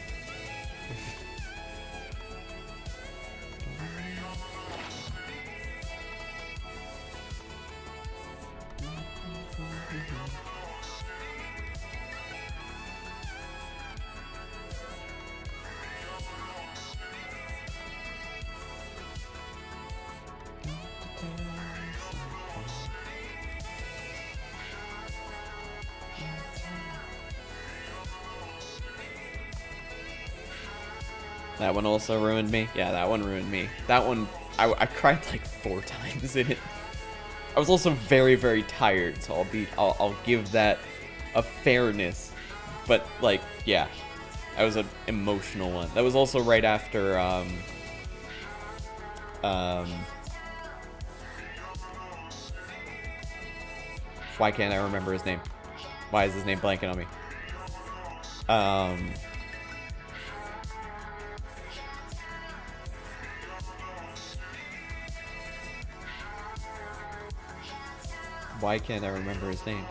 That one also ruined me. Yeah, that one ruined me. That one, I cried like 4 times in it. I was also very, very tired, so I'll give that a fairness. But like, yeah, that was an emotional one. That was also right after why can't I remember his name? Why is his name blanking on me? Why can't I remember his name?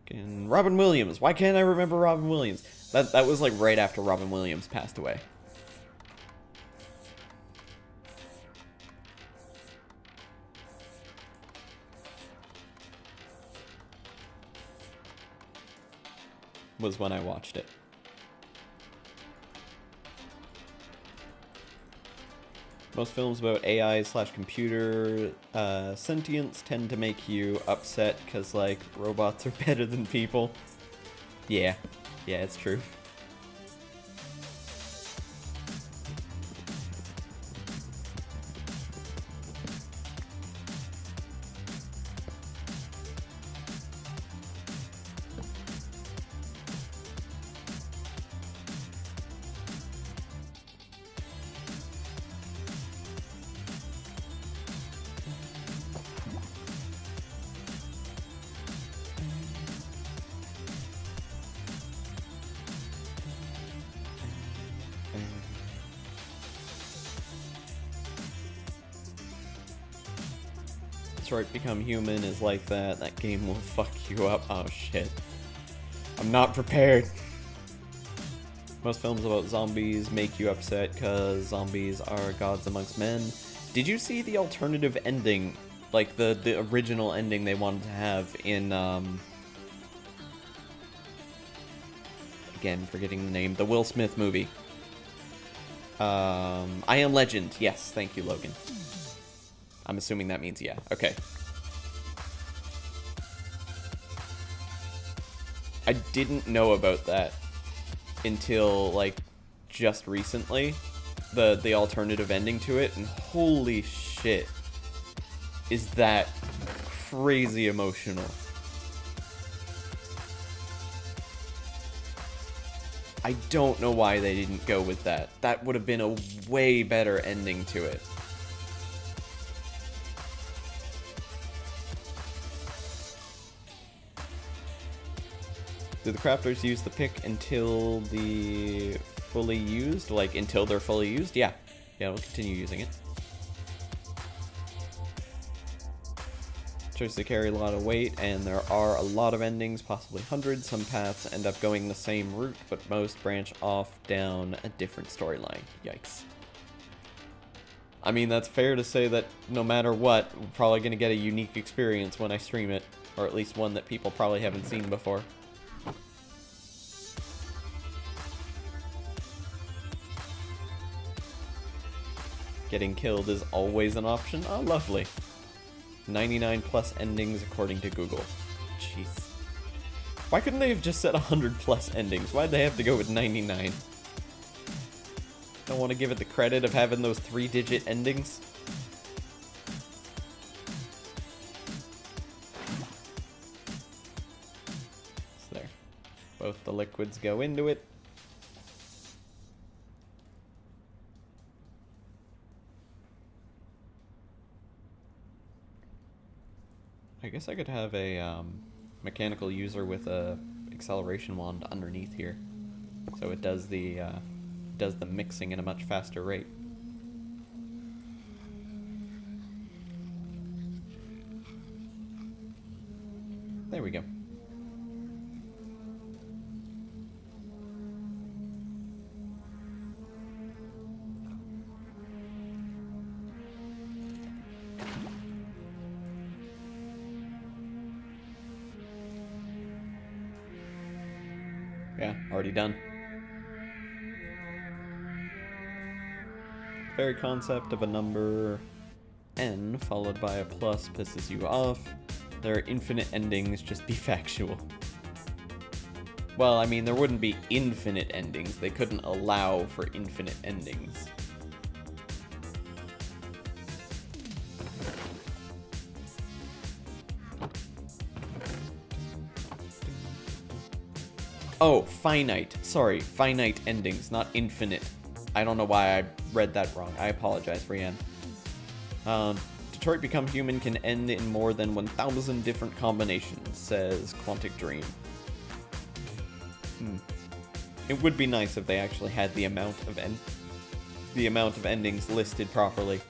Freaking Robin Williams. Why can't I remember Robin Williams? That was like right after Robin Williams passed away. Was when I watched it. Most films about AI/computer sentience tend to make you upset because, like, robots are better than people. Yeah, it's true. Detroit Become Human is like that. That game will fuck you up. Oh shit. I'm not prepared. Most films about zombies make you upset because zombies are gods amongst men. Did you see the alternative ending? Like the original ending they wanted to have in again, forgetting the name, the Will Smith movie. I Am Legend. Yes, thank you, Logan. I'm assuming that means yeah. Okay. I didn't know about that until, like, just recently. The alternative ending to it, and holy shit, is that crazy emotional. I don't know why they didn't go with that. That would have been a way better ending to it. Do the crafters use the pick until the fully used? Like, until they're fully used? Yeah. Yeah, we'll continue using it. Chose to carry a lot of weight, and there are a lot of endings, possibly hundreds. Some paths end up going the same route, but most branch off down a different storyline. Yikes. I mean, that's fair to say that no matter what, we're probably going to get a unique experience when I stream it, or at least one that people probably haven't seen before. Getting killed is always an option. Oh, lovely. 99 plus endings according to Google. Jeez. Why couldn't they have just said 100 plus endings? Why'd they have to go with 99? Don't want to give it the credit of having those 3-digit endings. So there. Both the liquids go into it. I guess I could have a mechanical user with a acceleration wand underneath here, so it does the mixing at a much faster rate. There we go. Yeah, already done. Very concept of a number n followed by a plus pisses you off. There are infinite endings, just be factual. Well, I mean, there wouldn't be infinite endings. They couldn't allow for infinite endings. Oh, finite. Sorry, finite endings, not infinite. I don't know why I read that wrong. I apologize, Brienne. Detroit Become Human can end in more than 1,000 different combinations, says Quantic Dream. It would be nice if they actually had the amount of endings listed properly.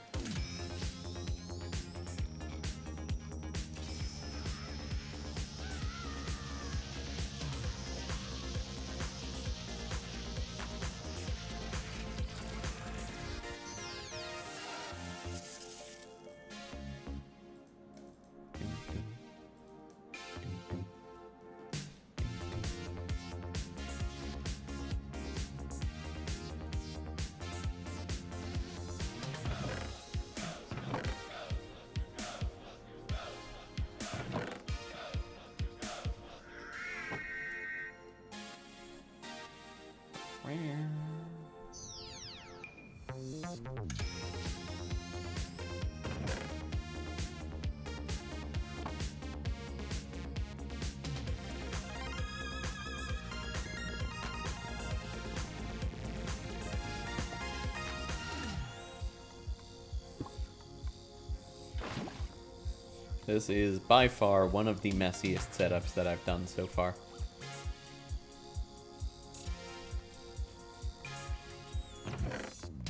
This is by far one of the messiest setups that I've done so far.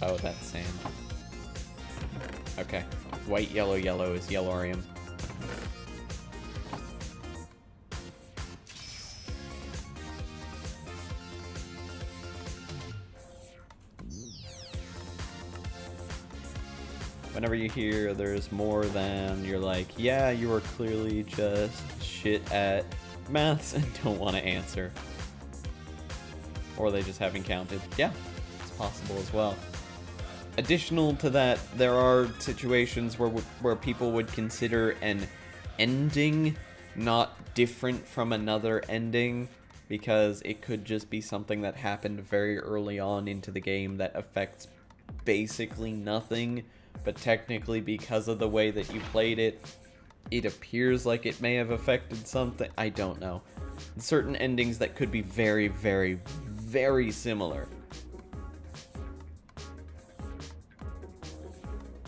Oh, that's sand. Okay. White, yellow, yellow is yellorium. Whenever you hear there's more than, you're like, yeah, you are clearly just shit at maths and don't want to answer. Or they just haven't counted. Yeah, it's possible as well. Additional to that, there are situations where people would consider an ending not different from another ending, because it could just be something that happened very early on into the game that affects basically nothing, but technically because of the way that you played it, it appears like it may have affected something. I don't know. Certain endings that could be very, very, very similar.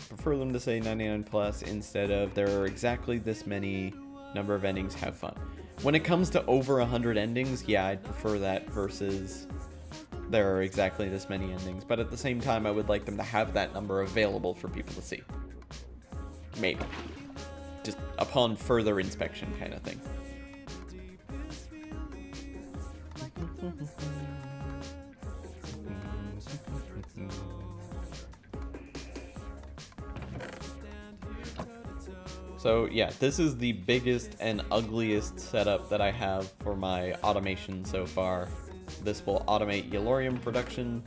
Prefer them to say 99 plus instead of there are exactly this many number of endings, have fun. When it comes to over 100 endings, yeah, I'd prefer that versus there are exactly this many endings. But at the same time, I would like them to have that number available for people to see. Maybe. Just upon further inspection kind of thing. So yeah, this is the biggest and ugliest setup that I have for my automation so far. This will automate Yellorium production,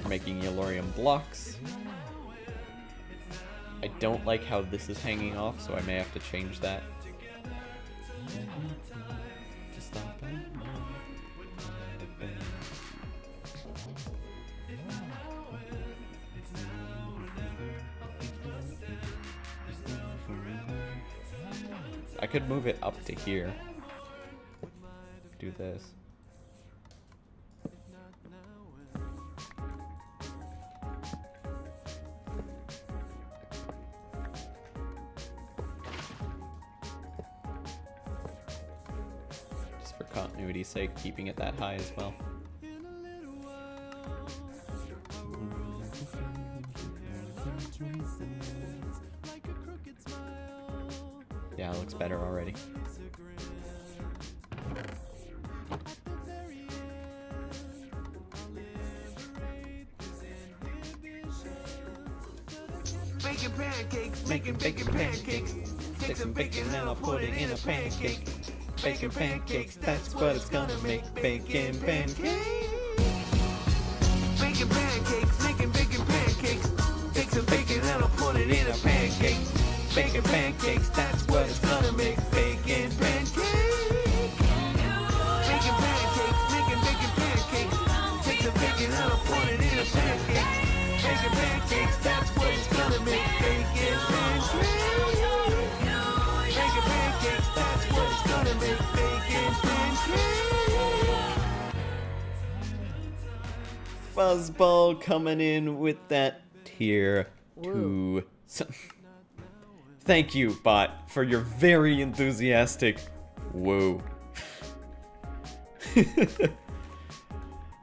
making Yellorium blocks. I don't like how this is hanging off, so I may have to change that. I could move it up to here. Do this. Just for continuity's sake, keeping it that high as well. Yeah, it looks better already. Baking pancakes, making bacon pancakes. Take some bacon and I'll put it in a pancake. Bacon pancakes, that's what it's gonna make. Bacon pancakes. Bacon pancakes, making bacon pancakes. Take some bacon and I'll put it in a pancake. Bacon pancakes, that's what it's gonna make. Bacon pancakes. Bacon pancakes, making bacon pancakes. Take some bacon and I'll put it in a pancake. Bacon pancakes, that's what it's gonna make. Bacon pancakes. Bacon pancakes, that's what it's gonna make. Bacon pancakes. Fuzzball coming in with that tier 2. Thank you, bot, for your very enthusiastic whoa.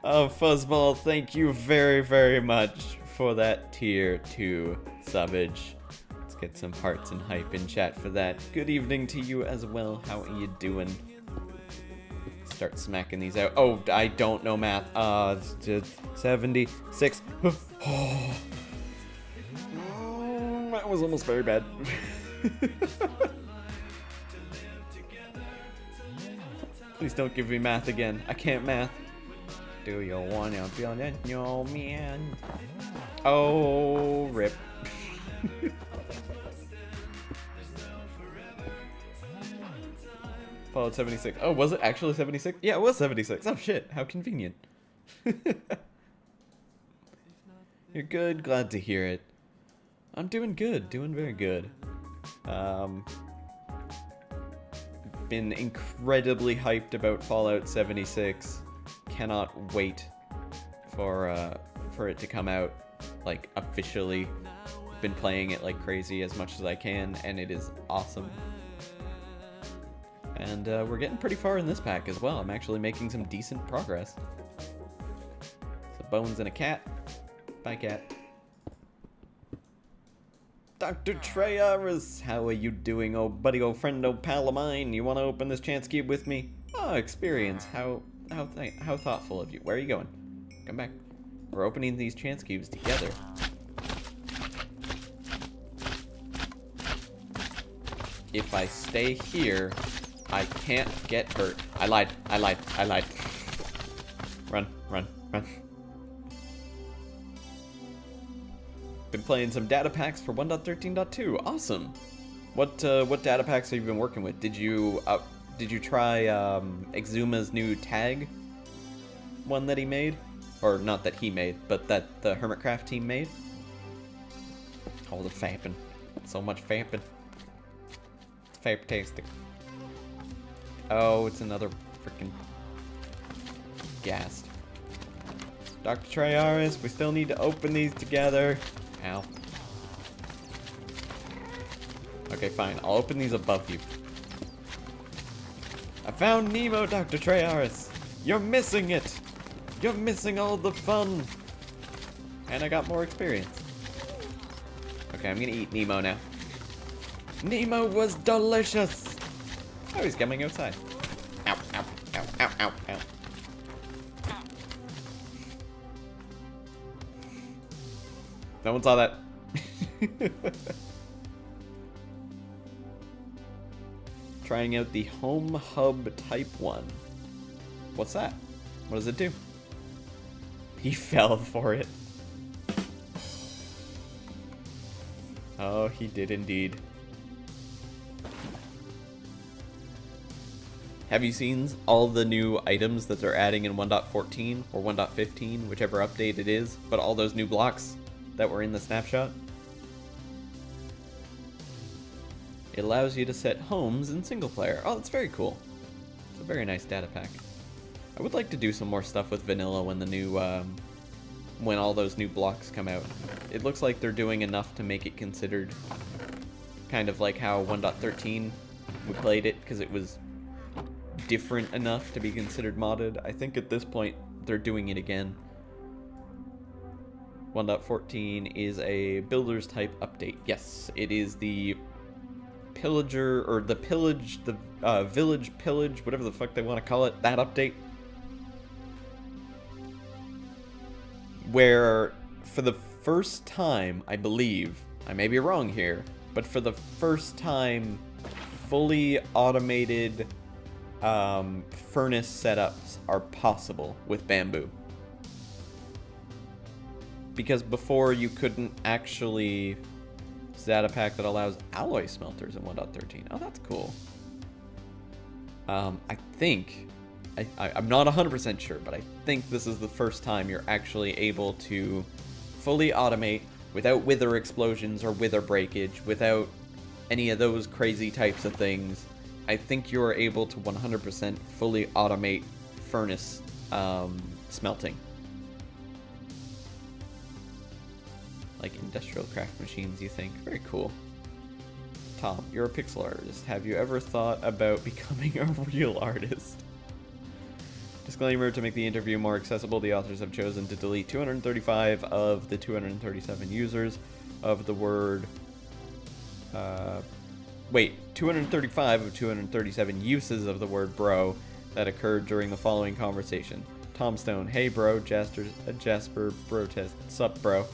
Oh, Fuzzball, thank you very, very much for that tier 2 subbage. Let's get some hearts and hype in chat for that. Good evening to you as well. How are you doing? Start smacking these out. Oh, I don't know math. It's just 76. Oh. That was almost very bad. Please don't give me math again. I can't math. Do you wanna be on it? No, man. Oh, rip. Followed 76. Oh, was it actually 76? Yeah, it was 76. Oh, shit. How convenient. You're good. Glad to hear it. I'm doing good. Doing very good. Been incredibly hyped about Fallout 76. Cannot wait for it to come out, like, officially. Been playing it like crazy as much as I can, and it is awesome. And we're getting pretty far in this pack as well. I'm actually making some decent progress. So bones and a cat. Bye, cat. Dr. Treyaris, how are you doing, oh buddy, oh friend, oh pal of mine? You want to open this chance cube with me? Oh, experience. How thoughtful of you. Where are you going? Come back. We're opening these chance cubes together. If I stay here, I can't get hurt. I lied. Run. Been playing some data packs for 1.13.2. Awesome. What data packs have you been working with? Did you Did you try Exuma's new tag one that he made? Or not that he made, but that the Hermitcraft team made? All the fapping. So much fapping. It's fantastic. Oh, it's another freaking ghast. Dr. Triaris, we still need to open these together. Ow. Okay, fine. I'll open these above you. I found Nemo, Dr. Triaris. You're missing it. You're missing all the fun. And I got more experience. Okay, I'm gonna eat Nemo now. Nemo was delicious. Oh, he's coming outside. Ow, ow, ow, ow, ow, ow. No one saw that. Trying out the Home Hub Type 1. What's that? What does it do? He fell for it. Oh, he did indeed. Have you seen all the new items that they're adding in 1.14 or 1.15, whichever update it is, but all those new blocks that were in the snapshot? It allows you to set homes in single player. Oh, that's very cool. It's a very nice data pack. I would like to do some more stuff with vanilla when the new, when all those new blocks come out. It looks like they're doing enough to make it considered kind of like how 1.13 we played it, because it was different enough to be considered modded. I think at this point they're doing it again. 1.14 is a builders type update. Yes, it is the pillager, or the pillage, the village pillage, whatever the fuck they want to call it, that update. Where for the first time, I believe, I may be wrong here, but for the first time, fully automated furnace setups are possible with bamboo. Because before you couldn't actually... data pack that allows alloy smelters in 1.13. Oh, that's cool. I think... I'm not 100% sure, but I think this is the first time you're actually able to fully automate without wither explosions or wither breakage, without any of those crazy types of things. I think you're able to 100% fully automate furnace smelting. Like industrial craft machines, you think? Very cool. Tom, you're a pixel artist. Have you ever thought about becoming a real artist? Disclaimer, to make the interview more accessible, the authors have chosen to delete 235 of the 237 users of the word... 235 of 237 uses of the word bro that occurred during the following conversation. Tom Stone, hey bro, Jasper, bro test, sup bro.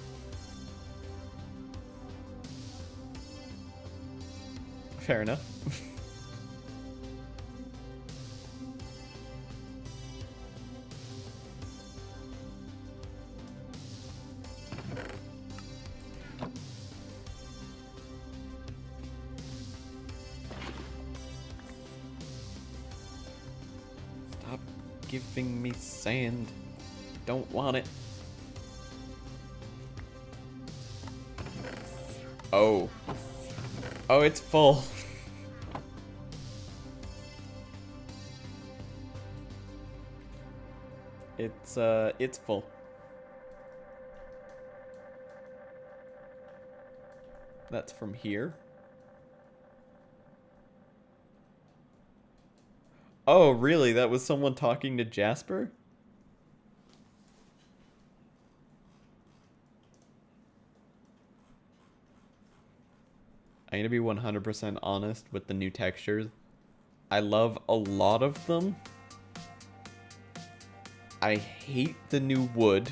Fair enough. Stop giving me sand. Don't want it. Oh. Oh, it's full. It's full. That's from here. Oh, really? That was someone talking to Jasper? I'm gonna be 100% honest with the new textures. I love a lot of them. I hate the new wood.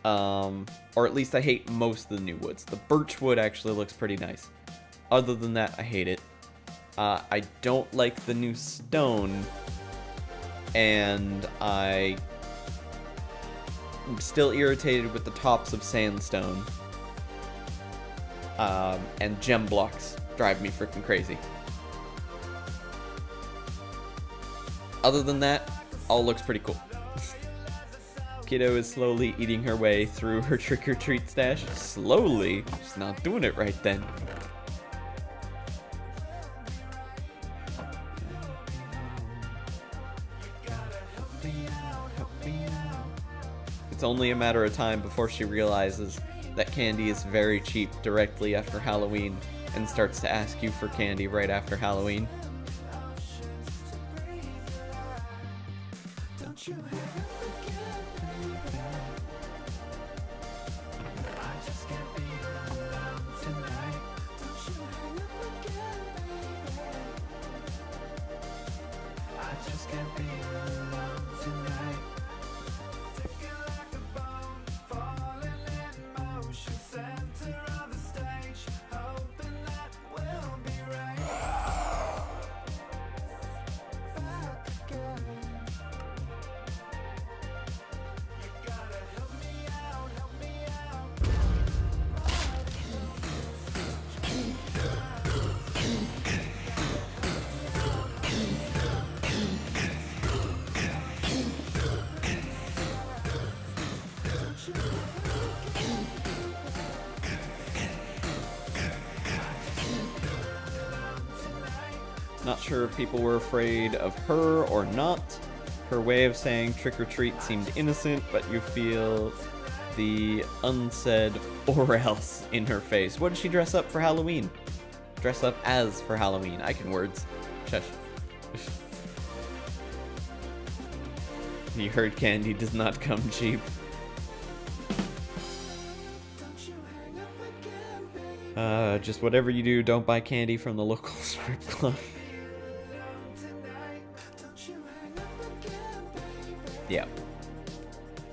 Or at least I hate most of the new woods. The birch wood actually looks pretty nice. Other than that, I hate it. I don't like the new stone. And I'm still irritated with the tops of sandstone. And gem blocks drive me freaking crazy. Other than that, all looks pretty cool. Kiddo is slowly eating her way through her trick-or-treat stash. Slowly? She's not doing it right then. It's only a matter of time before she realizes that candy is very cheap directly after Halloween and starts to ask you for candy right after Halloween. Not sure if people were afraid of her or not. Her way of saying trick or treat seemed innocent, but you feel the unsaid or else in her face. What did she dress up for Halloween? Dress up as for Halloween. I can words. Shush. You heard candy does not come cheap. Just whatever you do, don't buy candy from the local strip club. Yeah.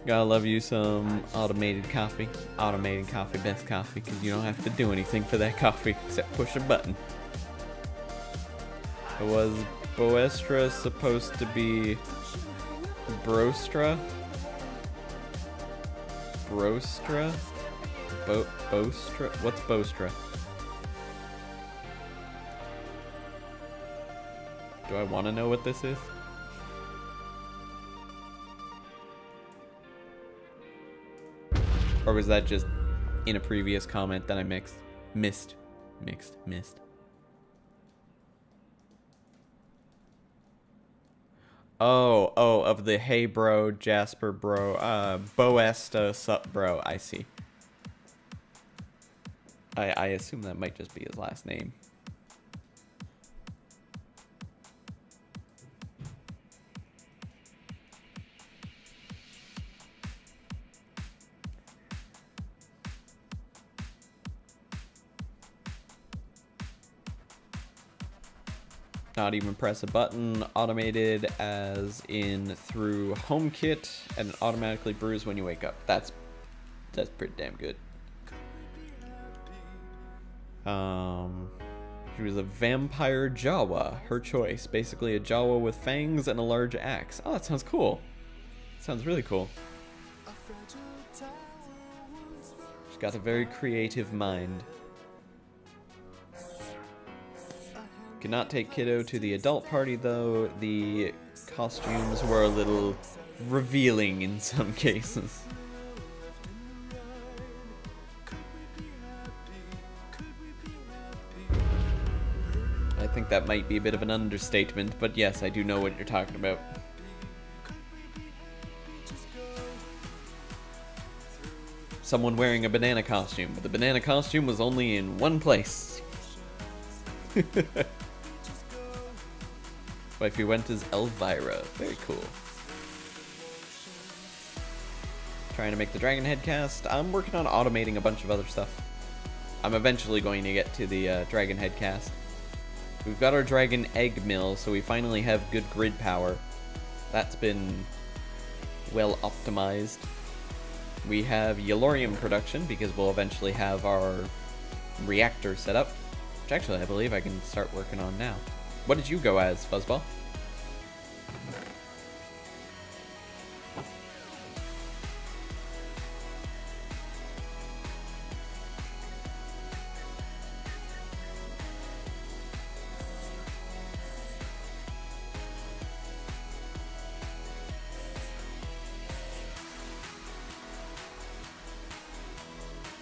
Gotta love you some automated coffee. Automated coffee, best coffee, because you don't have to do anything for that coffee except push a button. Was Boestra supposed to be Brostra? Brostra? Bostra? What's Bostra? Do I want to know what this is? Or was that just in a previous comment that I missed? Oh, of the hey bro, Jasper bro, Boesta sup bro, I see. I assume that might just be his last name. Not even press a button, automated as in through HomeKit, and it automatically brews when you wake up. That's pretty damn good. She was a vampire Jawa, her choice. Basically a Jawa with fangs and a large axe. Oh, that sounds cool. Sounds really cool. She's got a very creative mind. Cannot take Kiddo to the adult party though. The costumes were a little revealing in some cases. I think that might be a bit of an understatement, but yes, I do know what you're talking about. Someone wearing a banana costume, but the banana costume was only in one place. Wifey went as Elvira. Very cool. Trying to make the Dragon Head cast. I'm working on automating a bunch of other stuff. I'm eventually going to get to the Dragon Head cast. We've got our Dragon Egg Mill, so we finally have good grid power. That's been well optimized. We have Yellorium production, because we'll eventually have our reactor set up. Which actually I believe I can start working on now. What did you go as, Fuzzball?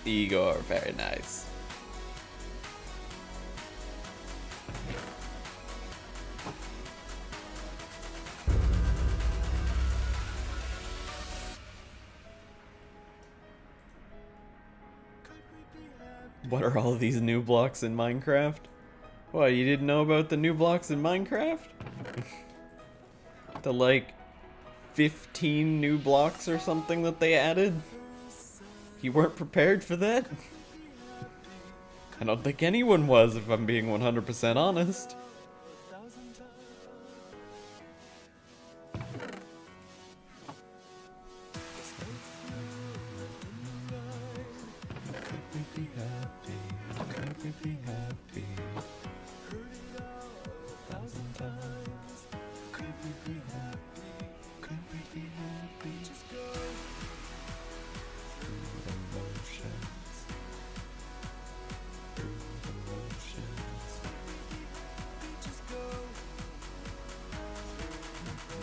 Igor, very nice. What are all these new blocks in Minecraft? What, you didn't know about the new blocks in Minecraft? The like 15 new blocks or something that they added? You weren't prepared for that? I don't think anyone was, if I'm being 100% honest.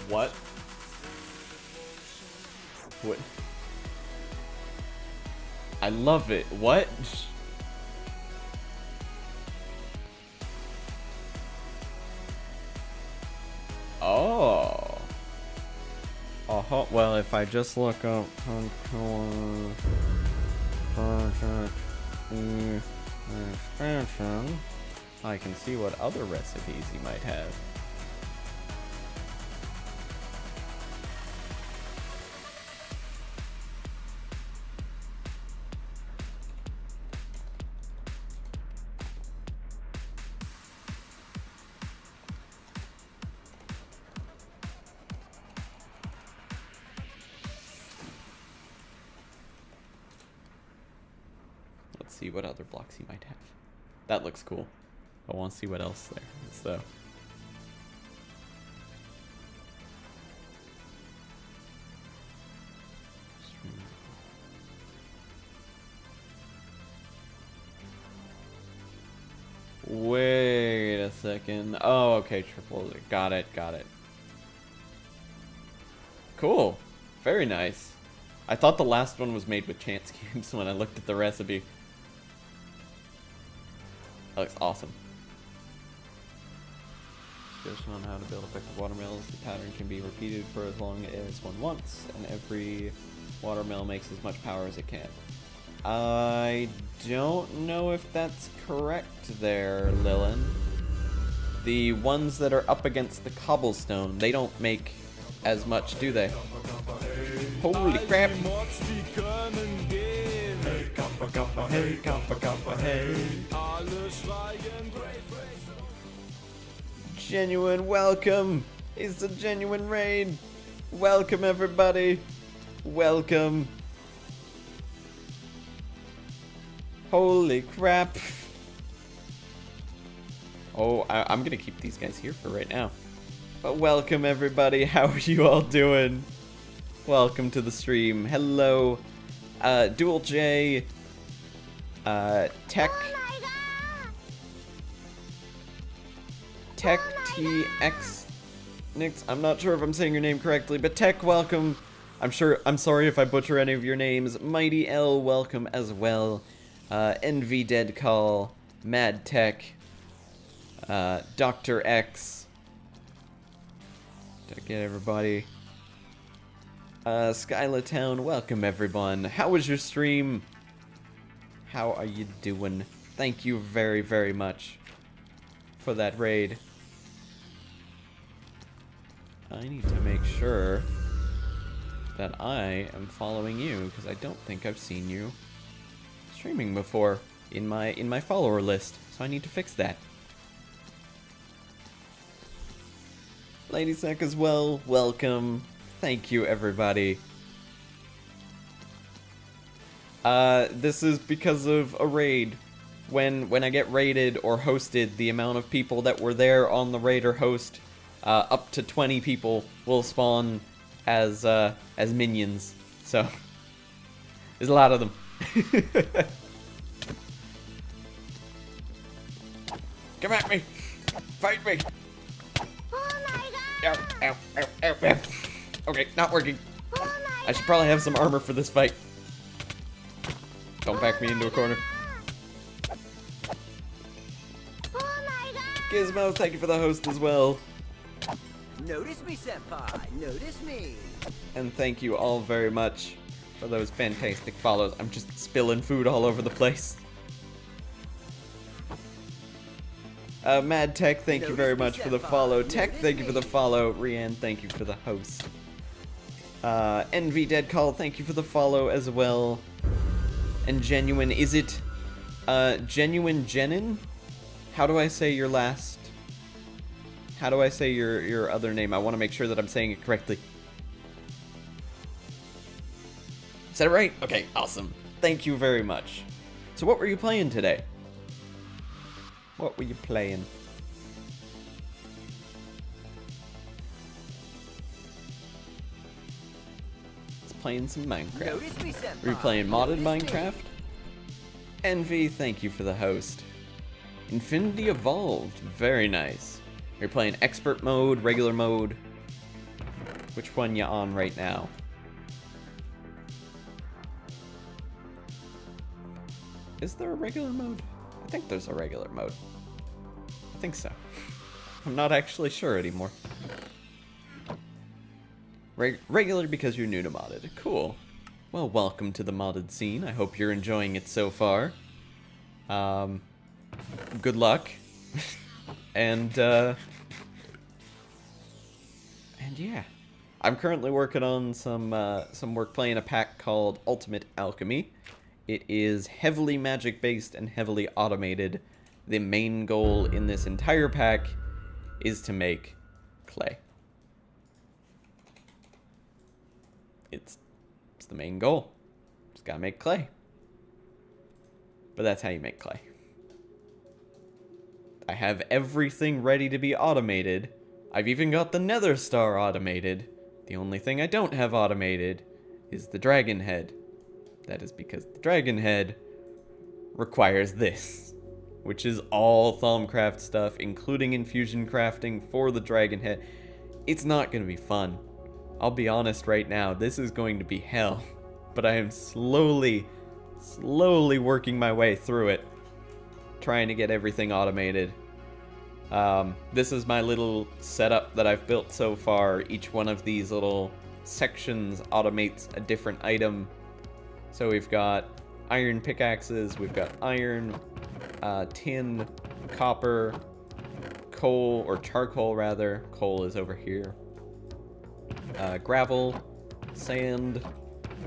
What? What? I love it. What? Oh. Uh-huh. Well, if I just look up expansion, I can see what other recipes you might have. Let's see what other blocks he might have. That looks cool. I want to see what else there is, though. Wait a second. Oh, okay, triple. Got it, got it. Cool. Very nice. I thought the last one was made with chance cubes when I looked at the recipe. That looks awesome. Just on how to build effective watermills. The pattern can be repeated for as long as one wants, and every watermill makes as much power as it can. I don't know if that's correct there, Lilin. The ones that are up against the cobblestone, they don't make as much, do they? Holy crap! Genuine welcome! It's a genuine raid! Welcome everybody! Welcome! Holy crap! Oh, I'm gonna keep these guys here for right now. But welcome everybody, how are you all doing? Welcome to the stream. Hello, Dual J, Tech, Tech TX Nix. I'm not sure if I'm saying your name correctly, but Tech, welcome. I'm sorry if I butcher any of your names. Mighty L, welcome as well. NV Dead Call, Mad Tech, Dr. X. Did I get everybody? Skyla Town, welcome everyone. How was your stream? How are you doing? Thank you very, very much for that raid. I need to make sure that I am following you, because I don't think I've seen you streaming before in my follower list, so I need to fix that. Lady Sec as well, welcome. Thank you, everybody. This is because of a raid. When I get raided or hosted, the amount of people that were there on the raid or host, up to 20 people will spawn as minions. So there's a lot of them. Come at me! Fight me! Ow, ow, ow, ow, ow. Okay, not working. I should probably have some armor for this fight. Don't back me into a corner. Gizmo, thank you for the host as well. Notice me, senpai. Notice me. And thank you all very much for those fantastic follows. I'm just spilling food all over the place. Mad Tech, thank you very much for the follow. Tech, thank you for the follow. Rianne, thank you for the host. Envy Dead Call, thank you for the follow as well. And Genuine, is it Genuine Jenin? How do I say your last? How do I say your other name? I want to make sure that I'm saying it correctly. Is that right? Okay, awesome. Thank you very much. So what were you playing today? What were you playing? It's playing some Minecraft. Notice me, senpai. Were you playing modded Notice me. Minecraft? Envy, thank you for the host. Infinity Evolved, very nice. You're playing expert mode, regular mode. Which one you on right now? Is there a regular mode? I think there's a regular mode. I think so. I'm not actually sure anymore. Regular because you're new to modded. Cool. Well, welcome to the modded scene. I hope you're enjoying it so far. Good luck. And yeah. I'm currently working on some work playing a pack called Ultimate Alchemy. It is heavily magic based and heavily automated. The main goal in this entire pack is to make clay. It's the main goal. Just gotta make clay. But that's how you make clay. I have everything ready to be automated. I've even got the Nether Star automated. The only thing I don't have automated is the dragon head. That is because the dragon head requires this, which is all Thaumcraft stuff, including infusion crafting for the dragon head. It's not going to be fun. I'll be honest right now, this is going to be hell. But I am slowly working my way through it, trying to get everything automated. This is my little setup that I've built so far. Each one of these little sections automates a different item. So we've got iron pickaxes, we've got iron, tin, copper, coal, or charcoal rather. Coal is over here. Gravel, sand,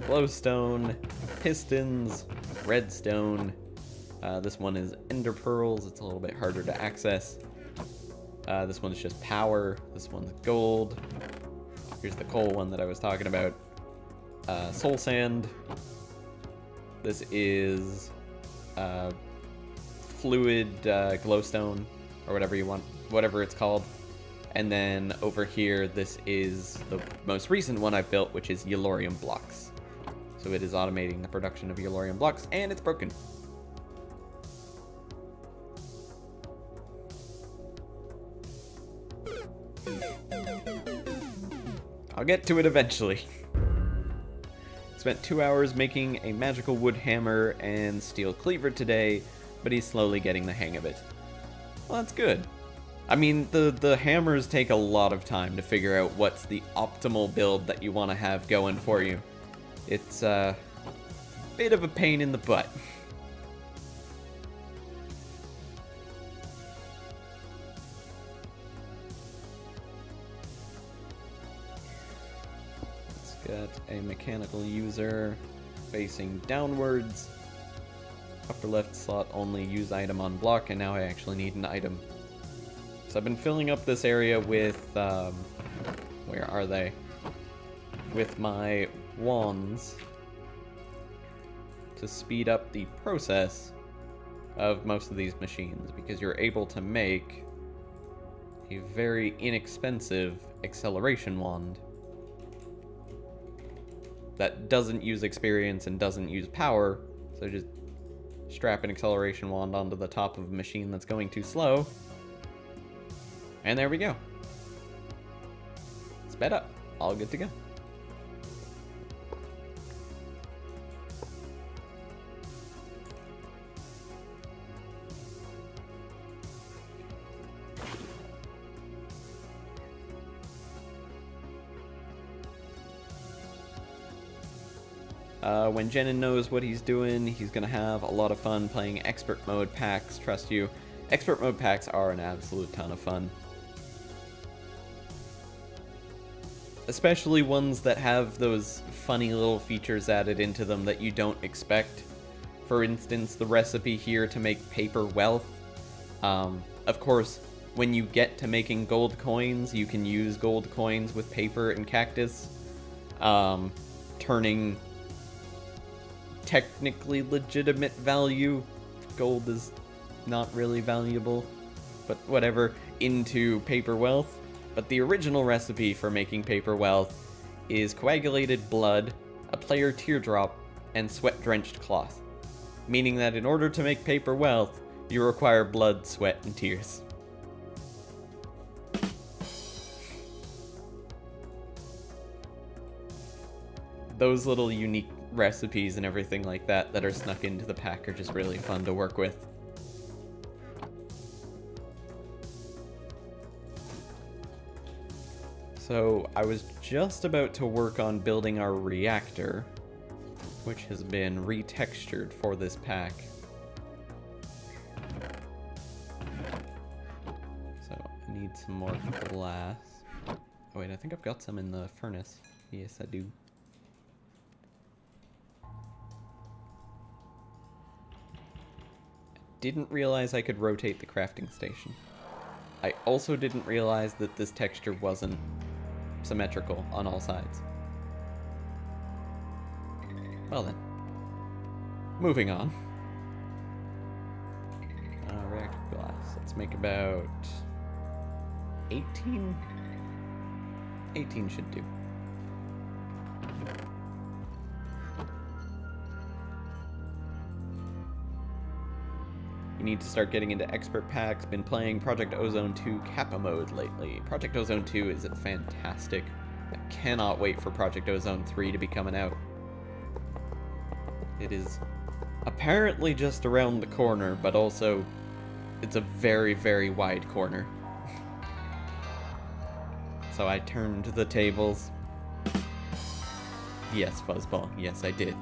glowstone, pistons, redstone. This one is ender pearls. It's a little bit harder to access. This one's just power. This one's gold. Here's the coal one that I was talking about. Soul sand. This is fluid glowstone, or whatever you want, whatever it's called. And then over here, this is the most recent one I've built, which is Yellorium blocks. So it is automating the production of Yellorium blocks, and it's broken. I'll get to it eventually. Spent 2 hours making a magical wood hammer and steel cleaver today, but he's slowly getting the hang of it. Well, that's good. I mean, the hammers take a lot of time to figure out what's the optimal build that you want to have going for you. It's a bit of a pain in the butt. Got a mechanical user facing downwards. Upper left slot only use item on block, and now I actually need an item. So I've been filling up this area with, where are they? With my wands to speed up the process of most of these machines, because you're able to make a very inexpensive acceleration wand that doesn't use experience and doesn't use power, so just strap an acceleration wand onto the top of a machine that's going too slow, and there we go. Sped up. All good to go. When Jenin knows what he's doing, he's gonna have a lot of fun playing expert mode packs, trust you. Expert mode packs are an absolute ton of fun. Especially ones that have those funny little features added into them that you don't expect. For instance, the recipe here to make paper wealth. Of course, when you get to making gold coins, you can use gold coins with paper and cactus, turning technically legitimate value, gold is not really valuable, but whatever, into paper wealth. But the original recipe for making paper wealth is coagulated blood, a player teardrop, and sweat-drenched cloth. Meaning that in order to make paper wealth, you require blood, sweat, and tears. Those little unique recipes and everything like that that are snuck into the pack are just really fun to work with. So I was just about to work on building our reactor, which has been retextured for this pack. So I need some more glass. Oh wait, I think I've got some in the furnace. Yes, I do. Didn't realize I could rotate the crafting station. I also didn't realize that this texture wasn't symmetrical on all sides. Well then. Moving on. Reactor glass. Let's make about 18? 18 should do. You need to start getting into expert packs. Been playing Project Ozone 2 Kappa mode lately. Project Ozone 2 is fantastic. I cannot wait for Project Ozone 3 to be coming out. It is apparently just around the corner, but also it's a very, very wide corner. So I turned the tables. Yes, Fuzzball. Yes, I did.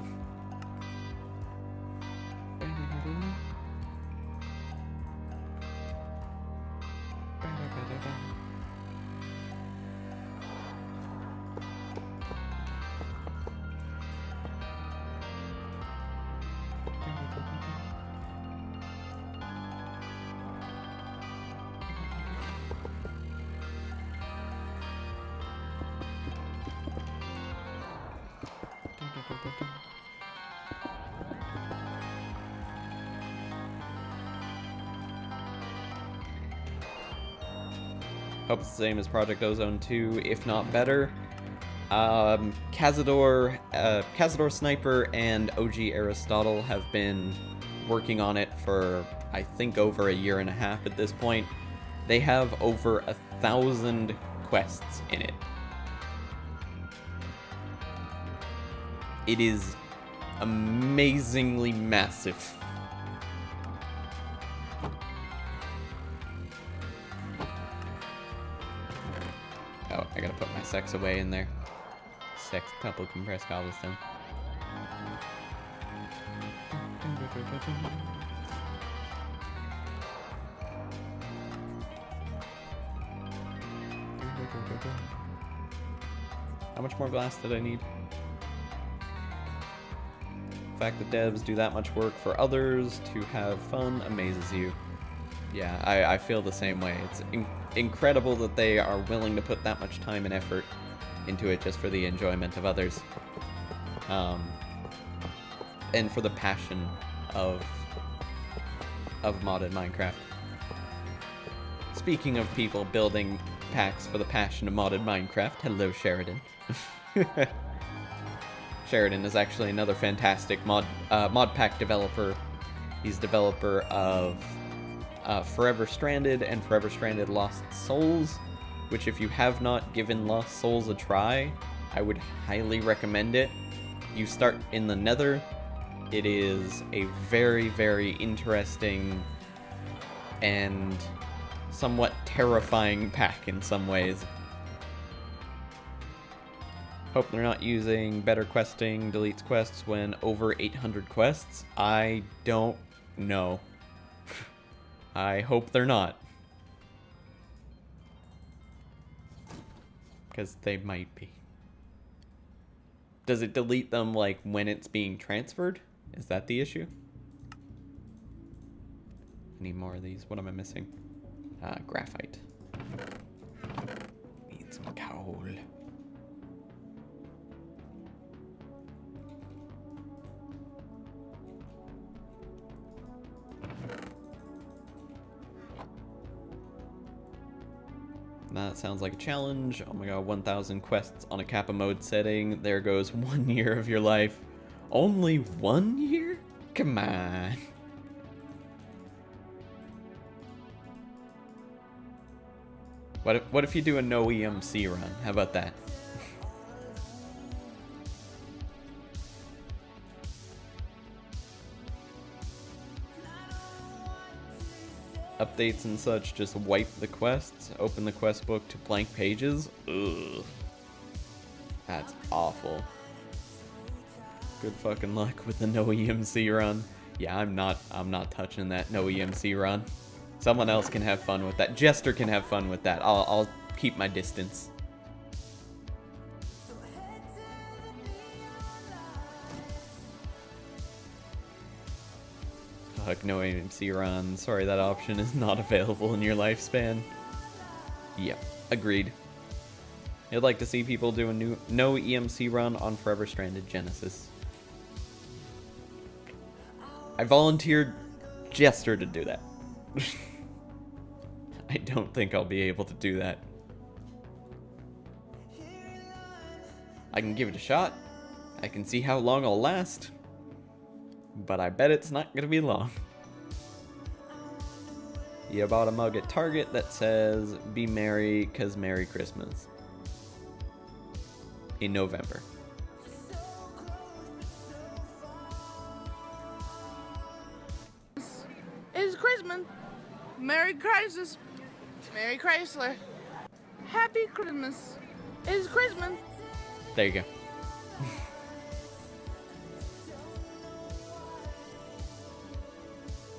Hope it's the same as Project Ozone 2, if not better. Cazador Sniper and OG Aristotle have been working on it for, I think, over a year and a half at this point. They have over 1,000 quests in it. It is amazingly massive. Oh, I gotta put my sex away in there. Sextuple compressed cobblestone. How much more glass did I need? The fact that devs do that much work for others to have fun amazes you. Yeah, I feel the same way. It's incredible that they are willing to put that much time and effort into it just for the enjoyment of others. And for the passion of modded Minecraft. Speaking of people building packs for the passion of modded Minecraft, hello Sheridan. Sheridan is actually another fantastic mod pack developer. He's developer of Forever Stranded and Forever Stranded Lost Souls, which if you have not given Lost Souls a try, I would highly recommend it. You start in the Nether. It is a very, very interesting and somewhat terrifying pack in some ways. Hope they're not using better questing deletes quests when over 800 quests. I don't know. I hope they're not. Because they might be. Does it delete them like when it's being transferred? Is that the issue? I need more of these. What am I missing? Graphite. Need some coal. That sounds like a challenge. Oh my god, 1,000 quests on a Kappa mode setting. There goes 1 year of your life. Only 1 year? Come on. What if you do a no EMC run? How about that? Updates and such just wipe the quests, open the quest book to blank pages. Ugh. That's awful. Good fucking luck with the no EMC run. Yeah, I'm not touching that no EMC run. Someone else can have fun with that. Jester can have fun with that. I'll keep my distance. Fuck, no AMC run. Sorry, that option is not available in your lifespan. Yep, agreed. I'd like to see people do a no EMC run on Forever Stranded Genesis. I volunteered Jester to do that. I don't think I'll be able to do that. I can give it a shot. I can see how long I'll last. But I bet it's not gonna be long. You bought a mug at Target that says, "Be merry, 'cause Merry Christmas." In November. It's Christmas. Merry Crisis. Merry Chrysler. Happy Christmas. It's Christmas. There you go.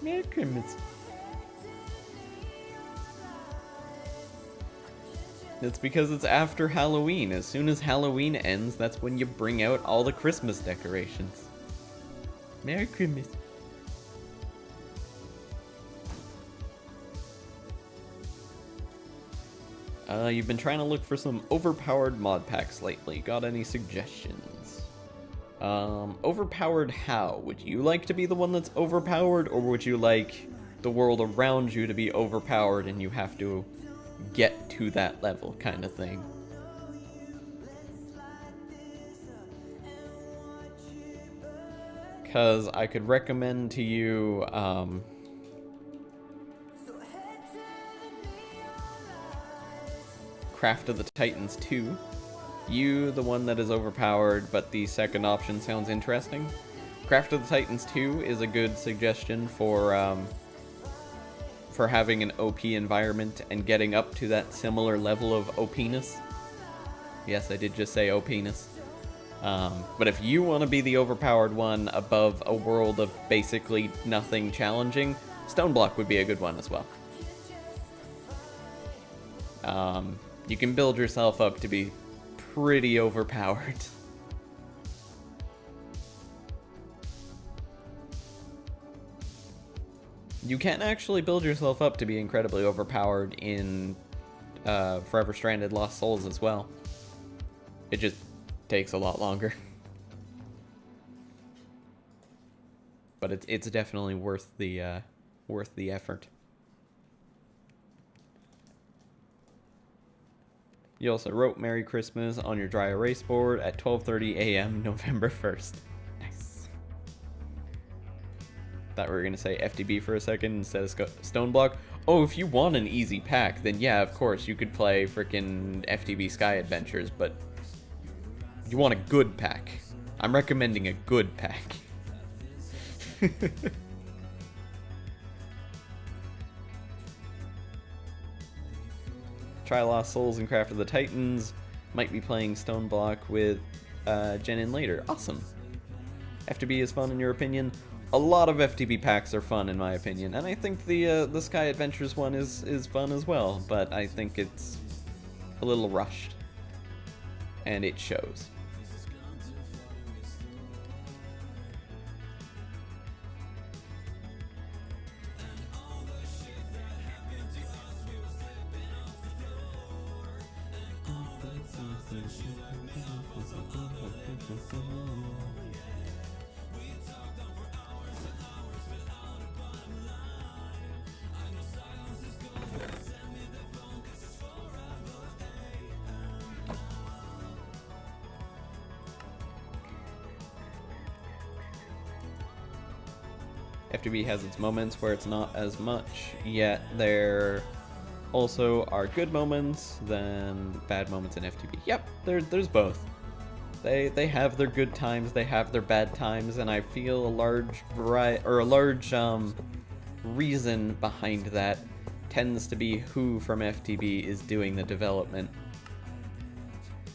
Merry Christmas. It's because it's after Halloween. As soon as Halloween ends, that's when you bring out all the Christmas decorations. Merry Christmas. You've been trying to look for some overpowered mod packs lately. Got any suggestions? Overpowered how? Would you like to be the one that's overpowered, or would you like the world around you to be overpowered and you have to get to that level kind of thing? Because I could recommend to you, Craft of the Titans 2. You, the one that is overpowered, but the second option sounds interesting. Craft of the Titans 2 is a good suggestion for having an OP environment and getting up to that similar level of OPness. Yes, I did just say OPness. But if you want to be the overpowered one above a world of basically nothing challenging, Stoneblock would be a good one as well. You can build yourself up to be pretty overpowered. You can actually build yourself up to be incredibly overpowered in Forever Stranded Lost Souls as well. It just takes a lot longer. But it's definitely worth the effort. You also wrote Merry Christmas on your dry erase board at 12:30 a.m. November 1st. Nice. Thought we were going to say FTB for a second instead of Stoneblock. Oh, if you want an easy pack, then yeah, of course, you could play frickin' FTB Sky Adventures, but you want a good pack. I'm recommending a good pack. Try Lost Souls and Craft of the Titans. Might be playing Stone Block with Jen in later. Awesome. FTB is fun in your opinion? A lot of FTB packs are fun in my opinion, and I think the Sky Adventures one is fun as well, but I think it's a little rushed. And it shows. FTB has its moments where it's not as much, yet there also are good moments than bad moments in FTB. Yep, there's both. They have their good times, they have their bad times, and I feel a large reason behind that tends to be who from FTB is doing the development.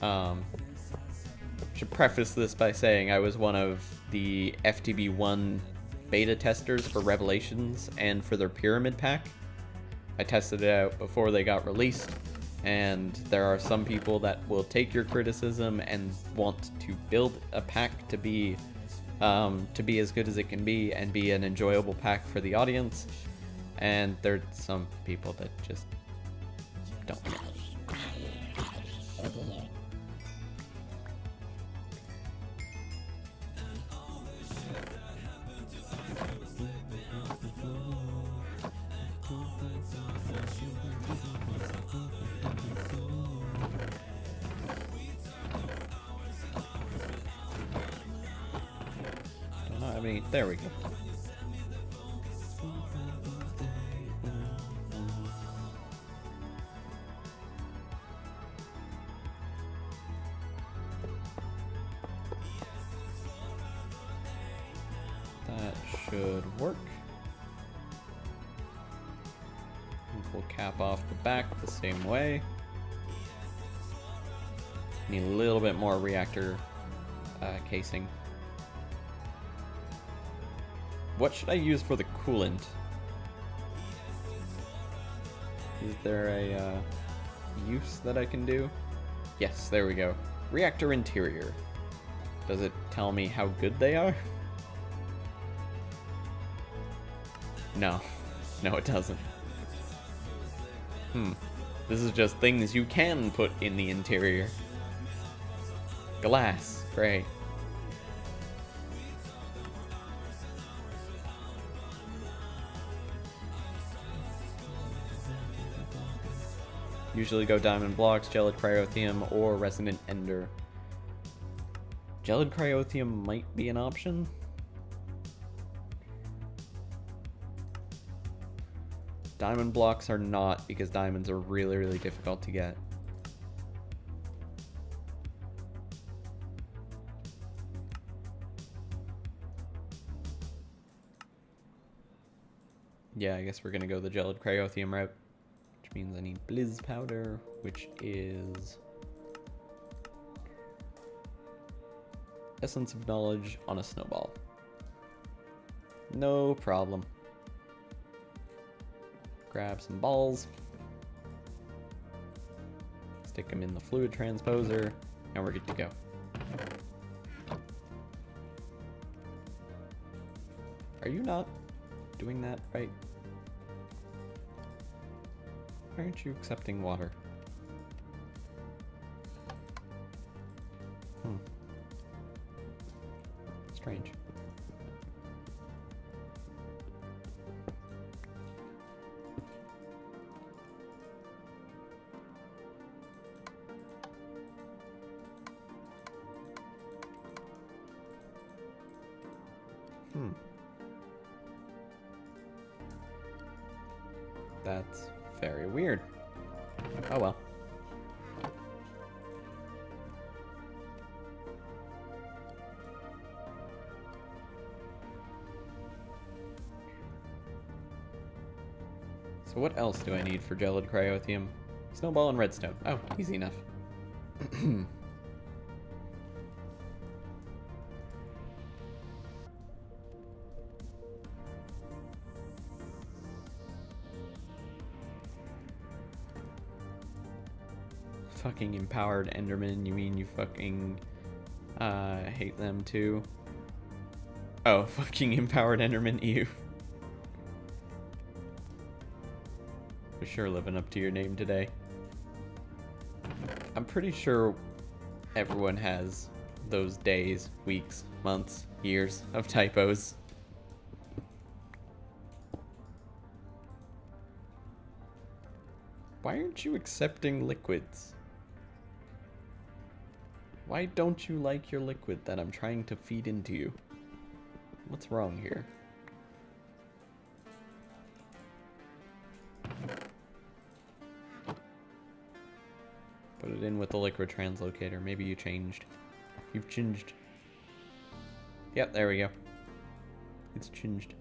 Should preface this by saying I was one of the FTB 1 beta testers for Revelations and for their Pyramid pack. I tested it out before they got released, and there are some people that will take your criticism and want to build a pack to be as good as it can be and be an enjoyable pack for the audience, and there's some people that just don't. There we go. That should work. We'll cap off the back the same way. Need a little bit more reactor casing. What should I use for the coolant? Is there a use that I can do? Yes, there we go. Reactor interior. Does it tell me how good they are? No. No, it doesn't. This is just things you can put in the interior. Glass. Great. Usually go diamond blocks, gelid cryotheum, or resonant ender. Gelid cryotheum might be an option. Diamond blocks are not, because diamonds are really, really difficult to get. Yeah, I guess we're gonna go the gelid cryotheum route. Means I need blizz powder, which is essence of knowledge on a snowball. No problem. Grab some balls, stick them in the fluid transposer, and we're good to go. Are you not doing that right? Why aren't you accepting water? Strange. That's very weird. Oh well. So what else do I need for gelid cryotheum? Snowball and redstone. Oh, easy enough. Fucking empowered Enderman, you mean you fucking hate them too? Oh, fucking empowered Enderman, you. For sure living up to your name today. I'm pretty sure everyone has those days, weeks, months, years of typos. Why aren't you accepting liquids? Why don't you like your liquid that I'm trying to feed into you? What's wrong here? Put it in with the liquid translocator. Maybe you changed. You've changed. Yep, there we go. It's changed.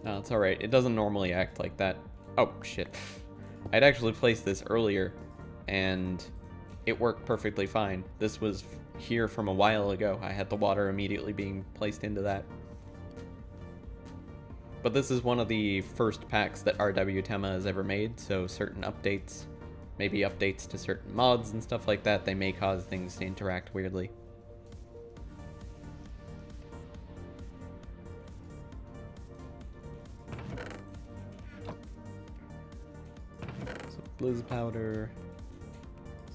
No, it's alright. It doesn't normally act like that. Oh, shit. I'd actually placed this earlier, and it worked perfectly fine. This was here from a while ago. I had the water immediately being placed into that. But this is one of the first packs that RW Tema has ever made, so certain updates, maybe updates to certain mods and stuff like that, they may cause things to interact weirdly. Some blizz powder,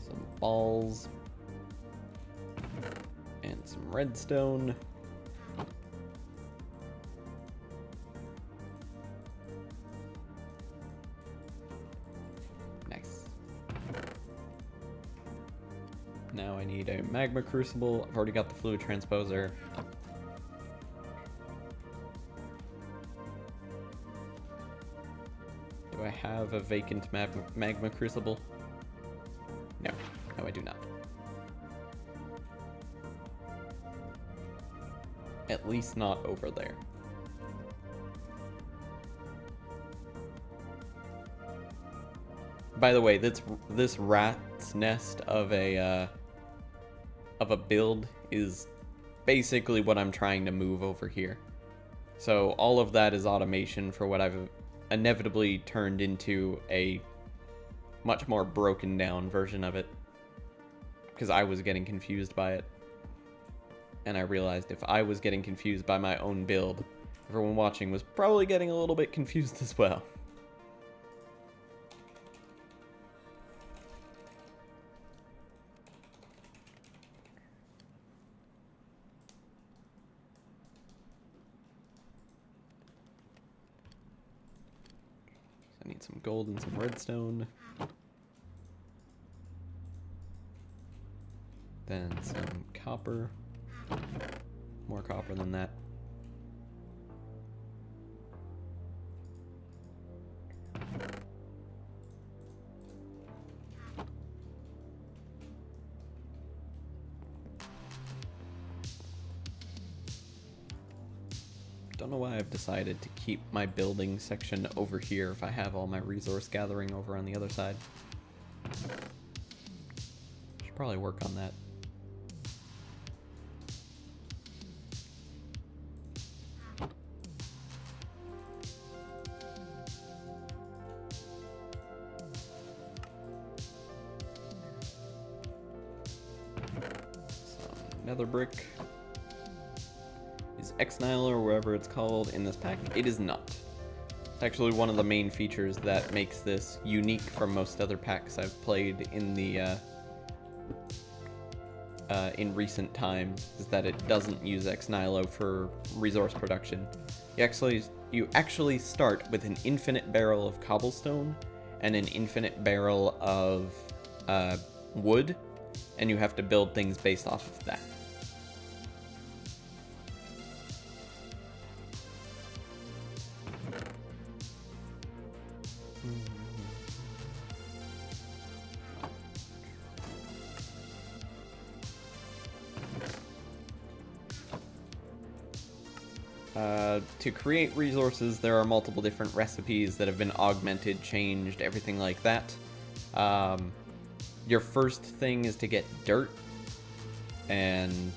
some balls, and some redstone. Nice. Now I need a magma crucible. I've already got the fluid transposer. Do I have a vacant magma crucible? No. No, I do not. At least not over there. By the way, this rat's nest of a build is basically what I'm trying to move over here. So all of that is automation for what I've inevitably turned into a much more broken down version of it, because I was getting confused by it. And I realized if I was getting confused by my own build, everyone watching was probably getting a little bit confused as well. I need some gold and some redstone. Then some copper. More copper than that. Don't know why I've decided to keep my building section over here if I have all my resource gathering over on the other side. Should probably work on that. Some nether brick. Is X-Nile or wherever it's called in this pack? It is not. It's actually one of the main features that makes this unique from most other packs I've played in the in recent times, is that it doesn't use X-Nilo for resource production. You actually start with an infinite barrel of cobblestone and an infinite barrel of wood, and you have to build things based off of that. To create resources, there are multiple different recipes that have been augmented, changed, everything like that. Your first thing is to get dirt, and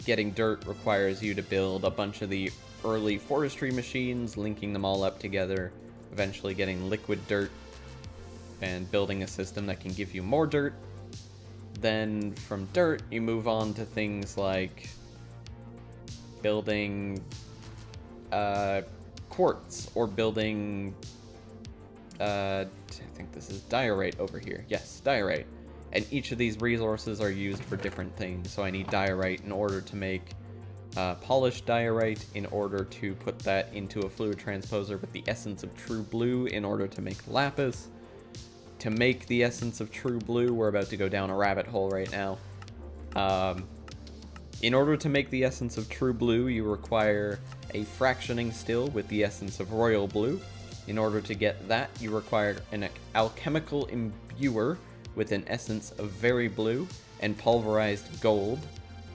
getting dirt requires you to build a bunch of the early forestry machines, linking them all up together, eventually getting liquid dirt, and building a system that can give you more dirt. Then from dirt, you move on to things like building quartz, or building I think this is diorite over here. Yes, diorite. And each of these resources are used for different things. So I need diorite in order to make polished diorite, in order to put that into a fluid transposer with the essence of true blue, in order to make lapis. To make the essence of true blue, we're about to go down a rabbit hole right now. In order to make the essence of true blue, you require a fractioning still with the essence of royal blue. In order to get that, you require an alchemical imbuer with an essence of very blue and pulverized gold.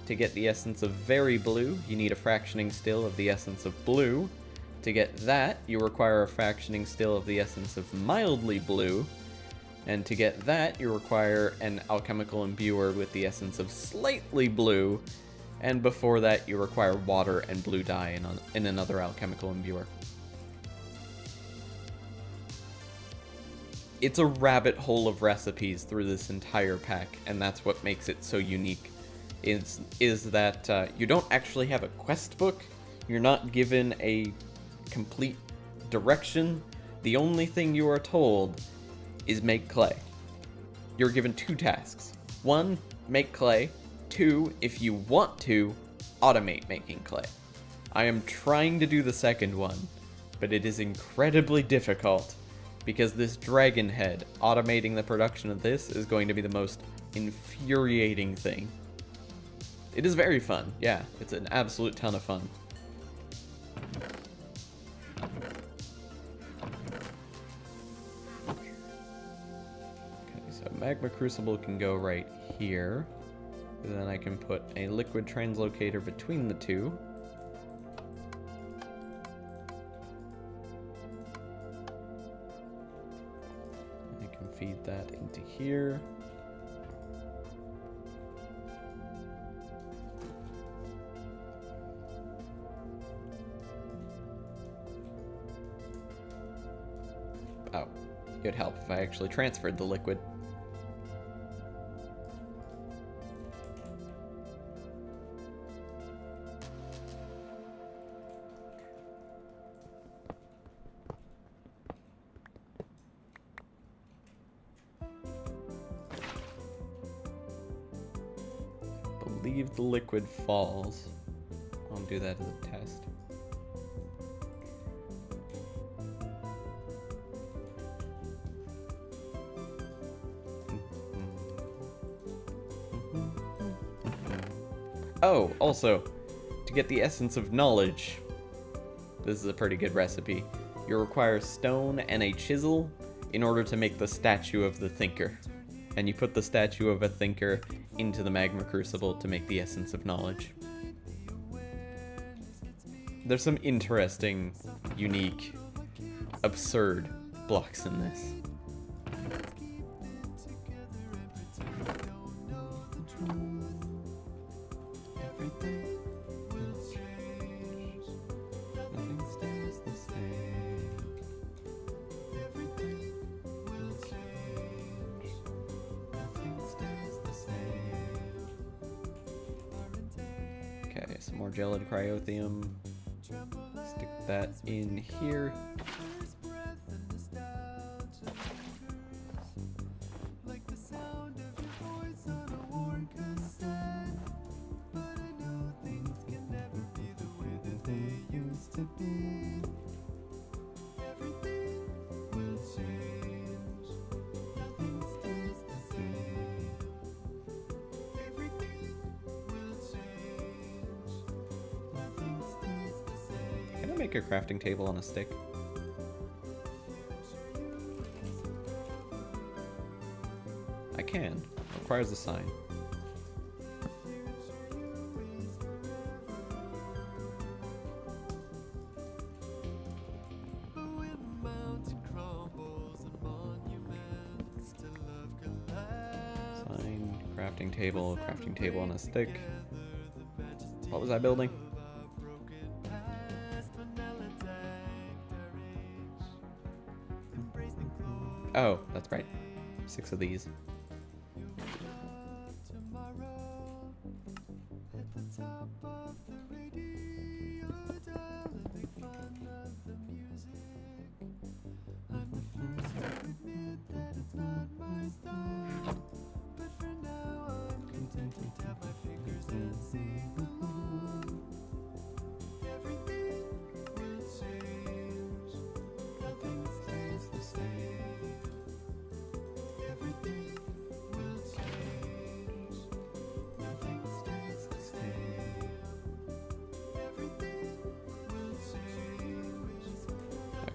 To get the essence of very blue, you need a fractioning still of the essence of blue. To get that, you require a fractioning still of the essence of mildly blue. And to get that, you require an alchemical imbuer with the essence of slightly blue. And before that, you require water and blue dye in another alchemical imbuer. It's a rabbit hole of recipes through this entire pack, and that's what makes it so unique. Is that you don't actually have a quest book. You're not given a complete direction. The only thing you are told is make clay. You're given 2 tasks. 1, make clay. 2, if you want to, automate making clay. I am trying to do the second one, but it is incredibly difficult, because this dragon head, automating the production of this, is going to be the most infuriating thing. It is very fun, yeah, it's an absolute ton of fun. So magma crucible can go right here. And then I can put a liquid translocator between the two. I can feed that into here. Oh, it'd help if I actually transferred the liquid. Believe the liquid falls. I'll do that as a test. Oh, also, to get the essence of knowledge, this is a pretty good recipe. You require stone and a chisel in order to make the statue of the thinker. And you put the statue of a thinker into the magma crucible to make the essence of knowledge. There's some interesting, unique, absurd blocks in this. Okay, some more gelid cryothium. Stick that in here. Can I make a crafting table on a stick? I can. Requires a sign. crafting table on a stick. What was I building? Oh, that's right. 6 of these.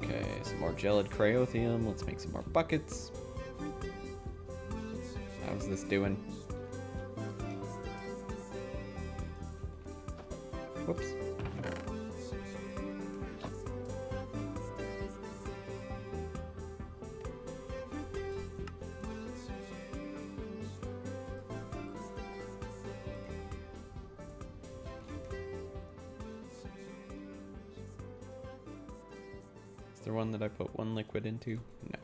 Okay, some more gelid cryothium. Let's make some more buckets. How's this doing? Whoops. Is there one that I put one liquid into? No.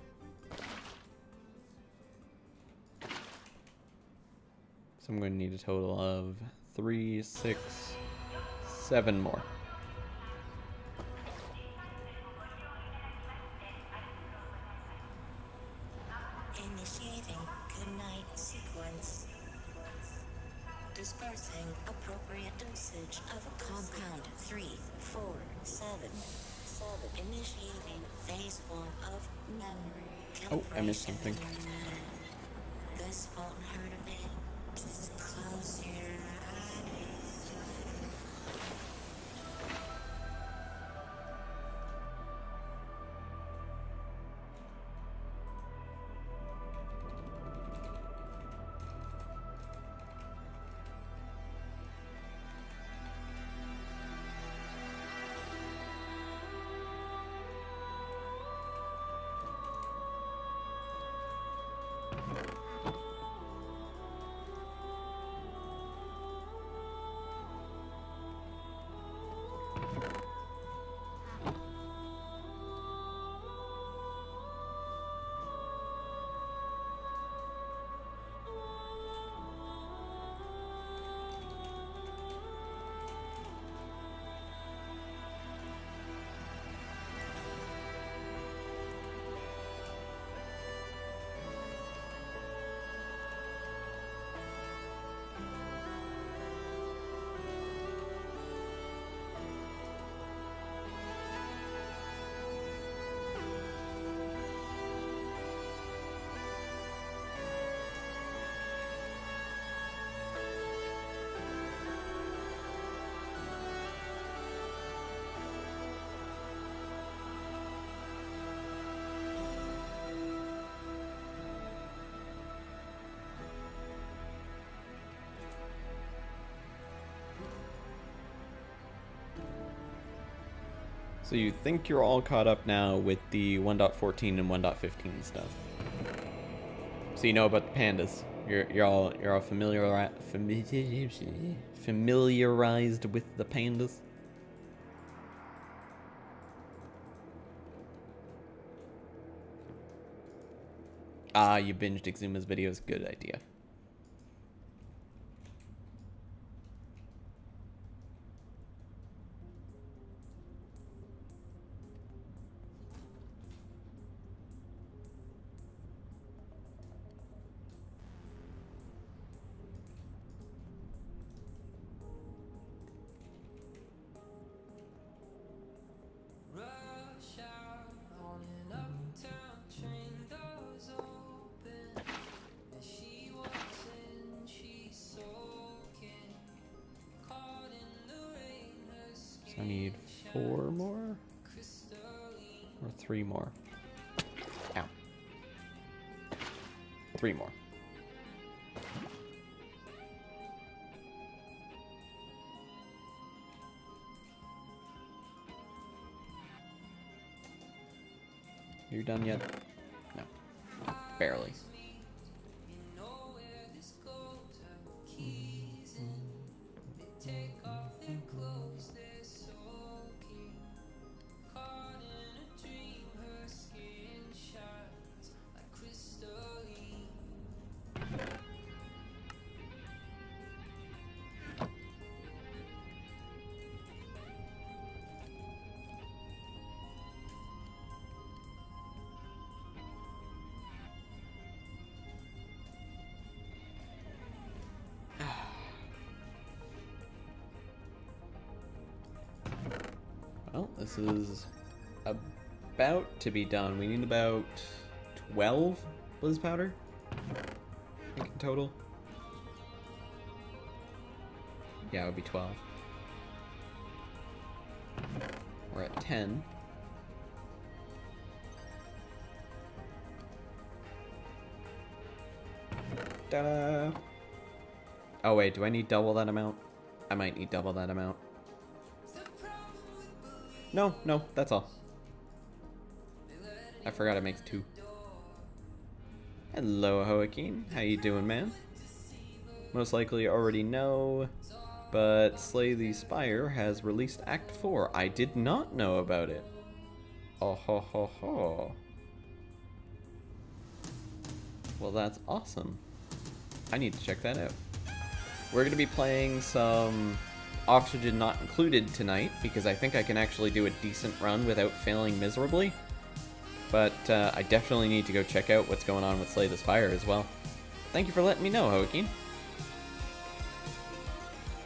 So I'm going to need a total of 3, 6, 7 more. Initiating goodnight sequence. Dispersing appropriate dosage of compound 347. Initiating phase 1 of memory. Oh, I missed something. This won't hurt a bit. Just close your eyes. So you think you're all caught up now with the 1.14 and 1.15 stuff. So you know about the pandas. You're all familiarized with the pandas. Ah, you binged Exuma's videos. Good idea. Rush hour on an uptown train, doors open, and she walks in, she's soaking, caught in the rain, her So I skin need 4 more? crystalline. Or 3 more? Ow. 3 more. You done yet? No. Barely. You know where this goes, Well, this is about to be done. We need about 12 Blizz powder, I think, in total. Yeah, it would be 12. We're at 10. Ta-da! Oh wait, do I need double that amount? I might need double that amount. No, that's all. I forgot it makes 2. Hello, Joaquin. How you doing, man? Most likely you already know, but Slay the Spire has released Act 4. I did not know about it. Oh ho ho ho. Well, that's awesome. I need to check that out. We're going to be playing some Oxygen Not Included tonight, because I think I can actually do a decent run without failing miserably. But I definitely need to go check out what's going on with Slay the Spire as well. Thank you for letting me know, Joaquin.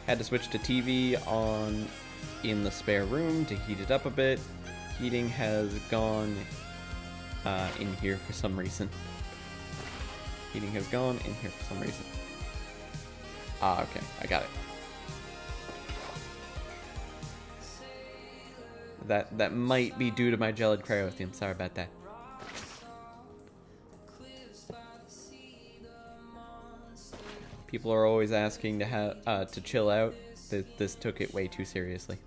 Had to switch to TV on in the spare room to heat it up a bit. Heating has gone in here for some reason. Heating has gone in here for some reason. Ah, okay, I got it. That might be due to my gelid cryotheum. Sorry about that. People are always asking to have to chill out. This took it way too seriously.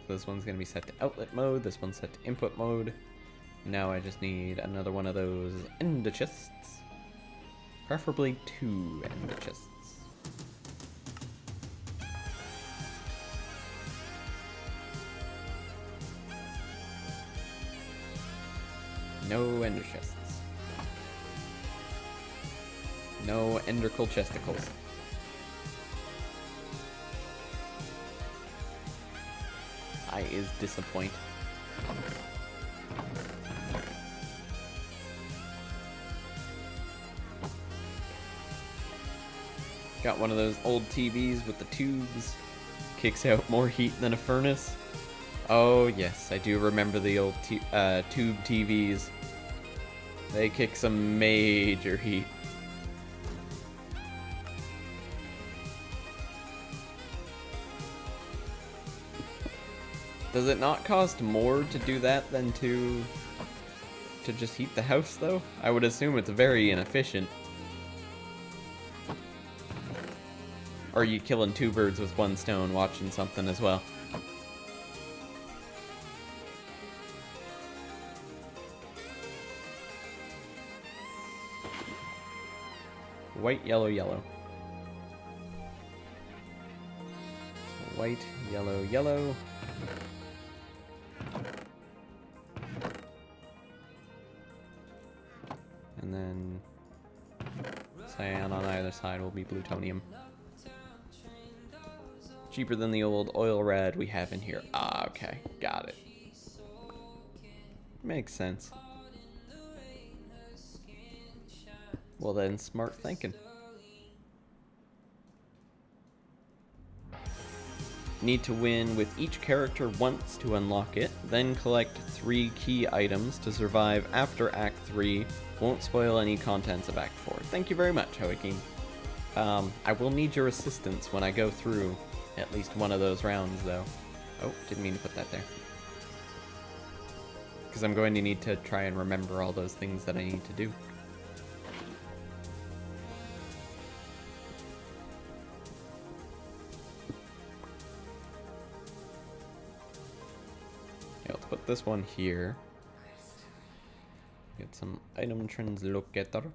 This one's gonna be set to outlet mode. This one's set to input mode. Now I just need another one of those ender chests. Preferably 2 ender chests. No ender chests. No endercle chesticles. I is disappointed. Got one of those old TVs with the tubes. Kicks out more heat than a furnace. Oh yes, I do remember the old tube TVs. They kick some major heat. Does it not cost more to do that than to just heat the house, though? I would assume it's very inefficient. Or are you killing 2 birds with 1 stone watching something as well? White, yellow, yellow. White, yellow, yellow. And then cyan on either side will be plutonium. Cheaper than the old oil rad we have in here. Ah, okay. Got it. Makes sense. Well then, smart thinking. Need to win with each character once to unlock it, then collect 3 key items to survive after Act 3. Won't spoil any contents of Act 4. Thank you very much, Joaquin. I will need your assistance when I go through at least one of those rounds, though. Oh, didn't mean to put that there. Because I'm going to need to try and remember all those things that I need to do. Let's put this one here. Get some item translocator.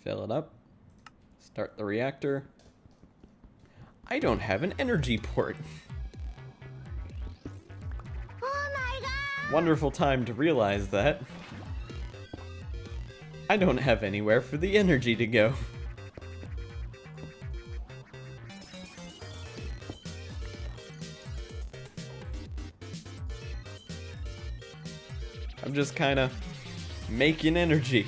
Fill it up. Start the reactor. I don't have an energy port. Oh my god! Wonderful time to realize that. I don't have anywhere for the energy to go. I'm just kind of making energy.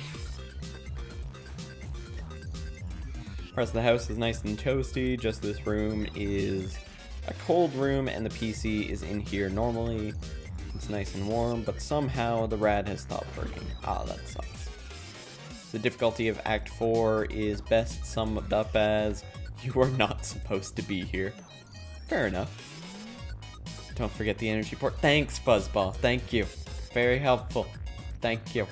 rest of the house is nice and toasty. Just this room is a cold room, and the PC is in here normally. It's nice and warm, but somehow the rad has stopped working. Ah, that sucks. The difficulty of Act 4 is best summed up as, you are not supposed to be here. Fair enough. Don't forget the energy port. Thanks, Fuzzball. Thank you. Very helpful. Thank you.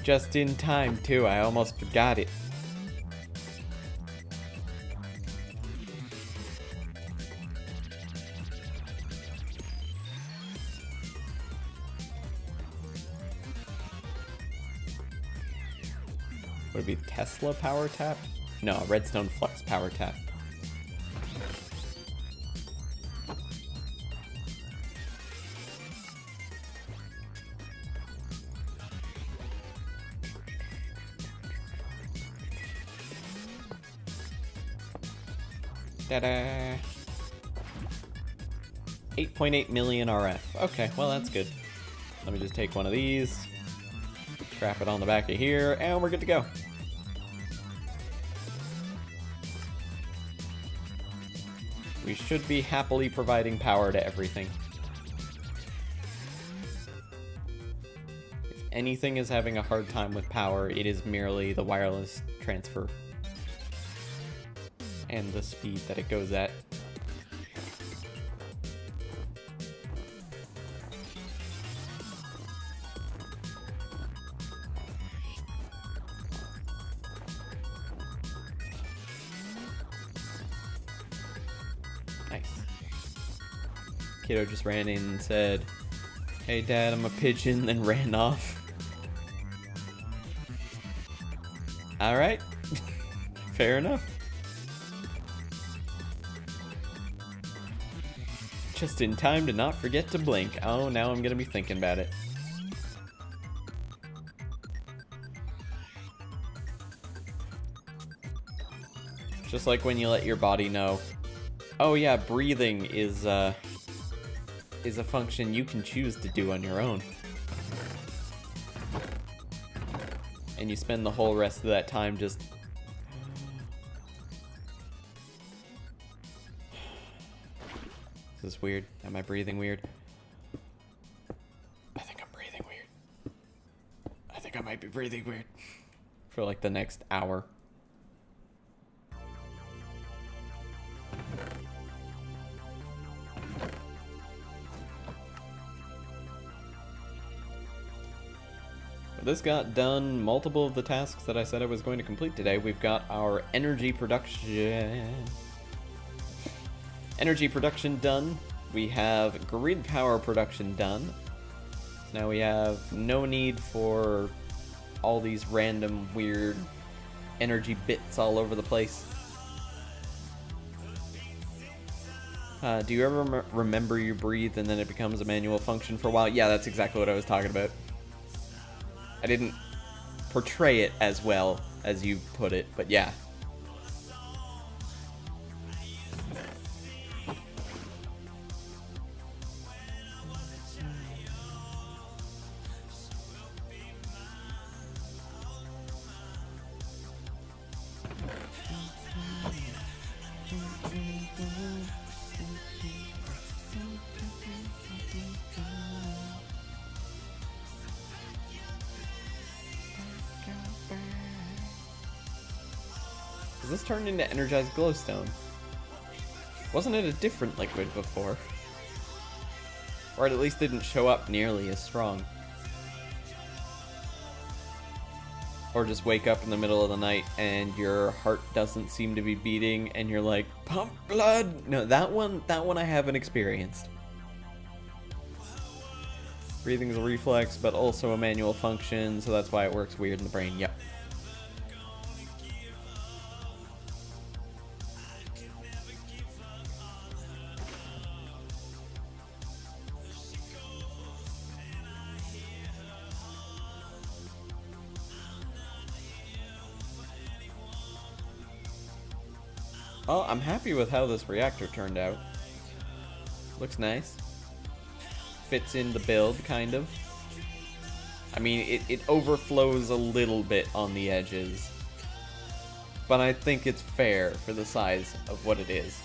Just in time, too. I almost forgot it. Would it be Tesla power tap? No, Redstone Flux power tap. Ta-da! 8.8 million RF. Okay, well that's good. Let me just take one of these, strap it on the back of here, and we're good to go. We should be happily providing power to everything. If anything is having a hard time with power, it is merely the wireless transfer and the speed that it goes at. Nice. Kiddo just ran in and said, "Hey Dad, I'm a pigeon," then ran off. Alright. Fair enough. Just in time to not forget to blink. Oh, now I'm gonna be thinking about it. Just like when you let your body know, oh yeah, breathing is a function you can choose to do on your own. And you spend the whole rest of that time just... This is weird. Am I breathing weird? I think I'm breathing weird. I think I might be breathing weird. For like the next hour. This got done multiple of the tasks that I said I was going to complete today. We've got our energy production done. We have grid power production done. Now we have no need for all these random weird energy bits all over the place. Do you ever remember you breathe and then it becomes a manual function for a while? Yeah, that's exactly what I was talking about. I didn't portray it as well as you put it, but yeah. Is this turned into energized glowstone? Wasn't it a different liquid before? Or it at least didn't show up nearly as strong. Or just wake up in the middle of the night and your heart doesn't seem to be beating and you're like, pump blood! No, that one I haven't experienced. Breathing is a reflex, but also a manual function, so that's why it works weird in the brain. Yep. Oh, I'm happy with how this reactor turned out. Looks nice. Fits in the build, kind of. I mean, it overflows a little bit on the edges, but I think it's fair for the size of what it is.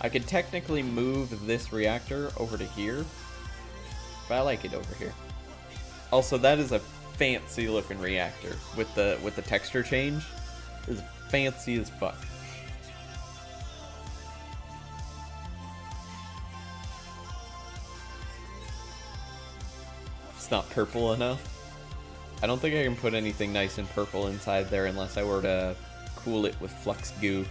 I could technically move this reactor over to here, but I like it over here. Also, that is a fancy looking reactor with the texture change. It's fancy as fuck. It's not purple enough. I don't think I can put anything nice and purple inside there unless I were to cool it with flux goo.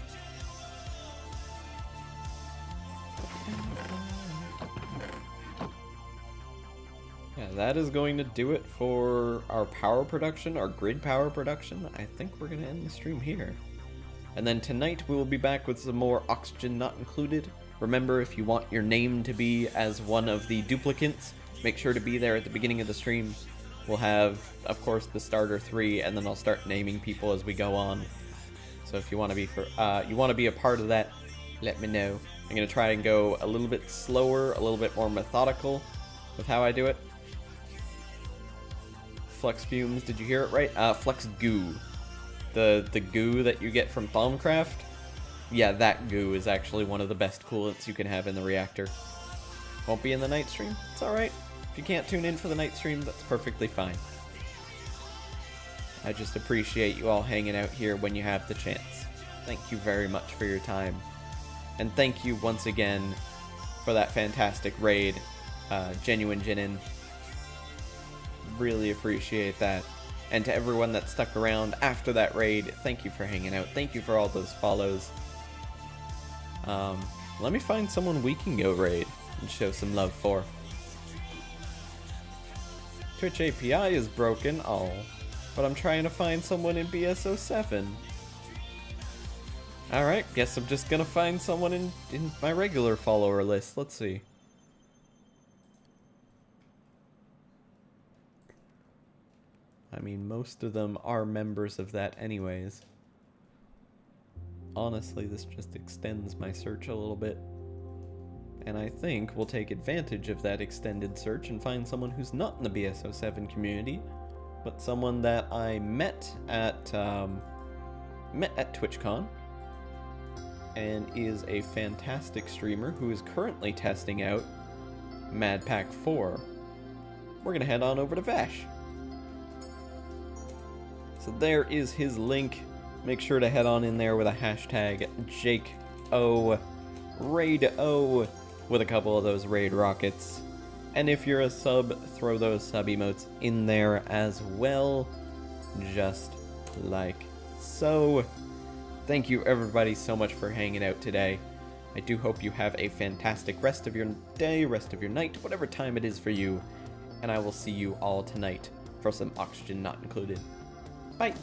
Yeah, that is going to do it for our power production, our grid power production. I think we're going to end the stream here. And then tonight we will be back with some more Oxygen Not Included. Remember, if you want your name to be as one of the duplicates, make sure to be there at the beginning of the stream. We'll have, of course, the starter 3, and then I'll start naming people as we go on. So if you want to be a part of that, let me know. I'm going to try and go a little bit slower, a little bit more methodical with how I do it. Flux fumes, did you hear it right? Flux goo. The goo that you get from Thaumcraft. Yeah, that goo is actually one of the best coolants you can have in the reactor. Won't be in the night stream? It's alright. If you can't tune in for the night stream, that's perfectly fine. I just appreciate you all hanging out here when you have the chance. Thank you very much for your time. And thank you once again for that fantastic raid, Genuine Jinin. Really appreciate that. And to everyone that stuck around after that raid, thank you for hanging out. Thank you for all those follows. Let me find someone we can go raid and show some love for. Twitch API is broken, but I'm trying to find someone in BS07. Alright, guess I'm just gonna find someone in my regular follower list. Let's see. I mean, most of them are members of that anyways. Honestly, this just extends my search a little bit. And I think we'll take advantage of that extended search and find someone who's not in the BS07 community, but someone that I met at TwitchCon, and is a fantastic streamer who is currently testing out Madpack 4. We're gonna head on over to Vash. So there is his link. Make sure to head on in there with a hashtag JakeO, with a couple of those raid rockets. And if you're a sub, throw those sub emotes in there as well, just like so. Thank you everybody so much for hanging out today. I do hope you have a fantastic rest of your day, rest of your night, whatever time it is for you. And I will see you all tonight for some Oxygen Not Included. Bye!